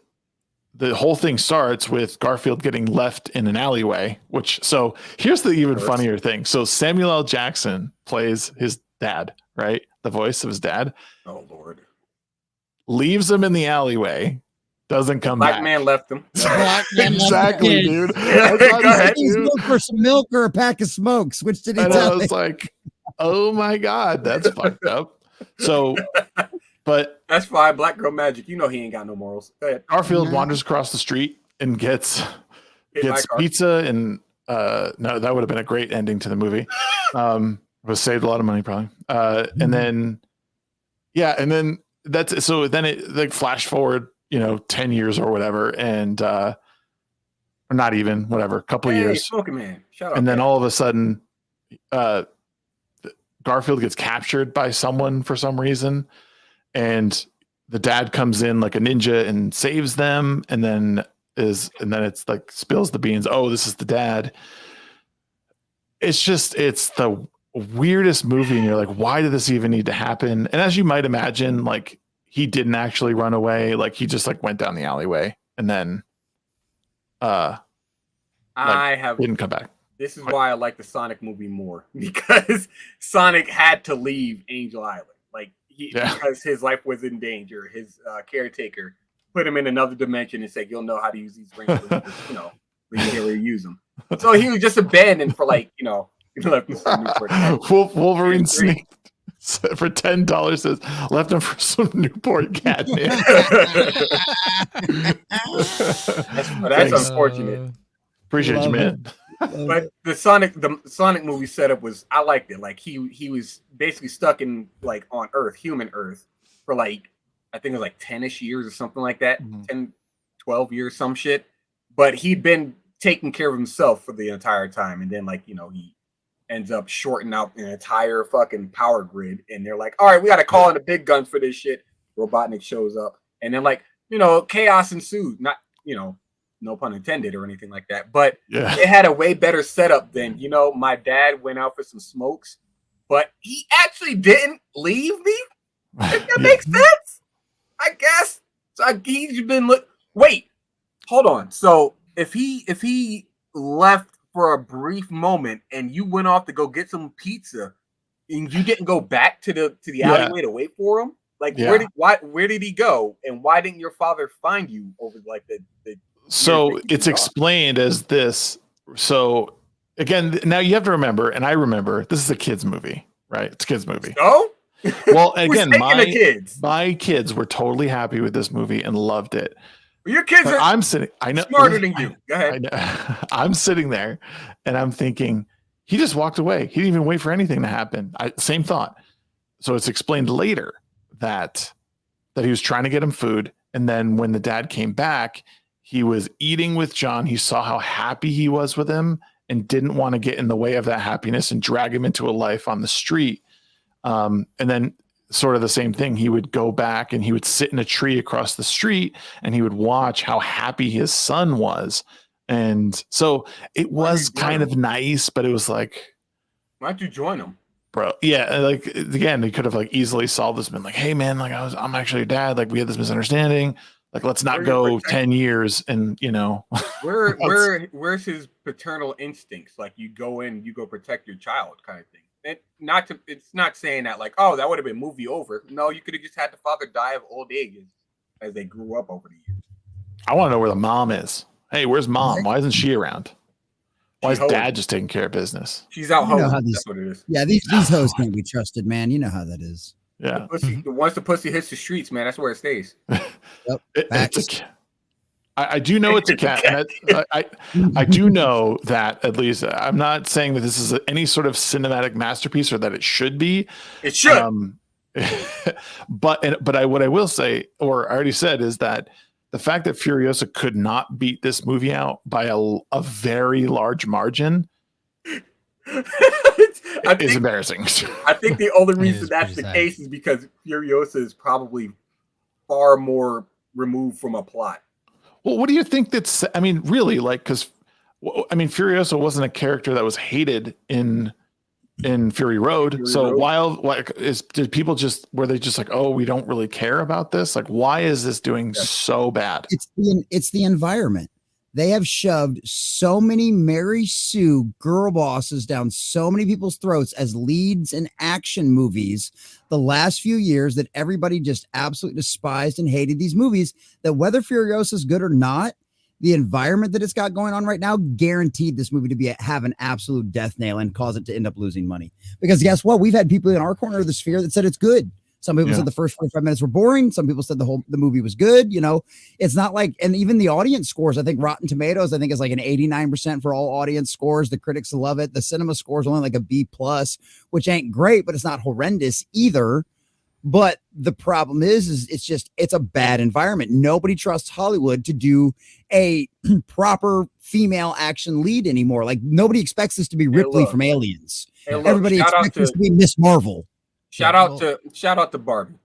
whole thing starts with Garfield getting left in an alleyway. So here's the even funnier thing. So Samuel L. Jackson plays his dad, right? The voice of his dad. Oh Lord. Leaves him in the alleyway. Doesn't come back. Black man left him. Exactly, dude. He's looking for some milk or a pack of smokes. Which did he tell? I was like, oh my God, that's fucked up. So, but that's fine. Black girl magic. He ain't got no morals. Go ahead. Garfield wanders across the street and gets pizza, and no, that would have been a great ending to the movie. Would saved a lot of money probably. And then that's so. Then it flash forward. 10 years or whatever, and or not even whatever, a couple of years. Smoking man, shut up. And then all of a sudden, Garfield gets captured by someone for some reason, and the dad comes in like a ninja and saves them, and then it's spills the beans. Oh, this is the dad. It's the weirdest movie, and you're like, why did this even need to happen? And as you might imagine, he didn't actually run away. He just went down the alleyway and then didn't come back. This is why I like the Sonic movie more, because Sonic had to leave Angel Island. Because his life was in danger. His caretaker put him in another dimension and said, you'll know how to use these rings when you can't really use them. So he was just abandoned for Wolverine sneaked. For $10, says left him for some Newport catnip. That's unfortunate. Appreciate you, man. But the Sonic movie setup was, I liked it. He was basically stuck in on Earth, human Earth, for I think it was 10-ish years or something like that, 10, 12 years, some shit. But he'd been taking care of himself for the entire time, and then like he ends up shorting out an entire fucking power grid, and they're like, all right, we got to call in the big guns for this shit. Robotnik shows up, and then like chaos ensues. Not no pun intended or anything like that, but it had a way better setup than my dad went out for some smokes, but he actually didn't leave me. If that makes sense, I guess. So he's been wait, hold on. So if he left for a brief moment and you went off to go get some pizza and you didn't go back to the alleyway to wait for him, like where did he go, and why didn't your father find you over like the So it's explained as this. So again, now you have to remember, and I remember, this is a kids movie, right? It's a kids movie. Oh, well, again, my kids were totally happy with this movie and loved it. Your kids are I'm sitting. I know smarter than you. Go ahead. I'm sitting there, and I'm thinking, he just walked away. He didn't even wait for anything to happen. Same thought. So it's explained later that he was trying to get him food, and then when the dad came back, he was eating with John. He saw how happy he was with him and didn't want to get in the way of that happiness and drag him into a life on the street. And then sort of the same thing. He would go back and he would sit in a tree across the street and he would watch how happy his son was. And so it was kind of nice, but it was like, why'd you join him? Bro, yeah, like again, he could have like easily solved this, been like, hey man, like I'm actually your dad, like we had this misunderstanding. Like, let's not go 10 years and, where's his paternal instincts? Like, you go protect your child kind of thing. And it's not saying that like, oh, that would have been movie over. No, you could have just had the father die of old age as they grew up over the years. I want to know where the mom is. Hey, where's mom? Why isn't she around? Why is dad just taking care of business? She's out home. That's what it is. Yeah, these hoes can't be trusted, man. You know how that is. Yeah. Once the pussy hits the streets, man, that's where it stays. Yep. I do know it's a cat. And I do know that, at least I'm not saying that this is any sort of cinematic masterpiece or that it should be. It should. But what I will say, or I already said, is that the fact that Furiosa could not beat this movie out by a very large margin is embarrassing. I think the only reason that's the case is because Furiosa is probably far more removed from a plot. Well, what do you think really, like, because Furiosa wasn't a character that was hated in Fury Road. Did people were they just like, oh, we don't really care about this? Like, why is this doing so bad? It's the environment. They have shoved so many Mary Sue girl bosses down so many people's throats as leads in action movies the last few years that everybody just absolutely despised and hated these movies, that whether Furiosa is good or not, the environment that it's got going on right now guaranteed this movie to have an absolute death nail and cause it to end up losing money. Because guess what? We've had people in our corner of the sphere that said it's good. Some people said the first 45 minutes were boring. Some people said the movie was good. It's not like, and even the audience scores, I think Rotten Tomatoes, is like an 89% for all audience scores. The critics love it. The cinema score is only like a B+, which ain't great, but it's not horrendous either. But the problem is it's a bad environment. Nobody trusts Hollywood to do a proper female action lead anymore. Like, nobody expects this to be Ripley from Aliens. Everybody expects this to be Miss Marvel. Shout out to Barbie.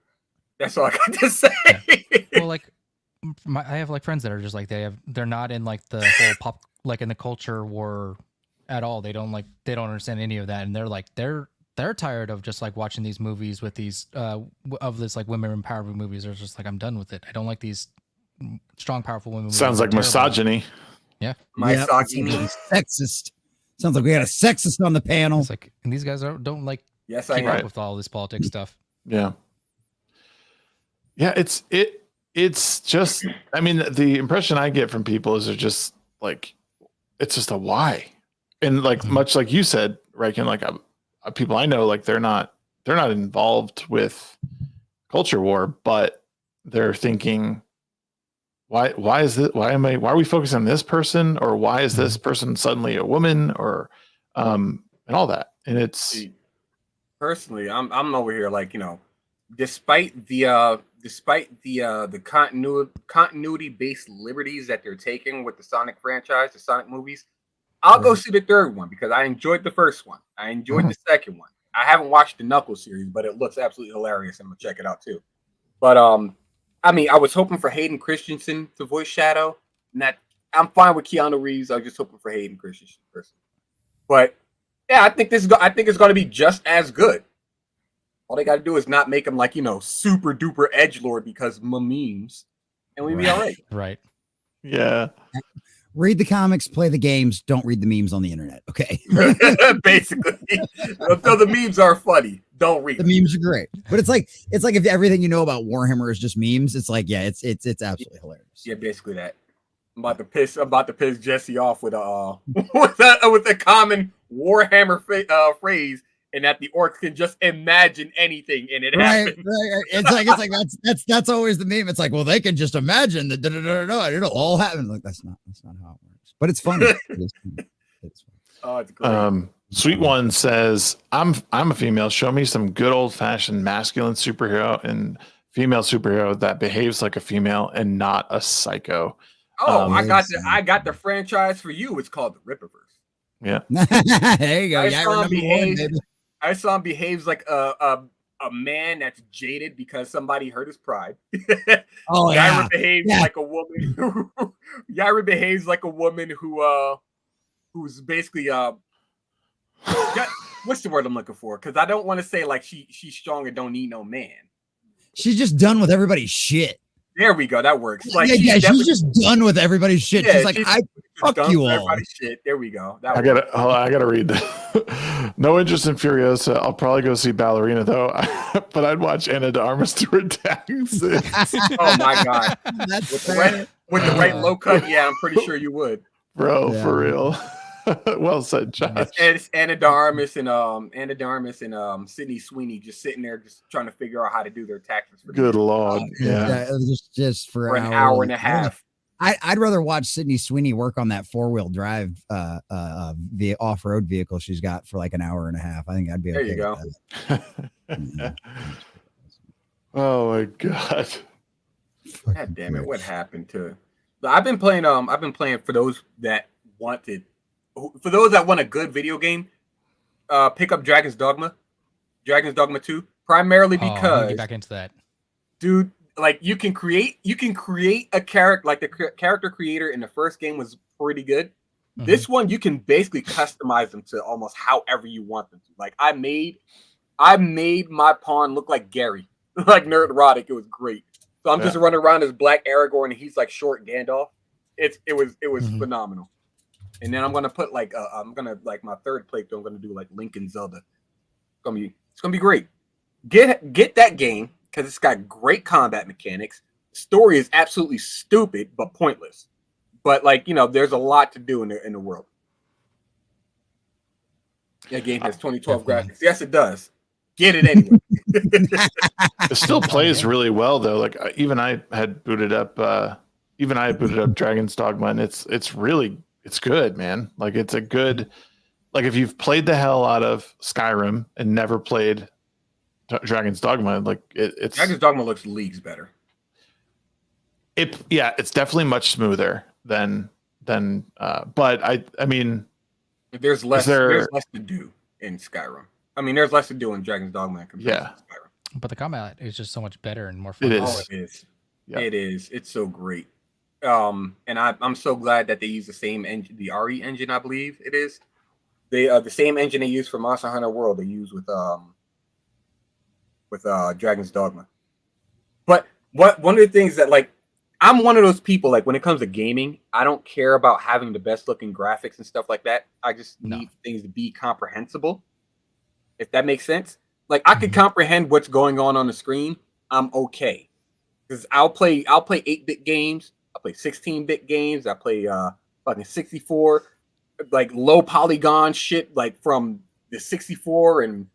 That's all I got to say. Well, like I have like friends that are just like they're not in like the whole pop, like in the culture war at all. They don't understand any of that, and they're like they're tired of just like watching these movies with these of this like women empowerment movies. They're just like, I'm done with it. I don't like these strong, powerful women. Sounds like misogyny. Yeah, misogyny, sexist. Sounds like we got a sexist on the panel. It's like, and these guys don't like. Yes, keep up with all this politics stuff. Yeah. Yeah, it's just, the impression I get from people is they're just like, it's just a why. And like, much like you said, Raiken, like people I know, like they're not involved with culture war, but they're thinking, why are we focusing on this person, or why is this person suddenly a woman, or and all that. And it's personally, I'm over here like, despite the despite the continuity based liberties that they're taking with the Sonic franchise, the Sonic movies, I'll go see the third one because I enjoyed the first one. I enjoyed the second one. I haven't watched the Knuckles series, but it looks absolutely hilarious. I'm gonna check it out too. But I mean, I was hoping for Hayden Christensen to voice Shadow. And that I'm fine with Keanu Reeves. I was just hoping for Hayden Christensen personally. But yeah, I think it's going to be just as good. All they got to do is not make him like, super duper edgelord because memes, and we'd be all right. Right. Yeah. Read the comics, play the games, don't read the memes on the internet. Okay. Basically, though the memes are funny, don't read. The memes are great, but it's like if everything you know about Warhammer is just memes, it's like, yeah, it's absolutely hilarious. Yeah, basically that. I'm about to piss Jesse off with a common Warhammer phrase, and that the orcs can just imagine anything and it happens. Right. It's like that's always the meme. It's like, well, they can just imagine that it'll all happen. Like that's not how it works. But it's funny. It's funny. Oh, it's great. Sweet One says, I'm a female. Show me some good old fashioned masculine superhero and female superhero that behaves like a female and not a psycho. Oh, I got the franchise for you. It's called the Rippaverse. Yeah. There you go. I saw him behaves like a man that's jaded because somebody hurt his pride. Oh, Yaira behaves like a woman. Yaira behaves like a woman who's basically what's the word I'm looking for? Because I don't want to say like she's strong and don't need no man. She's just done with everybody's shit. There we go. That works. Like she's just done with everybody's shit. She's like, I fuck you all. Everybody's shit. There we go. I gotta read that. No interest in Furiosa. I'll probably go see Ballerina though, but I'd watch Anna de Armas do her taxes. Oh my god, with the right low cut. Yeah, I'm pretty sure you would, bro. Yeah. For real. Well said, Josh. It's Anna de Armas and Sydney Sweeney just sitting there, just trying to figure out how to do their taxes. Good lord, yeah. Just for an hour and a half. I'd rather watch Sydney Sweeney work on that 4-wheel drive the off-road vehicle she's got for like an hour and a half. I think I'd be okay. There you go. Oh my god. God damn it! What happened to? I've been playing for those that want a good video game. Pick up Dragon's Dogma 2, primarily because get back into that, dude. Like you can create a character. Like the character creator in the first game was pretty good. Mm-hmm. This one you can basically customize them to almost however you want them to. Like I made my pawn look like Gary, like Nerd Erotic. It was great. So I'm just running around as Black Aragorn, and he's like short Gandalf. It was phenomenal. And then I'm gonna put my third playthrough. I'm gonna do like Link and Zelda. It's gonna be great. Get that game because it's got great combat mechanics. The story is absolutely stupid but pointless. But there's a lot to do in the world. That game has 2012 graphics. Yes, it does. Get it anyway. It still plays really well though. Like even I had booted up Dragon's Dogma, and it's good, man. Like it's a good, like if you've played the hell out of Skyrim and never played Dragon's Dogma, like it's Dragon's Dogma looks leagues better. It's definitely much smoother than but I mean there's less to do in Skyrim. I mean there's less to do in Dragon's Dogma compared to Skyrim. But the combat is just so much better and more fun. It is. Oh, it is. Yeah. It is. It's so great. And I'm so glad that they use the same engine, the RE engine, I believe it is. They the same engine they use for Monster Hunter World. They use with Dragon's Dogma. But one of the things that I'm one of those people, like when it comes to gaming, I don't care about having the best looking graphics and stuff like that. I just need things to be comprehensible. If that makes sense. Like I could comprehend what's going on the screen. I'm okay. Because I'll play 8-bit games. I play 16-bit games. I play fucking 64, like low polygon shit, like from the 64 and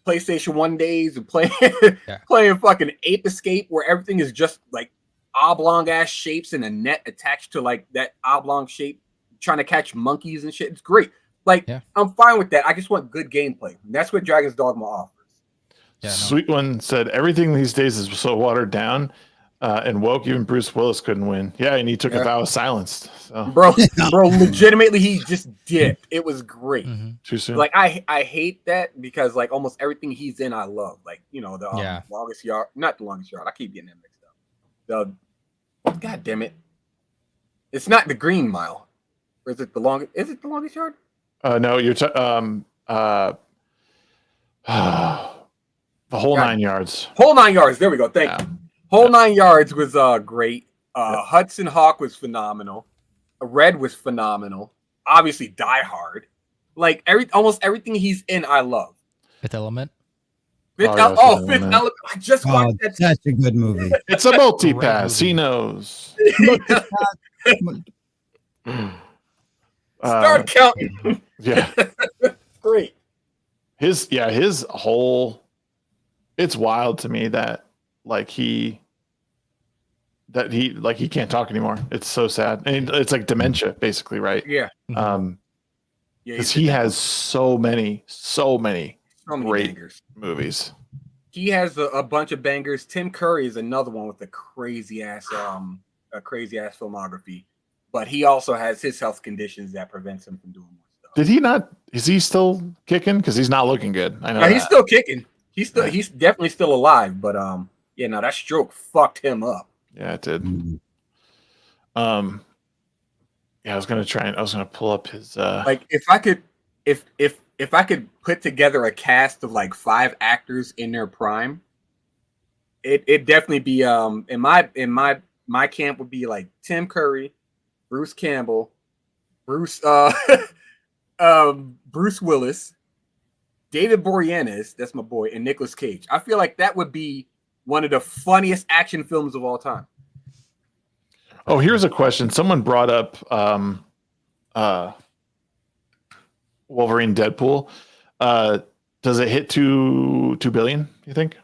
PlayStation 1 days, and playing fucking Ape Escape, where everything is just like oblong ass shapes and a net attached to like that oblong shape, trying to catch monkeys and shit. It's great. I'm fine with that. I just want good gameplay. And that's what Dragon's Dogma offers. Yeah, no. Sweet One said everything these days is so watered down and woke. Even Bruce Willis couldn't win. Yeah, and he took a vow of silence. So. Bro, legitimately, he just dipped. It was great. Too soon. Like I hate that because like almost everything he's in, I love. Like the longest yard, not the longest yard. I keep getting that mixed up. God damn it, it's not the Green Mile. Or is it the longest? Is it the longest yard? No, you're the whole 9 yards. Whole 9 yards. There we go. Thank you. Whole 9 yards was great. Hudson Hawk was phenomenal. Red was phenomenal. Obviously, Die Hard. Like almost everything he's in, I love. Fifth Element. Fifth Element. I just watched that. That's a good movie. It's a multi-pass. He knows. Start counting. Yeah. Great. His whole. It's wild to me that he can't talk anymore. It's so sad, and it's like dementia, basically, right? Yeah. Because he has so many great bangers. movies. He has a bunch of bangers. Tim Curry is another one with a crazy ass filmography, but he also has his health conditions that prevents him from doing more stuff. Did he not? Is he still kicking? Because he's not looking good. I know. Yeah, he's still kicking. He's definitely still alive, but that stroke fucked him up. Yeah, it did. I was gonna pull up his like if I could put together a cast of like 5 actors in their prime, it definitely be in my camp would be like Tim Curry, Bruce Campbell, Bruce Willis, David Boreanaz, that's my boy, and Nicolas Cage. I feel like that would be one of the funniest action films of all time. Oh, here's a question. Someone brought up Wolverine Deadpool. Does it hit 2 billion, you think?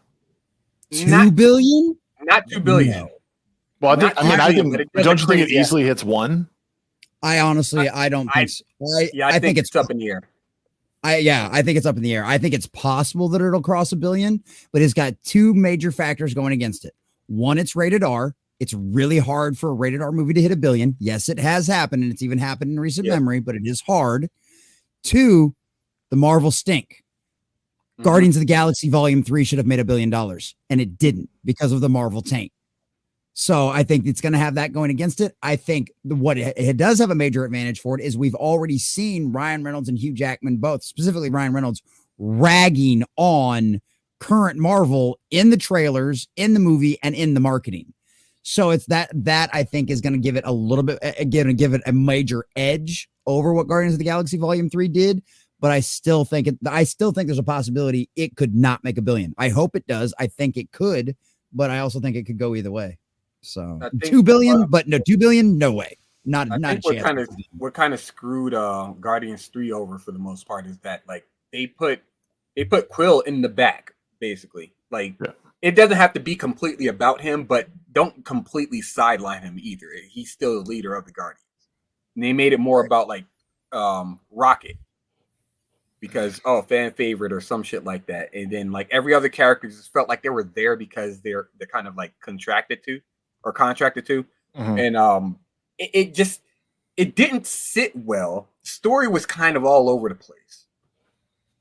2 billion? Not 2 billion. No. Well, don't you think it easily hits 1? I honestly, I don't think so. I think it's up in the air. I think it's up in the air. I think it's possible that it'll cross 1 billion, but it's got 2 major factors going against it. One, it's rated R. It's really hard for a rated R movie to hit 1 billion. Yes, it has happened, and it's even happened in recent memory, but it is hard. 2, the Marvel stink. Guardians of the Galaxy Volume 3 should have made $1 billion, and it didn't because of the Marvel taint. So I think it's going to have that going against it. I think what it does have a major advantage for it is we've already seen Ryan Reynolds and Hugh Jackman, both specifically Ryan Reynolds, ragging on current Marvel in the trailers, in the movie, and in the marketing. So it's that I think is going to give it a little bit, again, give it a major edge over what Guardians of the Galaxy Volume 3 did. But I still think there's a possibility it could not make $1 billion. I hope it does. I think it could, but I also think it could go either way. So 2 billion, but no, 2 billion, no way. Not a chance. What kind of screwed Guardians 3 over for the most part is that like they put Quill in the back, basically. Like it doesn't have to be completely about him, but don't completely sideline him either. He's still the leader of the Guardians. And they made it more about like Rocket. Because fan favorite or some shit like that. And then like every other character just felt like they were there because they're kind of like contracted to. And it didn't sit well. The story was kind of all over the place.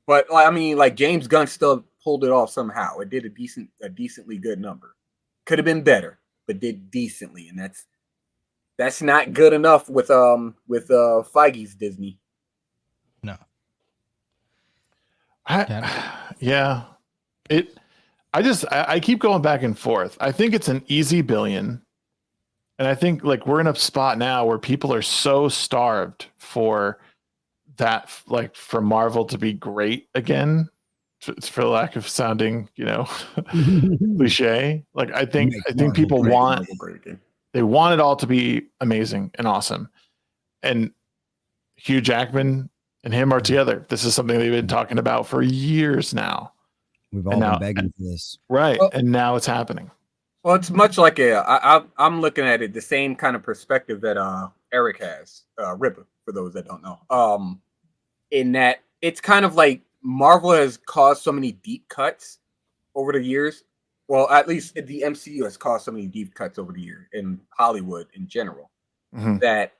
But I mean, like James Gunn still pulled it off somehow. It did a decently good number. Could have been better, but did decently, and that's not good enough with Feige's Disney. No. I keep going back and forth. I think it's an easy $1 billion. And I think like we're in a spot now where people are so starved for that, like for Marvel to be great again, for lack of sounding, cliche. Like I think people want it all to be amazing and awesome. And Hugh Jackman and him are together. This is something they've been talking about for years now. We've all been begging for this. Right. Well, and now it's happening. Well, it's much like I'm looking at it the same kind of perspective that Eric has, Ripper, for those that don't know. In that it's kind of like Marvel has caused so many deep cuts over the years. Well, at least the MCU has caused so many deep cuts over the year in Hollywood in general that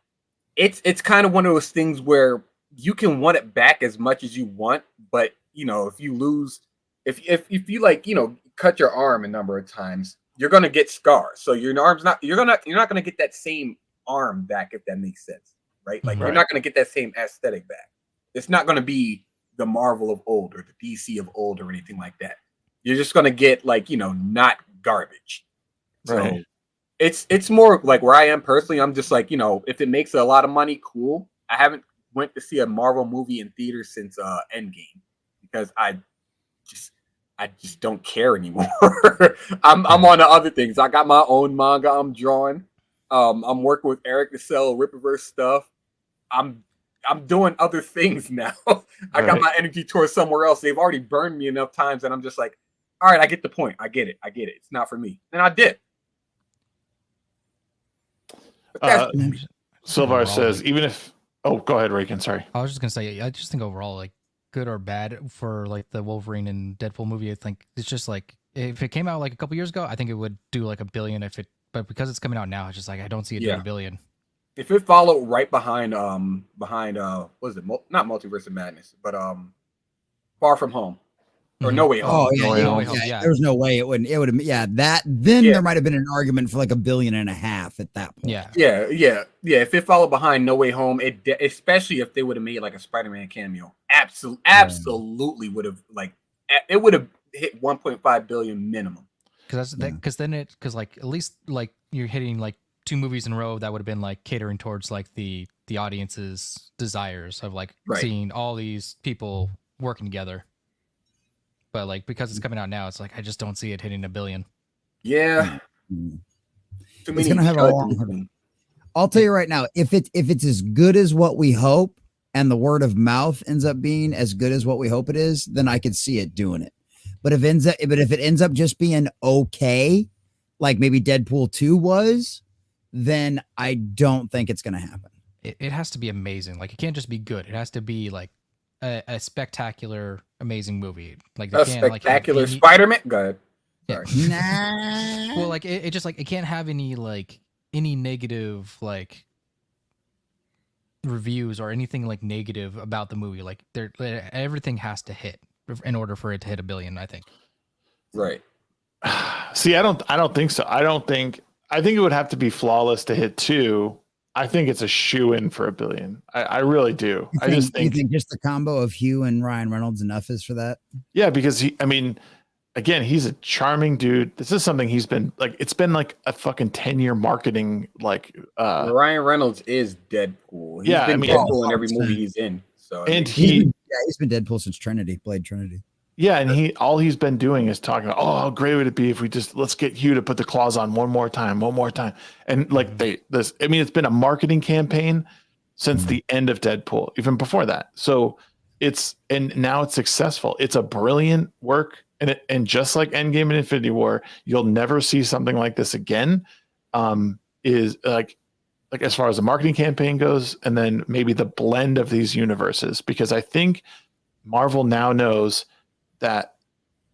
it's kind of one of those things where you can want it back as much as you want, but you know, if you lose, if you like, you know, cut your arm a number of times, you're gonna get scars. So your arm's not you're not gonna get that same arm back, if that makes sense, right? Like you're not gonna get that same aesthetic back. It's not gonna be the Marvel of old or the DC of old or anything like that. You're just gonna get like, you know, not garbage. So it's more like where I am personally. I'm just like, you know, if it makes a lot of money, cool. I haven't went to see a Marvel movie in theaters since Endgame because I just don't care anymore. I'm on to other things. I got my own manga I'm drawing. I'm working with Eric to sell Rippaverse stuff. I'm doing other things now. I got my energy towards somewhere else. They've already burned me enough times, and I'm just like, all right, I get the point. I get it. It's not for me. And I did. Silvar says, even if go ahead, Raiken. Sorry. I was just gonna say, I just think overall, like, good or bad for like the Wolverine and Deadpool movie, I think it's just like if it came out like a couple years ago, I think it would do like $1 billion. But because it's coming out now, it's just like I don't see it doing $1 billion. If it followed right behind what is it? Not Multiverse of Madness, but Far From Home. Or No Way Home. Oh yeah, No Way Home. Yeah. There was no way it wouldn't. It would have. Yeah, that. Then there might have been an argument for like $1.5 billion at that point. Yeah. If it followed behind No Way Home, especially if they would have made like a Spider-Man cameo, absolutely would have it would have hit 1.5 billion minimum. Because like at least like you're hitting like 2 movies in a row that would have been like catering towards like the audience's desires of like seeing all these people working together. But like because it's coming out now, it's like I just don't see it hitting $1 billion. Yeah, it's gonna have a long. I'll tell you right now, if it's as good as what we hope, and the word of mouth ends up being as good as what we hope it is, then I could see it doing it. But if it ends up just being okay, like maybe Deadpool 2 was, then I don't think it's gonna happen. It has to be amazing. Like it can't just be good. It has to be like a spectacular, amazing movie. Like a spectacular Spider-Man. Go ahead. Yeah. Nah. Well, like it just like it can't have any negative like reviews or anything like negative about the movie. Like everything has to hit in order for it to hit $1 billion, I think. Right. See, I don't think so. I think it would have to be flawless to hit 2. I think it's a shoe-in for $1 billion. I really do. You think just the combo of Hugh and Ryan Reynolds enough is for that? Yeah, because again, he's a charming dude. This is something he's been like. It's been like a fucking 10-year marketing. Like Ryan Reynolds is Deadpool. He's been Deadpool in every movie he's in. So he's been Deadpool since Blade Trinity. Yeah, and all he's been doing is talking about, how great would it be if we let's get Hugh to put the claws on one more time, and like it's been a marketing campaign since the end of Deadpool, even before that. So now it's successful. It's a brilliant work. And just like Endgame and Infinity War, you'll never see something like this again. Is like as far as the marketing campaign goes, and then maybe the blend of these universes, because I think Marvel now knows that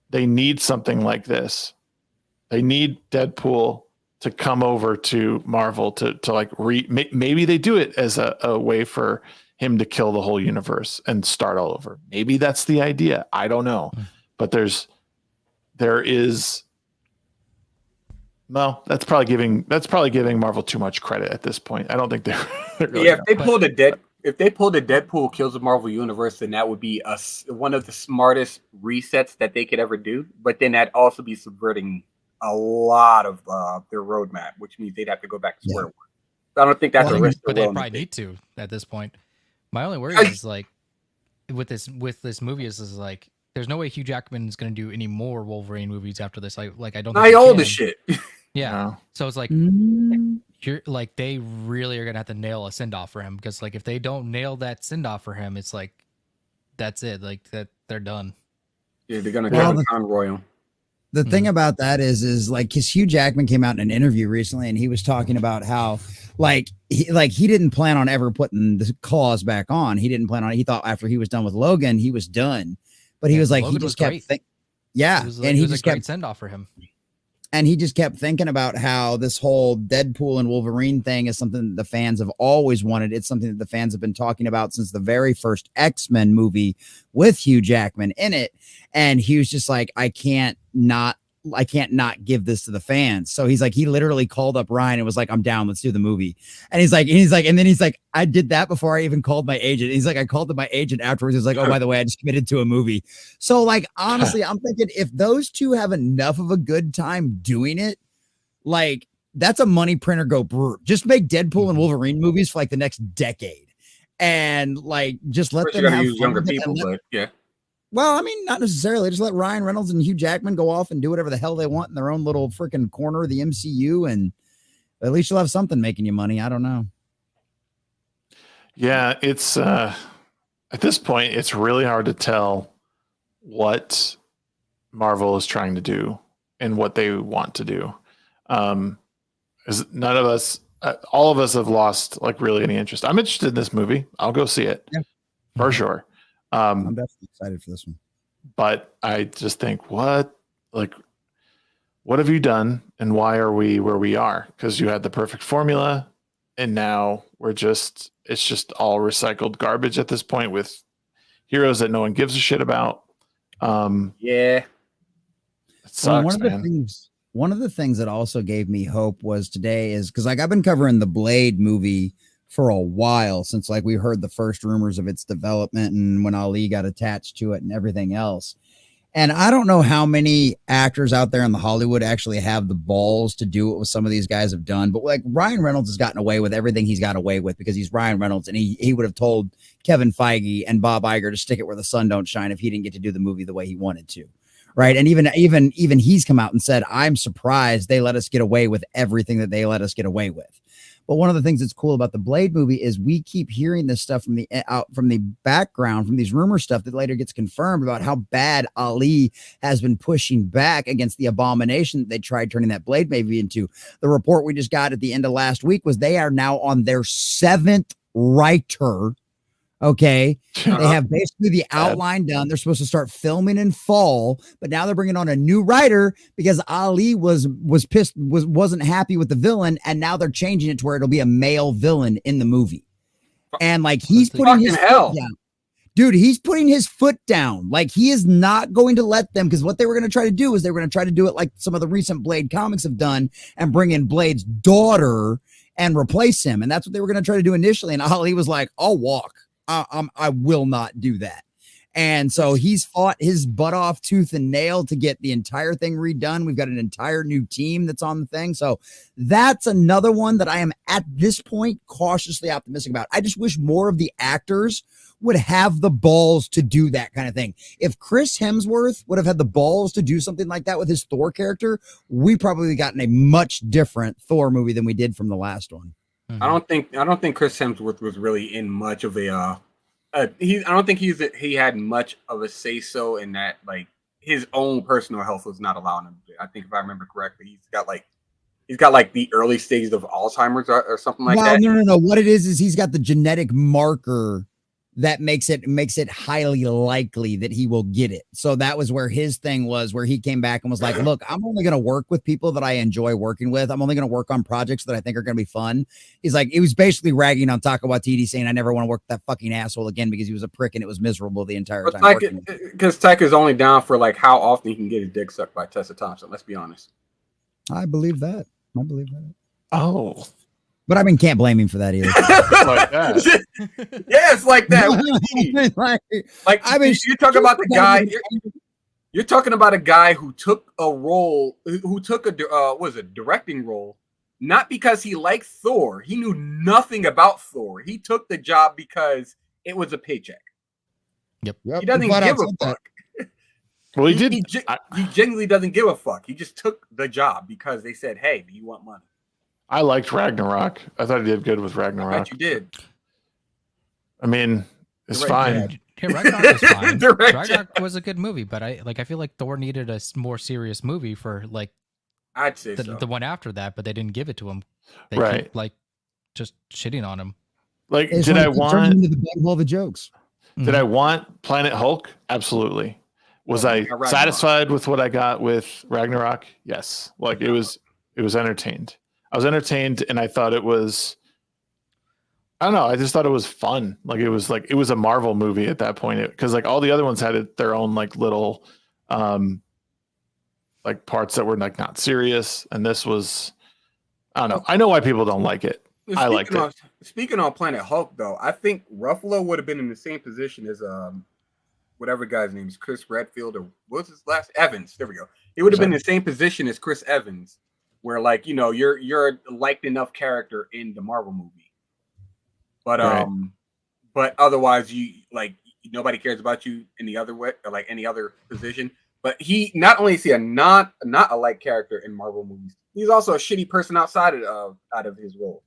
they need something like this. They need Deadpool to come over to Marvel to like maybe they do it as a way for him to kill the whole universe and start all over. Maybe that's the idea. I don't know, but there is. Well, that's probably giving Marvel too much credit at this point. I don't think they're really if they pull the Deadpool kills the Marvel universe, then that would be one of the smartest resets that they could ever do. But then that'd also be subverting a lot of their roadmap, which means they'd have to go back to square one. So I don't think that's a risk. But they probably need to at this point. My only worry is like with this movie is like there's no way Hugh Jackman is going to do any more Wolverine movies after this. I don't. I own the shit. Yeah. No. So it's like you're like they really are gonna have to nail a send off for him, because like if they don't nail that send off for him, it's like that's it. Like that they're done. Yeah, they're gonna Kevin Conroy him. The thing about that is like, because Hugh Jackman came out in an interview recently and he was talking about how he didn't plan on ever putting the claws back on. He didn't plan on it. He thought after he was done with Logan, he was done. But he was like, Logan he just kept thinking. Yeah, It was, and it he was a just great kept send off for him. and he just kept thinking about how this whole Deadpool and Wolverine thing is something that the fans have always wanted. It's something that the fans have been talking about since the very first X-Men movie with Hugh Jackman in it. And he was just like, I can't not give this to the fans. So he's like, he literally called up Ryan and was like, I'm down, let's do the movie. And he's like, I did that before I even called my agent. He's like, I called to my agent afterwards. He's like, oh, by the way, I just committed to a movie. So like, honestly, I'm thinking if those two have enough of a good time doing it, like that's a money printer go brew. Just make Deadpool and Wolverine movies for like the next decade. And like, just let them have use younger people, but yeah. Well, I mean, not necessarily. Just let Ryan Reynolds and Hugh Jackman go off and do whatever the hell they want in their own little freaking corner of the MCU, and at least you'll have something making you money. I don't know. Yeah, it's at this point, it's really hard to tell what Marvel is trying to do and what they want to do. Because none of us, all of us have lost like really any interest. I'm interested in this movie. I'll go see it for sure. I'm definitely excited for this one. But I just think, what have you done and why are we where we are? Because you had the perfect formula and now it's just all recycled garbage at this point with heroes that no one gives a shit about. Yeah. It sucks, One of the things that also gave me hope was today is because like I've been covering the Blade movie for a while since like we heard the first rumors of its development and when Ali got attached to it and everything else. And I don't know how many actors out there in the Hollywood actually have the balls to do what some of these guys have done. But like Ryan Reynolds has gotten away with everything he's got away with because he's Ryan Reynolds, and he would have told Kevin Feige and Bob Iger to stick it where the sun don't shine if he didn't get to do the movie the way he wanted to. Right. And even he's come out and said, I'm surprised they let us get away with everything that they let us get away with. But one of the things that's cool about the Blade movie is we keep hearing this stuff from the background, from these rumor stuff that later gets confirmed about how bad Ali has been pushing back against the abomination that they tried turning that Blade movie into. The report we just got at the end of last week was they are now on their 7th writer. Okay. They have basically the outline done. They're supposed to start filming in fall, but now they're bringing on a new writer because Ali was pissed, wasn't happy with the villain. And now they're changing it to where it'll be a male villain in the movie. And like, he's putting his foot down. Dude, he's putting his foot down. Like, he is not going to let them, because what they were going to try to do is they were going to try to do it like some of the recent Blade comics have done and bring in Blade's daughter and replace him. And that's what they were going to try to do initially. And Ali was like, I'll walk. I will not do that. And so he's fought his butt off tooth and nail to get the entire thing redone. We've got an entire new team that's on the thing. So that's another one that I am at this point cautiously optimistic about. I just wish more of the actors would have the balls to do that kind of thing. If Chris Hemsworth would have had the balls to do something like that with his Thor character, we probably gotten a much different Thor movie than we did from the last one. I don't think Chris Hemsworth was really in much of I don't think he had much of a say so in that. Like, his own personal health was not allowing him to do it. I think if I remember correctly, he's got like the early stages of Alzheimer's or something like that. No. What it is he's got the genetic marker that makes it highly likely that he will get it. So that was where his thing was, where he came back and was like, look, I'm only going to work with people that I enjoy working with. I'm only going to work on projects that I think are going to be fun. He's like, he was basically ragging on Taika Waititi, saying I never want to work with that fucking asshole again because he was a prick and it was miserable the entire time. Because Taika's only down for like how often he can get his dick sucked by Tessa Thompson. Let's be honest. I believe that. Oh. But I mean, can't blame him for that either. Like that. Yeah, it's like that. Like I mean, you're talking about the guy. You're talking about a guy who took a role, who took a directing role, not because he liked Thor. He knew nothing about Thor. He took the job because it was a paycheck. Yep. He doesn't give a fuck. Well, he genuinely doesn't give a fuck. He just took the job because they said, "Hey, do you want money?" I liked Ragnarok. I thought he did good with Ragnarok. I bet you did. I mean, it's fine. Yeah, Ragnarok was fine. Ragnarok was a good movie, but I feel like Thor needed a more serious movie for like I'd say the one after that, but they didn't give it to him. They kept, like, just shitting on him. Like, did I want all the jokes? Did I want Planet Hulk? Absolutely. Was I satisfied with what I got with Ragnarok? Yes. Like it was entertained. I was entertained, and I thought it was, I don't know. I just thought it was fun. Like it was a Marvel movie at that point, because like all the other ones had their own like little, like parts that were like not serious, and this was, I don't know. I know why people don't like it. I liked it. Speaking on Planet Hulk, though, I think Ruffalo would have been in the same position as whatever guy's name is, Chris Redfield, or what's his last Evans. There we go. He would have been in the same position as Chris Evans, where like you're a liked enough character in the Marvel movie, but but otherwise you like nobody cares about you in the other way, or like any other position. But he not only is he a not a like character in Marvel movies, he's also a shitty person outside of his role.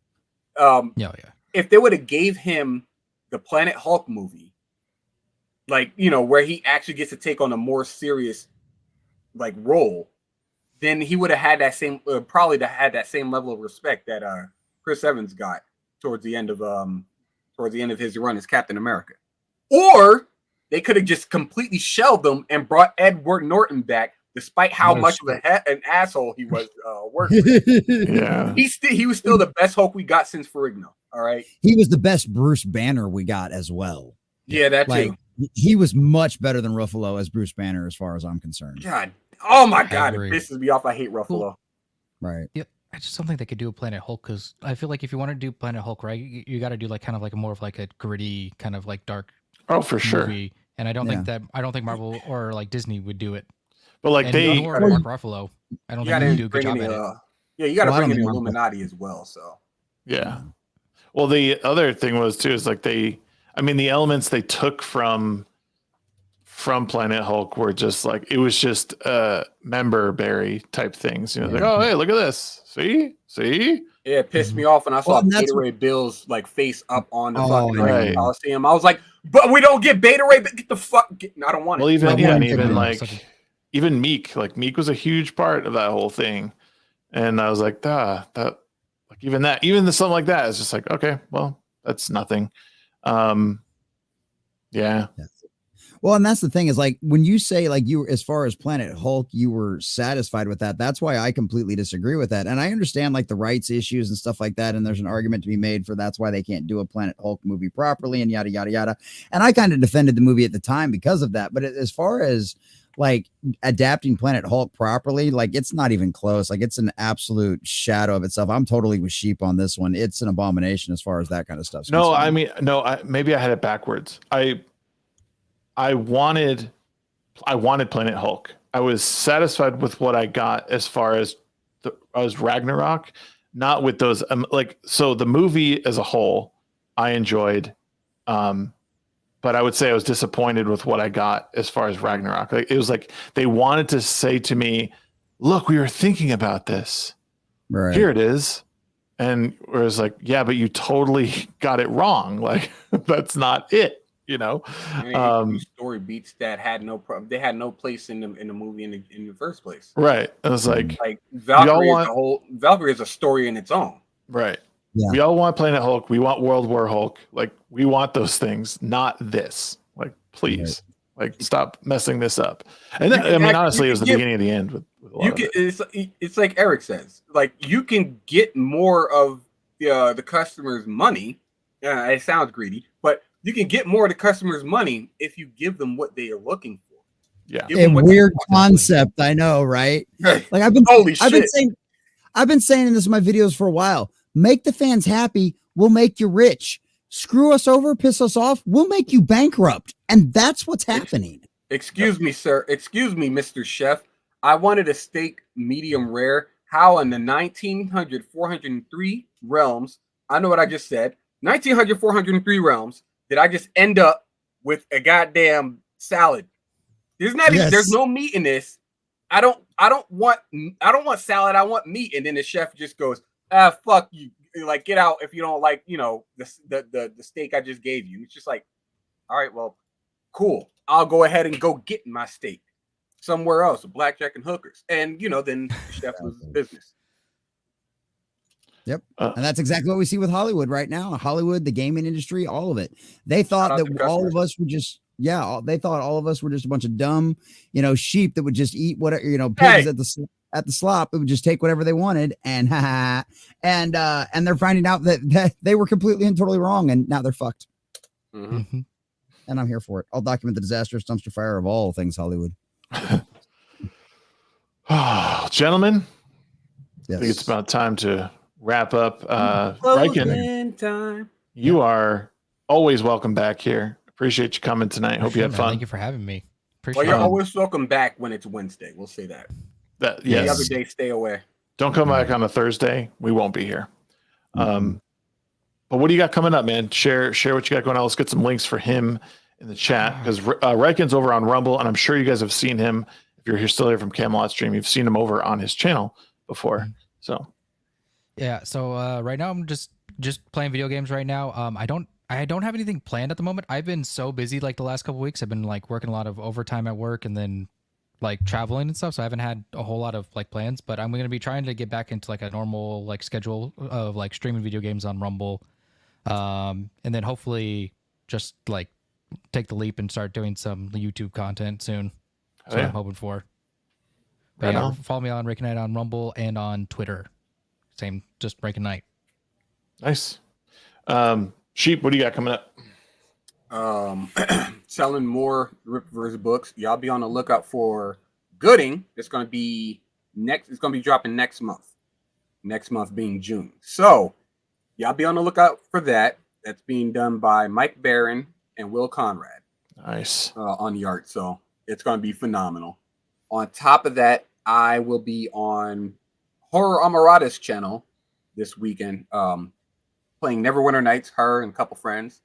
If they would have gave him the Planet Hulk movie, like where he actually gets to take on a more serious like role, then he would have had that same level of respect that Chris Evans got towards the end of his run as Captain America. Or they could have just completely shelved him and brought Edward Norton back, despite how much of an asshole he was working with. Yeah, he was still the best Hulk we got since Ferrigno. All right, he was the best Bruce Banner we got as well. Yeah, that like, too. He was much better than Ruffalo as Bruce Banner, as far as I'm concerned. God, oh my God, it pisses me off. I hate Ruffalo. Right. Yeah, I just don't think they could do a Planet Hulk, because I feel like if you want to do Planet Hulk, right, you got to do like kind of like more of like a gritty kind of like dark. Oh, for sure. Movie. And I don't think Marvel or like Disney would do it. But like Mark Ruffalo, I don't think they would do a good job at it. Yeah, you got to bring in the Illuminati as well. So yeah. Well, the other thing was too is like the elements they took from Planet Hulk were just like, it was just member berry type things. Like, oh hey, look at this. See? Yeah, it pissed me off when I saw Beta Ray Bill's like face up on the fucking Coliseum. I was like, but we don't get Beta Ray, but get the fuck. I don't want it. Well, even Meek, like Meek was a huge part of that whole thing, and I was like, something like that is just like, okay, well, that's nothing. Yeah. Well, and that's the thing is like when you say like you, as far as Planet Hulk, you were satisfied with that. That's why I completely disagree with that. And I understand like the rights issues and stuff like that. And there's an argument to be made for that's why they can't do a Planet Hulk movie properly and yada, yada, yada. And I kind of defended the movie at the time because of that. But as far as like adapting Planet Hulk properly, like it's not even close. Like it's an absolute shadow of itself. I'm totally with Sheep on this one. It's an abomination as far as that kind of stuff. Maybe I had it backwards. I wanted Planet Hulk. I was satisfied with what I got as far as Ragnarok, not with those so the movie as a whole I enjoyed, but I would say I was disappointed with what I got as far as Ragnarok. Like, it was like they wanted to say to me, look, we were thinking about this. Right. Here it is. And it was like, yeah, but you totally got it wrong. Like, that's not it. Story beats that had no problem. They had no place in the movie in the first place. Right. It was like Valkyrie is a story in its own. Right. Yeah. We all want Planet Hulk. We want World War Hulk. Like, we want those things, not this. Like, please, stop messing this up. And honestly, it was the beginning of the end with a lot of it. It's like Eric says, like, you can get more of the customer's money. It sounds greedy, but you can get more of the customer's money if you give them what they are looking for. Yeah. A weird concept, I know, right? Like I've been saying this in my videos for a while. Make the fans happy, we'll make you rich. Screw us over, piss us off, we'll make you bankrupt. And that's what's happening. Excuse me, sir. Excuse me, Mr. Chef. I wanted a steak medium rare. How in the 1900 403 realms, I know what I just said, 1900 403 realms, did I just end up with a goddamn salad? There's no meat in this. I don't want salad. I want meat. And then the chef just goes, fuck you. Like, get out if you don't like, the steak I just gave you. It's just like, all right, well, cool. I'll go ahead and go get my steak somewhere else, blackjack and hookers. And then the chef loses business. Yep. And that's exactly what we see with Hollywood right now. Hollywood, the gaming industry, all of it. They thought that all of us would just Yeah, they thought all of us were just a bunch of dumb, sheep that would just eat whatever, pigs at the slop. It would just take whatever they wanted, and and they're finding out that they were completely and totally wrong, and now they're fucked. Mm-hmm. And I'm here for it. I'll document the disastrous dumpster fire of all things Hollywood. Gentlemen, yes. I think it's about time to wrap up. Closing Raiken, time. you are always welcome back here. Appreciate you coming tonight. Hope you had fun. Thank you for having me. Well, you're always welcome back when it's Wednesday. We'll say that. Yes. The other day, stay away. Don't come back on a Thursday. We won't be here. But what do you got coming up, man? Share what you got going on. Let's get some links for him in the chat, because Raiken's over on Rumble, and I'm sure you guys have seen him. If you're still here from Camelot Stream, you've seen him over on his channel before. So yeah. So right now I'm just playing video games right now. I don't have anything planned at the moment. I've been so busy like the last couple of weeks. I've been like working a lot of overtime at work and then like traveling and stuff. So I haven't had a whole lot of like plans, but I'm going to be trying to get back into like a normal like schedule of like streaming video games on Rumble. And then hopefully just like take the leap and start doing some YouTube content soon. That's what I'm hoping for. But yeah, follow me on RaikenNight on Rumble and on Twitter. Same, just RaikenNight. Nice. Sheep, what do you got coming up? Selling more Ripverse books. Y'all be on the lookout for Gooding. It's going to be dropping next month. Next month being June. So y'all be on the lookout for that. That's being done by Mike Barron and Will Conrad. Nice. On the art. So it's going to be phenomenal. On top of that, I will be on Horror Amarada's channel this weekend. Playing Neverwinter Nights, her and a couple friends.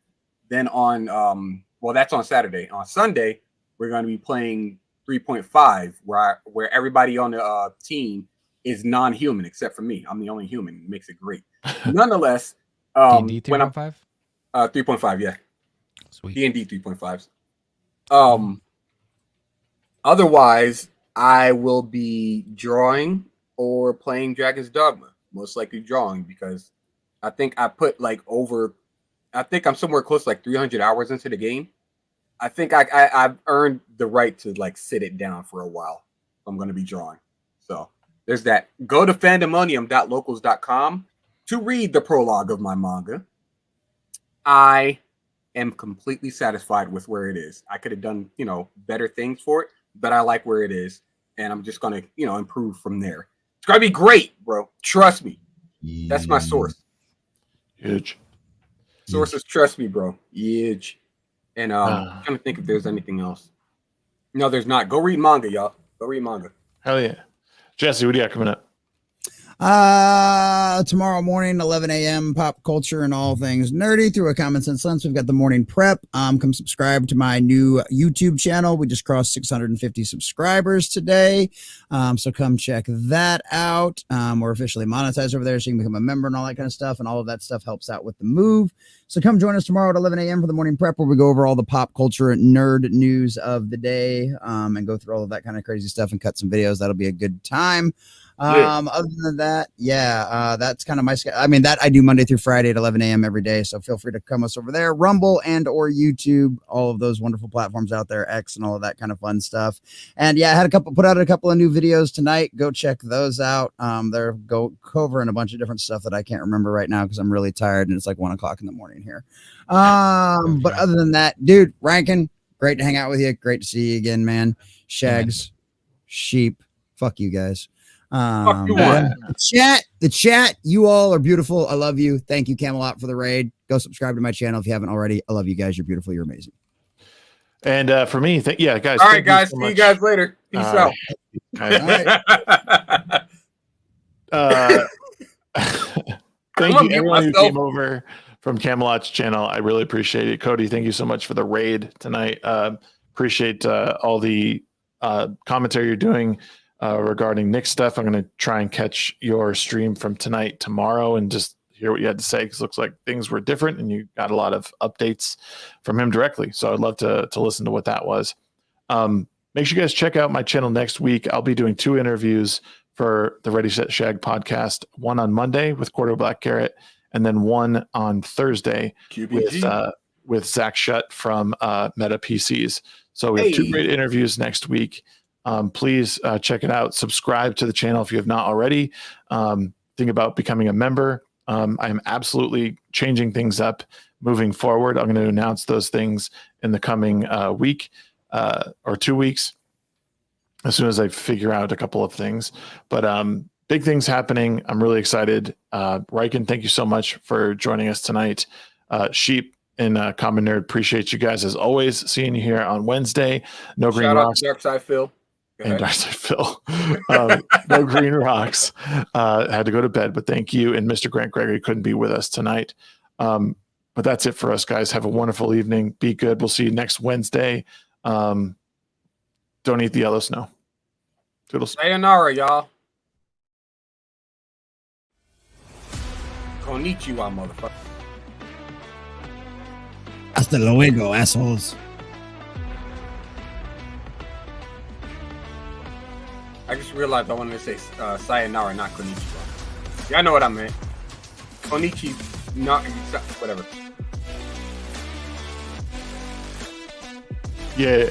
Then on, that's on Saturday. On Sunday, we're going to be playing 3.5, where everybody on the team is non-human except for me. I'm the only human. It makes it great. Nonetheless, D&D 3.5? 3.5, yeah. Sweet. D&D 3.5s. Otherwise, I will be drawing or playing Dragon's Dogma. Most likely drawing, because I think I put I think I'm somewhere close to like 300 hours into the game. I think I've earned the right to like sit it down for a while. I'm going to be drawing. So there's that. Go to fandemonium.locals.com to read the prologue of my manga. I am completely satisfied with where it is. I could have done, better things for it, but I like where it is. And I'm just going to, improve from there. It's going to be great, bro. Trust me. That's my source. Huge. Sources, trust me, bro. Huge. And I'm trying to think if there's anything else. No, there's not. Go read manga, y'all. Go read manga. Hell yeah. Jesse, what do you got coming up? Tomorrow morning, 11 a.m., pop culture and all things nerdy through a common sense lens. We've got the morning prep. Come subscribe to my new YouTube channel. We just crossed 650 subscribers today. So come check that out. We're officially monetized over there, so you can become a member and all that kind of stuff. And all of that stuff helps out with the move. So come join us tomorrow at 11 a.m. for the morning prep, where we go over all the pop culture and nerd news of the day, and go through all of that kind of crazy stuff and cut some videos. That'll be a good time. Other than that, that's kind of my schedule. I mean, that I do Monday through Friday at 11 a.m. every day. So feel free to come us over there, Rumble and or YouTube, all of those wonderful platforms out there, X and all of that kind of fun stuff. And yeah, I had put out a couple of new videos tonight. Go check those out. They're covering a bunch of different stuff that I can't remember right now because I'm really tired and it's like 1 o'clock in the morning here. But other than that, dude, Raiken, great to hang out with you. Great to see you again, man. Shags, Sheep, fuck you guys. The chat, you all are beautiful. I love you. Thank you, Camelot, for the raid. Go subscribe to my channel if you haven't already. I love you guys. You're beautiful. You're amazing. And for me, guys. All right, guys. See you guys later. Peace out. Thank you, everyone who came over from Camelot's channel. I really appreciate it. Cody, thank you so much for the raid tonight. Appreciate all the commentary you're doing regarding Nick's stuff. I'm going to try and catch your stream from tonight tomorrow and just hear what you had to say, because it looks like things were different and you got a lot of updates from him directly. So I'd love to listen to what that was. Make sure you guys check out my channel next week. I'll be doing 2 interviews for the Ready Set Shag podcast, one on Monday with Cordo Black Carrot, and then one on Thursday with with Zach Shutt from Meta PCs. So we have 2 great interviews next week. Please check it out. Subscribe to the channel if you have not already. Think about becoming a member. I am absolutely changing things up moving forward. I'm going to announce those things in the coming week or 2 weeks as soon as I figure out a couple of things. But big things happening. I'm really excited. Raiken, thank you so much for joining us tonight. Sheep and TheCommonNerd, appreciate you guys as always. Seeing you here on Wednesday. Nogreenrocks. Dark Side Phil. And Dark Side Phil. Nogreenrocks had to go to bed, but thank you. And Mr. Grant Gregory couldn't be with us tonight. But that's it for us, guys. Have a wonderful evening. Be good. We'll see you next Wednesday. Don't eat the yellow snow. Toodles. Sayonara, y'all. Konnichiwa, motherfucker. Hasta luego, assholes. I just realized I wanted to say sayonara, not konnichiwa. Y'all know what I meant. Konnichi, not whatever. Yeah.